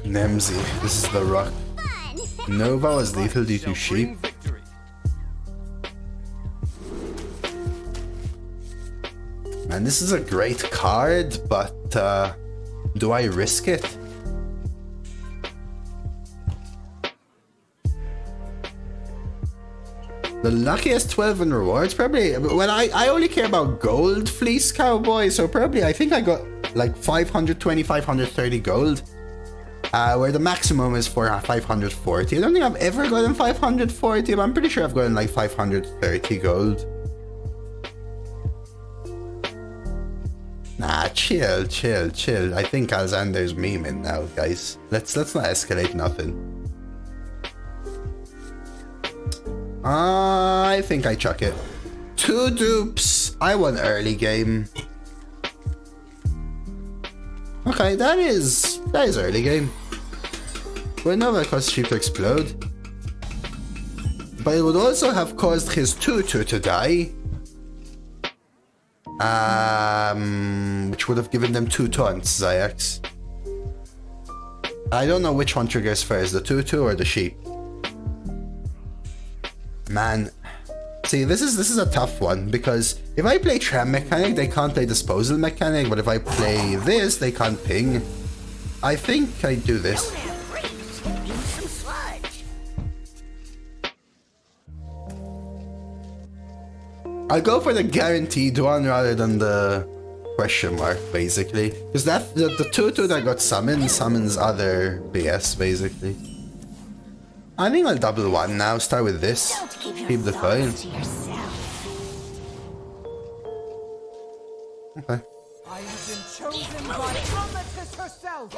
Nemzi, this is the rock. Nova was lethal due to sheep. Man, this is a great card, but do I risk it? The luckiest 12 in rewards, probably. Well, I only care about gold fleece cowboy, so probably I think I got like 520, 530 gold. Where the maximum is for 540. I don't think I've ever gotten 540, but I'm pretty sure I've gotten like 530 gold. Nah, chill. I think Alexander's memeing now, guys. Let's not escalate nothing. I think I chuck it. 2 dupes. I won early game. Okay, that is early game. Well, Nova caused sheep to explode. But it would also have caused his 2/2 to die. Which would have given them 2 taunts, Zayax. I don't know which one triggers first, the 2/2 or the sheep. Man. See, this is a tough one, because if I play Tram Mechanic, they can't play Disposal Mechanic, but if I play this, they can't ping. I think I do this. I'll go for the guaranteed one rather than the question mark, basically. Because that the 2/2 that got summoned summons other BS, basically. I think I'll double one now, start with this. Keep the coin. Okay. I have been chosen by Prometheus herself.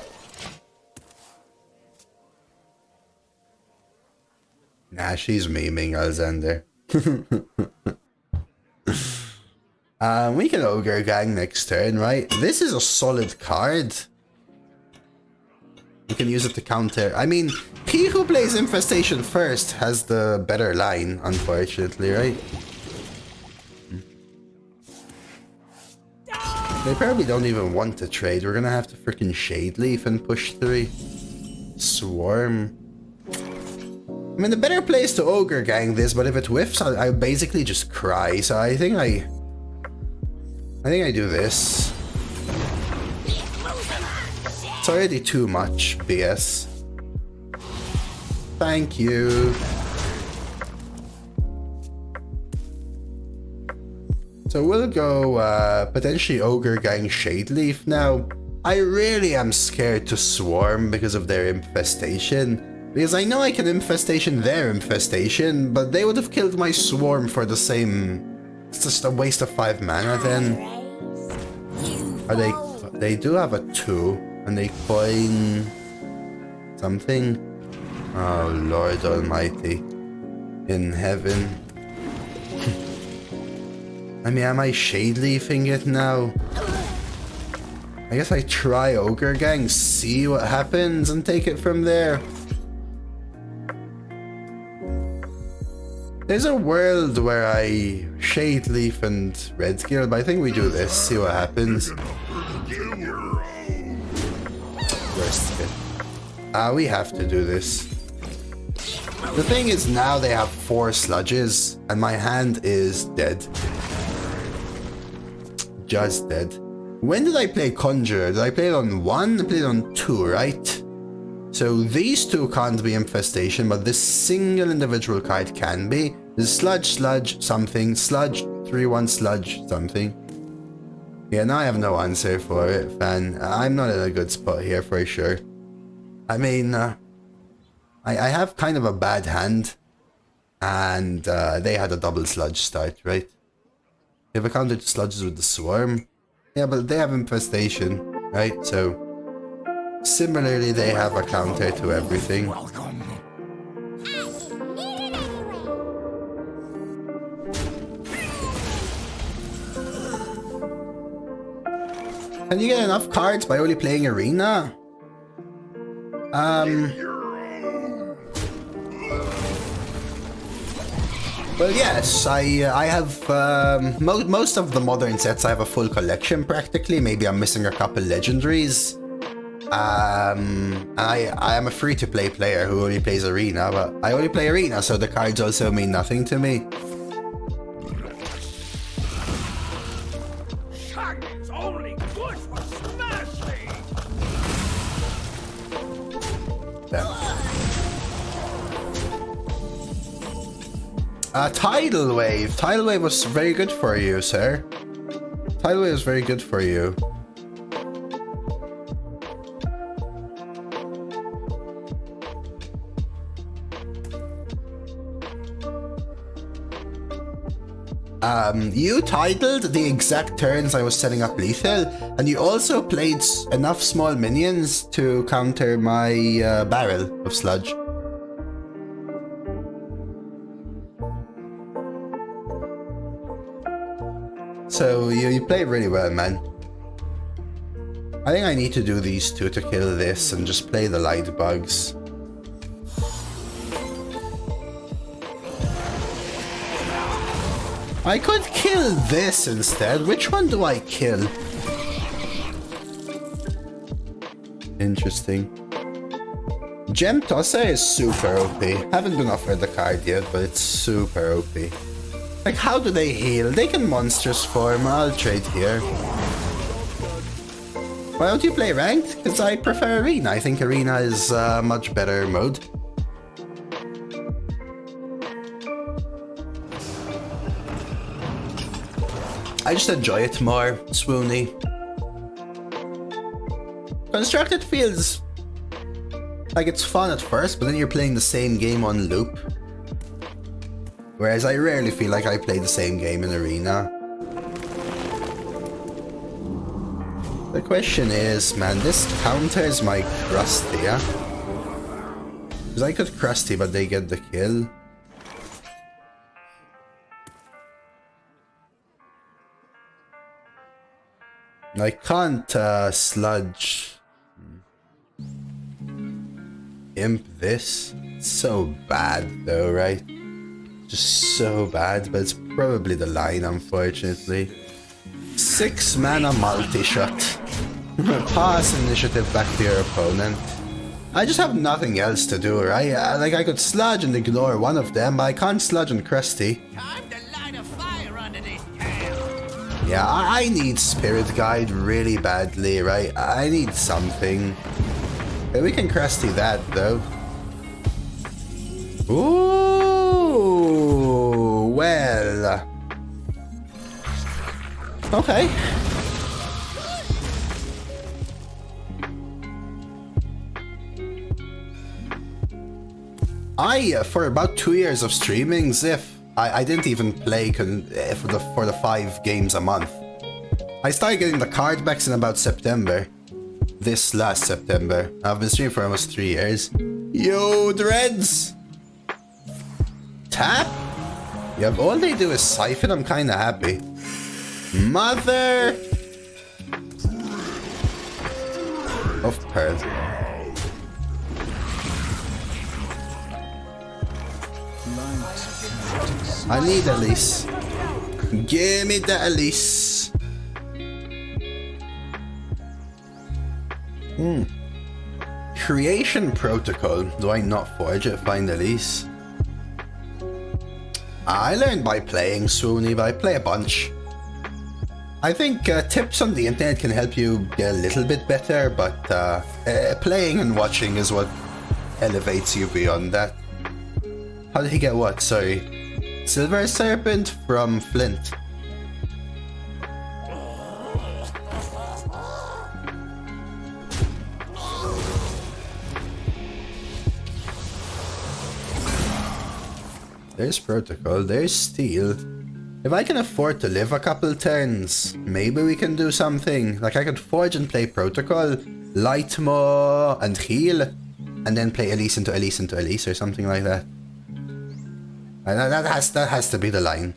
Nah, she's memeing Alexander. We can Ogre Gang next turn, right? This is a solid card. We can use it to counter. I mean, he who plays Infestation first has the better line, unfortunately, right? They probably don't even want to trade. We're gonna have to freaking Shade Leaf and push 3. Swarm. I mean, the better play is to Ogre Gang this, but if it whiffs, I basically just cry. So I think I do this. It's already too much, BS. Thank you. So we'll go potentially Ogre Gang Shade Leaf now. I really am scared to Swarm because of their Infestation. Because I know I can Infestation their Infestation, but they would have killed my Swarm for the same... It's just a waste of 5 mana then. Are they do have a 2, and they coin... something? Oh Lord Almighty. In heaven. I mean, am I Shade Leafing it now? I guess I try Ogre Gang, see what happens, and take it from there. There's a world where I Shade Leaf and Red Guild, but I think we do this, see what happens. Worst bit. We have to do this. The thing is, now they have 4 sludges, and my hand is dead. Just dead. When did I play Conjurer? Did I play it on 1? I played it on 2, right? So these two can't be Infestation, but this single individual card can be. This is Sludge, something, Sludge, 3-1 Sludge, something. Yeah, now I have no answer for it, fan. I'm not in a good spot here for sure. I mean, I have kind of a bad hand. And they had a double Sludge start, right? You have a counter to Sludges with the Swarm. Yeah, but they have Infestation, right? So, similarly, they have a counter to everything. Can you get enough cards by only playing Arena? Well, yes, I have most of the modern sets. I have a full collection practically. Maybe I'm missing a couple legendaries. I am a free-to-play player who only plays Arena, but I only play Arena, so the cards also mean nothing to me. Shotgun's only good for smashing. Tidal Wave. Tidal Wave was very good for you, sir. Tidal Wave was very good for you. You titled the exact turns I was setting up lethal, and you also played enough small minions to counter my barrel of sludge. So you played really well, man. I think I need to do these two to kill this and just play the light bugs. I could kill this instead. Which one do I kill? Interesting. Gem Tosser is super OP. Haven't been offered the card yet, but it's super OP. Like, how do they heal? They can monstrous form. I'll trade here. Why don't you play ranked? Because I prefer Arena. I think Arena is a much better mode. I just enjoy it more, swoony. Constructed feels like it's fun at first, but then you're playing the same game on loop. Whereas I rarely feel like I play the same game in Arena. The question is, man, this counters my Crusty, yeah? Because I could Crusty, but they get the kill. I can't sludge imp this. It's so bad though, right? Just so bad, but it's probably the line, unfortunately. 6 mana multi-shot. Pass initiative back to your opponent. I just have nothing else to do, right? Like, I could sludge and ignore one of them, but I can't sludge and Crusty. Yeah, I need Spirit Guide really badly, right? I need something. Okay, we can Crusty that, though. Ooh, well. Okay. For about 2 years of streaming, Ziff, I didn't even play for the 5 games a month. I started getting the card backs in about September. This last September. I've been streaming for almost 3 years. Yo, Dreads! Tap? Yeah, all they do is siphon. I'm kinda happy. Mother of Pearl. I need Elise. Give me the Elise. Creation Protocol. Do I not forge it? Find Elise. I learned by playing, Swoony, but I play a bunch. I think tips on the internet can help you get a little bit better, but playing and watching is what elevates you beyond that. How did he get what? Sorry. Silver Serpent from Flint. There's Protocol, there's Steel. If I can afford to live a couple turns, maybe we can do something. Like I could Forge and play Protocol, Light more and heal, and then play Elise into Elise into Elise or something like that. That has to be the line.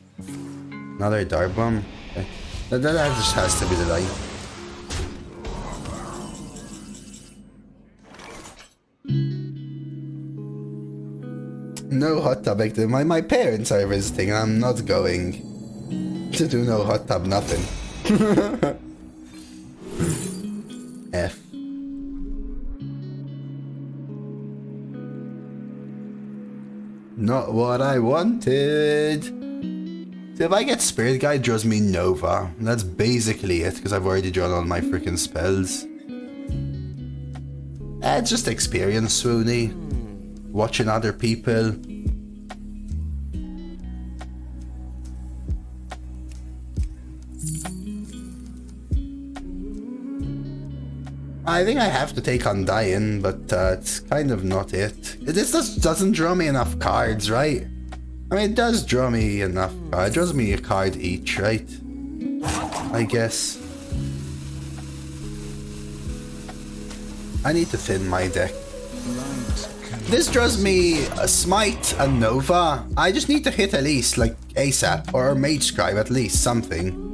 Another Dart Bomb. Okay. That just has to be the line. No hot tub active. My parents are visiting and I'm not going to do no hot tub nothing. F. Not what I wanted. So if I get Spirit Guide, draws me Nova. That's basically it, because I've already drawn all my freaking spells. It's just experience, Swoony. Watching other people. I think I have to take Undying, but it's kind of not it. This just doesn't draw me enough cards, right? I mean, it does draw me enough. It draws me a card each, right? I guess. I need to thin my deck. This draws me a Smite and Nova. I just need to hit Elise, like ASAP, or Mage Scribe at least, something.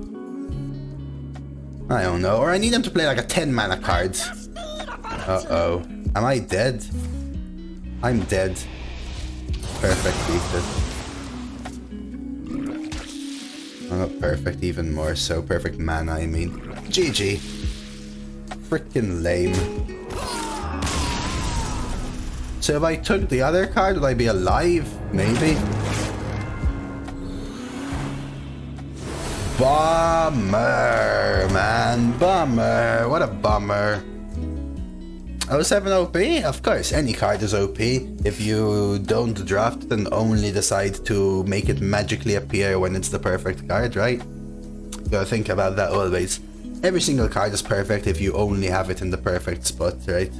I don't know, or I need him to play like a 10 mana card. Uh-oh. Am I dead? I'm dead. Perfect, beat it. Oh, not perfect, even more so. Perfect mana, I mean. GG. Frickin' lame. So if I took the other card, would I be alive? Maybe. Bummer, man. Bummer. What a bummer. 07 OP? Of course, any card is OP if you don't draft it and only decide to make it magically appear when it's the perfect card, right? You gotta think about that always. Every single card is perfect if you only have it in the perfect spot, right?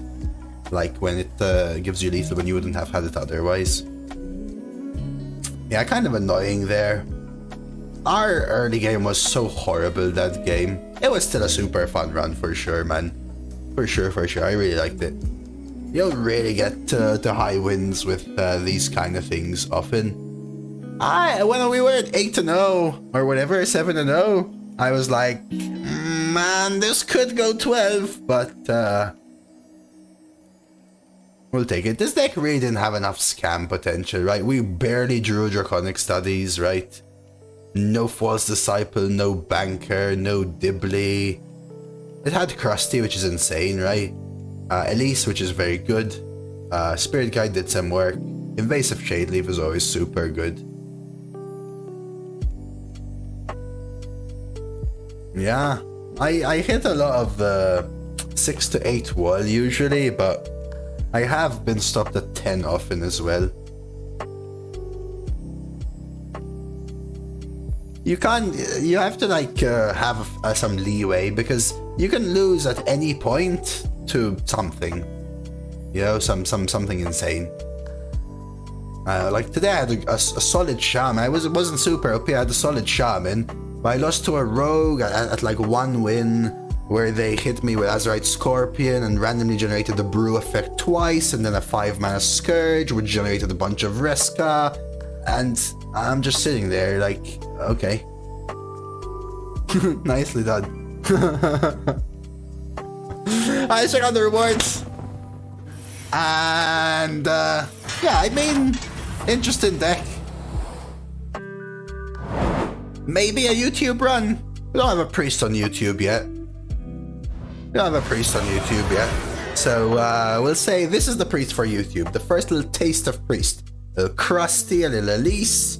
Like when it gives you lethal when you wouldn't have had it otherwise. Yeah, kind of annoying there. Our early game was so horrible, that game. It was still a super fun run for sure, man. For sure. I really liked it. You don't really get to high wins with these kind of things often. When we were at 8-0 or whatever, 7-0, I was like, man, this could go 12, but we'll take it. This deck really didn't have enough scam potential, right? We barely drew Draconic Studies, right? No False Disciple, no Banker, no Dibley. It had Crusty, which is insane, right? Elise, which is very good. Spirit Guide did some work. Invasive Shadeleaf is always super good. Yeah, I hit a lot of 6 to 8 wall usually, but I have been stopped at 10 often as well. You have to like have some leeway, because you can lose at any point to something, you know, something insane. Like today I had a solid shaman. It wasn't super OP. I had a solid shaman, but I lost to a rogue at like 1 win, where they hit me with Azurite Scorpion and randomly generated the Brew effect twice, and then a 5-mana Scourge, which generated a bunch of Reska, and I'm just sitting there like, okay. Nicely done. I check out the rewards. And, yeah, I mean, interesting deck. Maybe a YouTube run. We don't have a priest on YouTube yet. So, we'll say this is the priest for YouTube. The first little taste of priest. A little Crusty, a little Elise.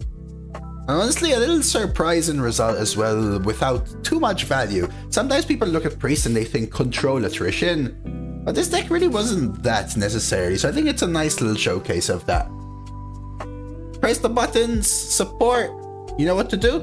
And honestly, a little surprising result as well, without too much value. Sometimes people look at Priest and they think control attrition, but this deck really wasn't that necessary, so I think it's a nice little showcase of that. Press the buttons, support, you know what to do?